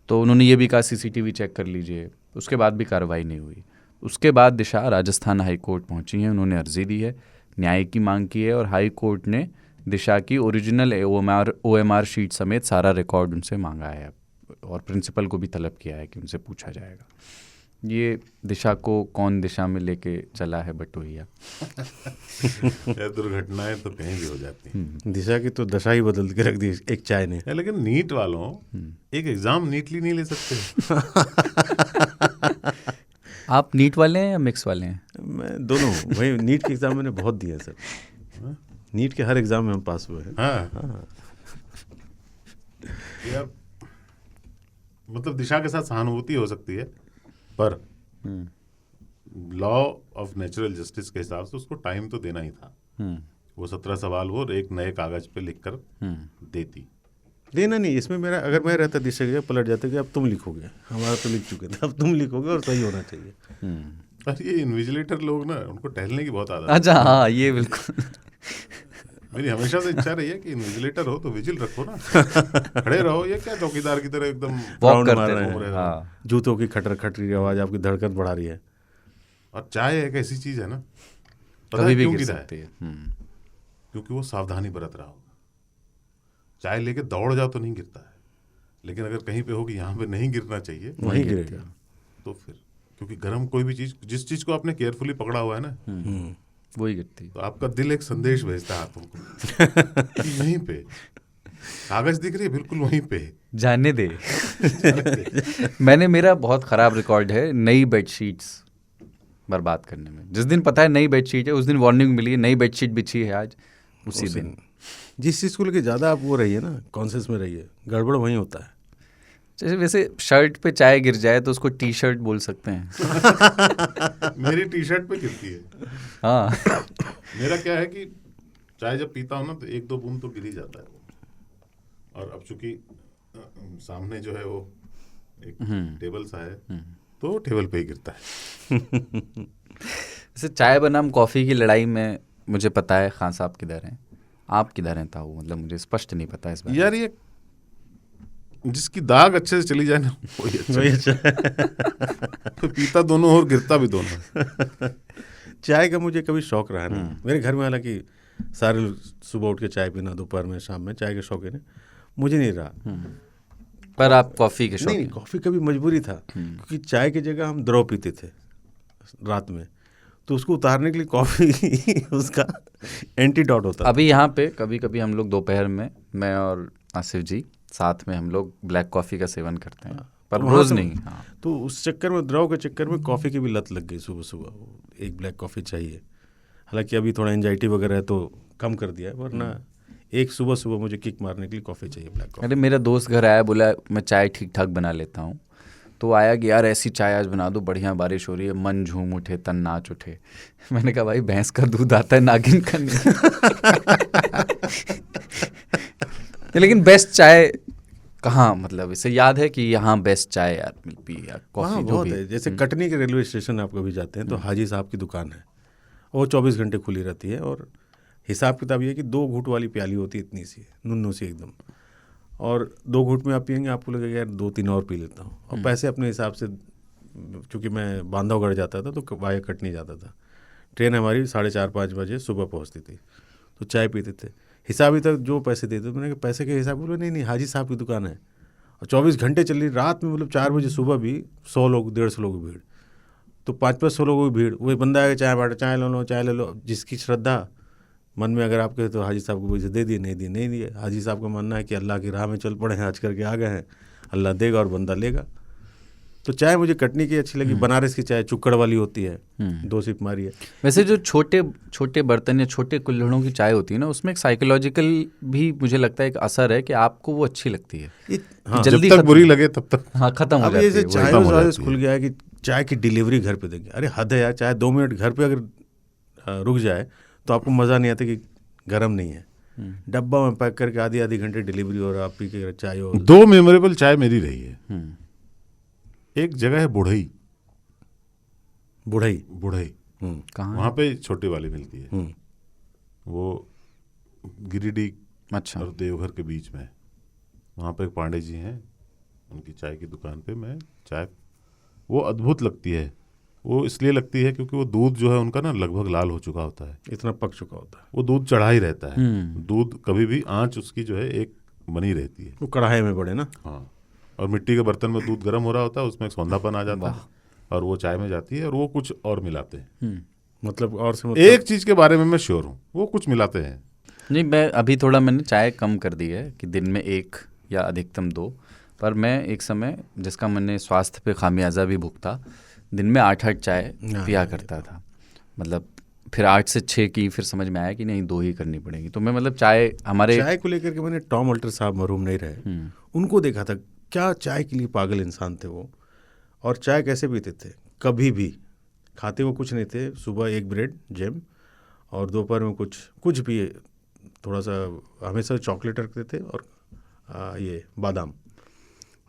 तो उन्होंने ये भी कहा CCTV चेक कर लीजिए, उसके बाद भी कार्रवाई नहीं हुई। उसके बाद दिशा राजस्थान हाई कोर्ट पहुंची हैं। उन्होंने अर्जी दी है, न्याय की मांग की है और हाई कोर्ट ने दिशा की ओरिजिनल OMR शीट समेत सारा रिकॉर्ड उनसे मांगा है और प्रिंसिपल को भी तलब किया है कि उनसे पूछा जाएगा। ये दिशा को कौन दिशा में लेके चला है बटोहिया। दुर्घटनाएं तो कहीं भी हो जाती हैं। दिशा की तो दशा ही बदल के रख दी एक चाय ने। लेकिन नीट वालों एक एग्जाम नीटली नहीं ले सकते। आप नीट वाले हैं या मिक्स वाले हैं? मैं दोनों हूँ। वही नीट के एग्ज़ाम मैंने बहुत दिए सर। नीट के हर एग्ज़ाम में हम पास हुए हैं। हाँ। यार मतलब दिशा के साथ सहानुभूति हो सकती है, पर लॉ ऑफ नेचुरल जस्टिस के हिसाब से उसको टाइम तो देना ही था। वो 17 सवाल वो एक नए कागज पे लिखकर देती। देना नहीं, इसमें मेरा अगर मैं रहता दिशा के पलट जाता कि अब तुम लिखोगे, हमारा तो लिख चुके थे, अब तुम लिखोगे और सही होना चाहिए। और ये इन्विजिलेटर लोग ना, उनको टहलने की बहुत आदत है। अच्छा, हाँ, ये बिल्कुल। मेरी हमेशा से इच्छा रही है कि इन्विजिलेटर हो तो विजिल रखो ना, खड़े रहो। ये क्या चौकीदार की तरह एकदम वॉक करते मार रहे हैं। हैं। हाँ। जूतों की खटर खटरी आवाज़ आपकी धड़कन बढ़ा रही है। और चाय एक ऐसी चीज है ना, पता कभी है भी क्यों गिर गिरा है? सकती है। क्योंकि वो सावधानी बरत रहा होगा। चाय लेके दौड़ जाओ तो नहीं गिरता है, लेकिन अगर कहीं पे हो कि यहाँ पे नहीं गिरना चाहिए वहीं गिरेगा। तो फिर क्योंकि गर्म कोई भी चीज, जिस चीज को आपने केयरफुली पकड़ा हुआ है ना, वही गिरती है। तो आपका दिल एक संदेश भेजता है हाथों को कि यहीं पे कागज दिख रही है, बिल्कुल वहीं पे जाने दे। मैंने, मेरा बहुत ख़राब रिकॉर्ड है नई बेडशीट्स बर्बाद करने में। जिस दिन पता है नई बेडशीट है उस दिन वार्निंग मिली है, नई बेडशीट बिछी है आज, उसी दिन। जिस चीज़ को लेकर ज़्यादा आप वो रहिए ना, कॉन्शियस में रहिए, गड़बड़ वहीं होता है। जैसे वैसे शर्ट पे चाय गिर जाए तो उसको T-शर्ट बोल सकते हैं। मेरी टी-शर्ट पे गिरती है। हाँ। मेरा क्या है कि चाय जब पीता हूँ ना तो 1-2 बूंद तो गिर ही जाता है वो। और अब चूंकि सामने जो है वो एक टेबल सा है, तो टेबल पे ही गिरता है। वैसे चाय बनाम कॉफ़ी की लड़ाई में मुझे पता है खान साहब किधर हैं, आप किधर हैं ताऊ, मतलब मुझे स्पष्ट नहीं पता इस बारे में। यार ये जिसकी दाग अच्छे से चली जाए ना वही अच्छा तो पीता दोनों और गिरता भी दोनों। चाय का मुझे कभी शौक रहा नहीं। मेरे घर में हालांकि सारे सुबह उठ के चाय पीना, दोपहर में, शाम में चाय के शौकीन है, मुझे नहीं रहा। पर आप कॉफ़ी के शौकीन? नहीं, कॉफ़ी कभी मजबूरी था, क्योंकि चाय की जगह हम द्रव पीते थे रात में, तो उसको उतारने के लिए कॉफ़ी उसका एंटीडोट होता। अभी यहाँ पे कभी कभी हम लोग दोपहर में, मैं और आसिफ जी साथ में, हम लोग ब्लैक कॉफ़ी का सेवन करते हैं, पर रोज़ नहीं। हाँ। तो उस चक्कर में, द्रव के चक्कर में कॉफ़ी की भी लत लग गई। सुबह सुबह एक ब्लैक कॉफ़ी चाहिए। हालांकि अभी थोड़ा एंजाइटी वगैरह है तो कम कर दिया है, वरना एक सुबह सुबह मुझे किक मारने के लिए कॉफ़ी चाहिए, ब्लैक कॉफ़ी। अरे मेरा दोस्त घर आया, बोला मैं चाय ठीक ठाक बना लेता हूँ, तो आया कि यार ऐसी चाय आज बना दो, बढ़िया बारिश हो रही है, मन झूम उठे, तन नाच उठे। मैंने कहा भाई भैंस का दूध आता है, नागिन का नहीं। लेकिन बेस्ट चाय कहाँ, मतलब इसे याद है कि यहाँ बेस्ट चाय यार मिलती है यार, कॉफ़ी जो भी है। जैसे कटनी के रेलवे स्टेशन आप कभी जाते हैं तो हाजी साहब की दुकान है, वो 24 घंटे खुली रहती है। और हिसाब किताब ये है कि 2 घूंट वाली प्याली होती है, इतनी सी नुन्नू सी एकदम, और 2 घूंट में आप पियेंगे आपको लगेगा यार 2-3 और पी लेता हूँ, और पैसे अपने हिसाब से क्योंकि मैं बांधवगढ़ जाता था तो वाया कटनी जाता था, ट्रेन हमारी 4:30-5 बजे सुबह पहुंचती थी, तो चाय पीते थे। हिसाब ही तक जो पैसे देते, मैंने कहा पैसे के हिसाब, बोले नहीं हाजी साहब की दुकान है और 24 घंटे चल रही, रात में मतलब 4 बजे सुबह भी 100 लोग 150 लोग की भीड़, तो 500 लोगों की भीड़, वही बंदा आएगा चाय बांटा, चाय ले लो, जिसकी श्रद्धा मन में अगर आप कहे तो हाजी साहब को पैसे दे दिए, नहीं दिए। हाजी साहब का मानना है कि अल्लाह की राह में चल पड़े हैं, आज करके आ गए हैं, अल्लाह देगा और बंदा लेगा। तो चाय मुझे कटनी की अच्छी लगी। बनारस की चाय चुक्कड़ वाली होती है, 2 सिप मारी है। वैसे जो छोटे छोटे बर्तन या छोटे कुल्हड़ों की चाय होती है ना, उसमें एक साइकोलॉजिकल भी मुझे लगता है एक असर है कि आपको वो अच्छी लगती है। हाँ, जब तक बुरी लगे तब तक। हाँ, खत्म हो अब जाती ये है। चाय खत्म हो में जाती है। खुल गया है कि चाय की डिलीवरी घर पे देंगे। अरे हद है यार, चाय 2 मिनट घर पे अगर रुक जाए तो आपको मज़ा नहीं आता कि गर्म नहीं है, डब्बा में पैक करके आधी घंटे डिलीवरी हो रहा, आप पी के चाय हो। 2 मेमोरेबल चाय मेरी रही है। एक जगह है बुढ़ई, कहाँ? वहाँ पे छोटी वाली मिलती है, वो गिरिडीह अच्छा। और देवघर के बीच में। वहाँ पे एक पांडे जी हैं, उनकी चाय की दुकान पे मैं चाय, वो अद्भुत लगती है। वो इसलिए लगती है क्योंकि वो दूध जो है उनका ना लगभग लाल हो चुका होता है, इतना पक चुका होता है, वो दूध चढ़ा ही रहता है। दूध कभी भी आंच उसकी जो है एक बनी रहती है। वो कढ़ाई में पड़े ना। हाँ, और मिट्टी के बर्तन में दूध गर्म हो रहा होता है, उसमें एक सौंधापन आ जाता है और वो चाय में जाती है और वो कुछ और मिलाते हैं। मतलब और से एक चीज के बारे में मैं श्योर हूँ, वो कुछ मिलाते हैं। नहीं, मैं अभी थोड़ा मैंने चाय कम कर दी है कि दिन में 1 या अधिकतम 2, पर मैं एक समय जिसका मैंने स्वास्थ्य पे खामियाजा भी भुगता, दिन में 8 चाय पिया करता था। मतलब फिर 8 से 6 की, फिर समझ में आया कि नहीं 2 ही करनी पड़ेगी। तो मैं मतलब चाय को लेकर के मैंने टॉम अल्टर साहब मरहूम नहीं रहे, उनको देखा था, क्या चाय के लिए पागल इंसान थे वो। और चाय कैसे पीते थे, कभी भी खाते वो कुछ नहीं थे। सुबह 1 ब्रेड जैम और दोपहर में कुछ पिए, थोड़ा सा हमेशा चॉकलेट रखते थे और ये बादाम।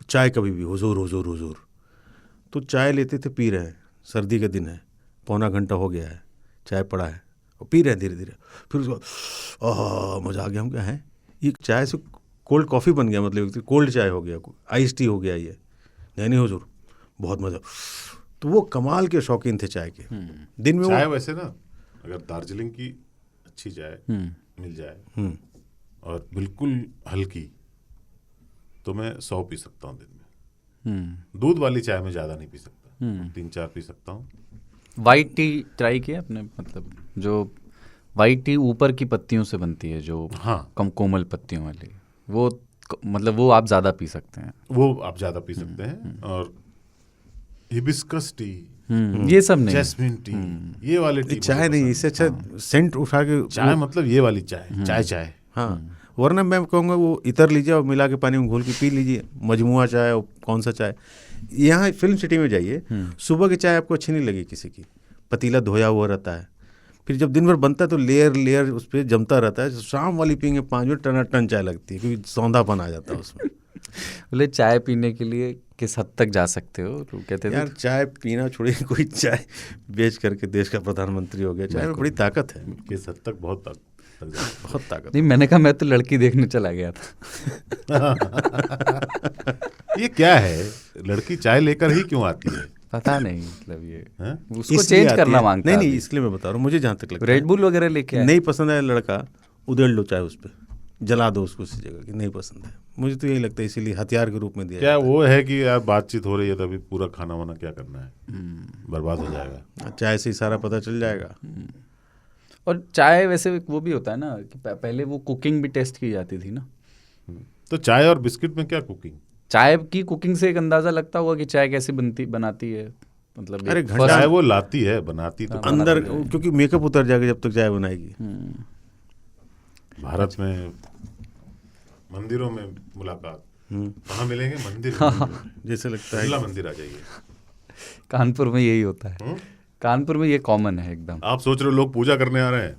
चाय कभी भी हुजूर। तो चाय लेते थे, पी रहे हैं, सर्दी का दिन है, पौना घंटा हो गया है, चाय पड़ा है और पी रहे हैं धीरे धीरे। फिर उसको मज़ा आ गया, हम क्या है ये, चाय से कोल्ड कॉफ़ी बन गया, मतलब कोल्ड चाय हो गया, आइस टी हो गया ये। नहीं हुजूर, बहुत मज़ा। तो वो कमाल के शौकीन थे चाय के। दिन में चाय वैसे ना, अगर दार्जिलिंग की अच्छी चाय मिल जाए और बिल्कुल हल्की, तो मैं 100 पी सकता हूँ दिन में। दूध वाली चाय में ज़्यादा नहीं पी सकता, 3-4 पी सकता हूँ। वाइट टी ट्राई किया आपने? मतलब जो वाइट टी ऊपर की पत्तियों से बनती है, जो कम कोमल पत्तियों वाली, वो मतलब वो आप ज़्यादा पी सकते हैं। वो आप ज़्यादा पी सकते हैं। और हिबिस्कस टी, ये सब नहीं, जैस्मिन टी, ये वाली टी चाय नहीं, इससे अच्छा सेंट उठा के चाय, मतलब ये वाली चाय। हाँ, वरना मैं कहूँगा वो इतर लीजिए और मिला के पानी में घोल के पी लीजिए, मजमुआ चाय और कौन सा चाय। यहाँ फिल्म सिटी में जाइए, सुबह की चाय आपको अच्छी नहीं लगी किसी की, पतीला धोया हुआ रहता है, फिर जब दिन भर बनता है तो लेयर उस पर जमता रहता है। शाम वाली पीएंगे 5 बजे, टन चाय लगती है, क्योंकि सौंधापन आ जाता है उसमें। बोले चाय पीने के लिए किस हद तक जा सकते हो? तो कहते थे यार चाय पीना छोड़िए, कोई चाय बेच करके देश का प्रधानमंत्री हो गया। चाय में बड़ी ताकत है, किस हद तक, बहुत ताकत। नहीं, मैंने कहा मैं तो लड़की देखने चला गया था। ये क्या है, लड़की चाय लेकर ही क्यों आती है? पता नहीं, मतलब ये उसको चेंज करना मांगता है। नहीं, इसलिए मैं बता रहा हूँ, मुझे जहाँ तक लगता है रेड बुल वगैरह लेके नहीं पसंद है लड़का, उधेड़ लो चाय उस पर, जला दो उसको उसी जगह की, नहीं पसंद है। मुझे तो यही लगता है, इसीलिए हथियार के रूप में दिया क्या वो है कि यार बातचीत हो रही है तभी पूरा खाना वाना क्या करना है, बर्बाद हो जाएगा। चाय से ही सारा पता चल जाएगा। और चाय वैसे वो भी होता है ना कि पहले वो कुकिंग भी टेस्ट की जाती थी ना। तो चाय और बिस्किट में क्या कुकिंग? चाय की कुकिंग से एक अंदाजा लगता होगा कि चाय कैसे बनाती है। मतलब अरे चाय वो लाती है, बनाती तो अंदर, क्योंकि मेकअप उतर जाएगा जब तक चाय बनाएगी। भारत में मंदिरों में मुलाकात, कहाँ मिलेंगे? मंदिर जैसे लगता है बिरला मंदिर आ जाइए। कानपुर में यही होता है, कानपुर में ये कॉमन है एकदम। आप सोच रहे हो लोग पूजा करने आ रहे हैं,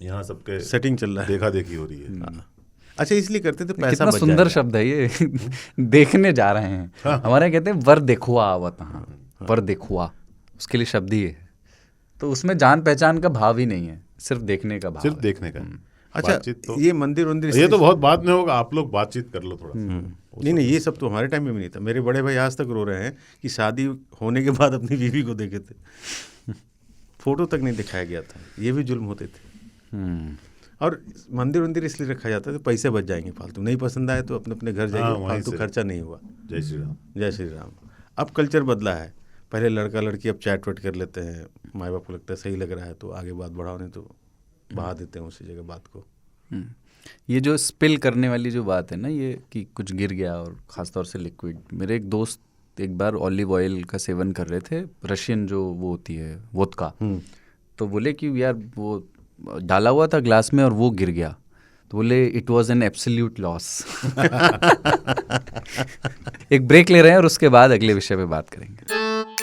यहाँ सबके सेटिंग चल रहा है, देखा देखी हो रही है। अच्छा, इसलिए करते थे पैसा कितना बच सुंदर जाएगा। शब्द है ये। देखने जा रहे हैं, हमारे कहते हैं वर देखुआ आवत, हाँ वर देखुआ, उसके लिए शब्द ही है। तो उसमें जान पहचान का भाव ही नहीं है, सिर्फ देखने का भाव, सिर्फ देखने का। अच्छा, बातचीत तो ये मंदिर वंदिर ये तो बहुत बाद में होगा, आप लोग बातचीत कर लो थोड़ा। नहीं नहीं, ये सब तो हमारे टाइम में भी नहीं था। मेरे बड़े भाई आज तक रो रहे हैं कि शादी होने के बाद अपनी बीवी को देखे थे, फोटो तक नहीं दिखाया गया था। ये भी जुल्म होते थे। और मंदिर वंदिर इसलिए रखा जाता है तो पैसे बच जाएंगे फालतू, नहीं पसंद आए तो अपने अपने घर जाइए, वहीं फालतू से। खर्चा नहीं हुआ। जय श्री राम। जय श्री राम। अब कल्चर बदला है, पहले लड़का लड़की अब चैट वैट कर लेते हैं, माँ बाप को लगता है सही लग रहा है तो आगे बात बढ़ाओ, नहीं तो बहा देते हैं उसी जगह बात को। ये जो स्पिल करने वाली जो बात है ना, ये कि कुछ गिर गया और ख़ासतौर से लिक्विड, मेरे एक दोस्त एक बार ऑलिव ऑयल का सेवन कर रहे थे, रशियन जो वो होती है वोदका, तो बोले कि यार वो डाला हुआ था ग्लास में और वो गिर गया, तो बोले it was an absolute loss. एक ब्रेक ले रहे हैं और उसके बाद अगले विषय पे बात करेंगे।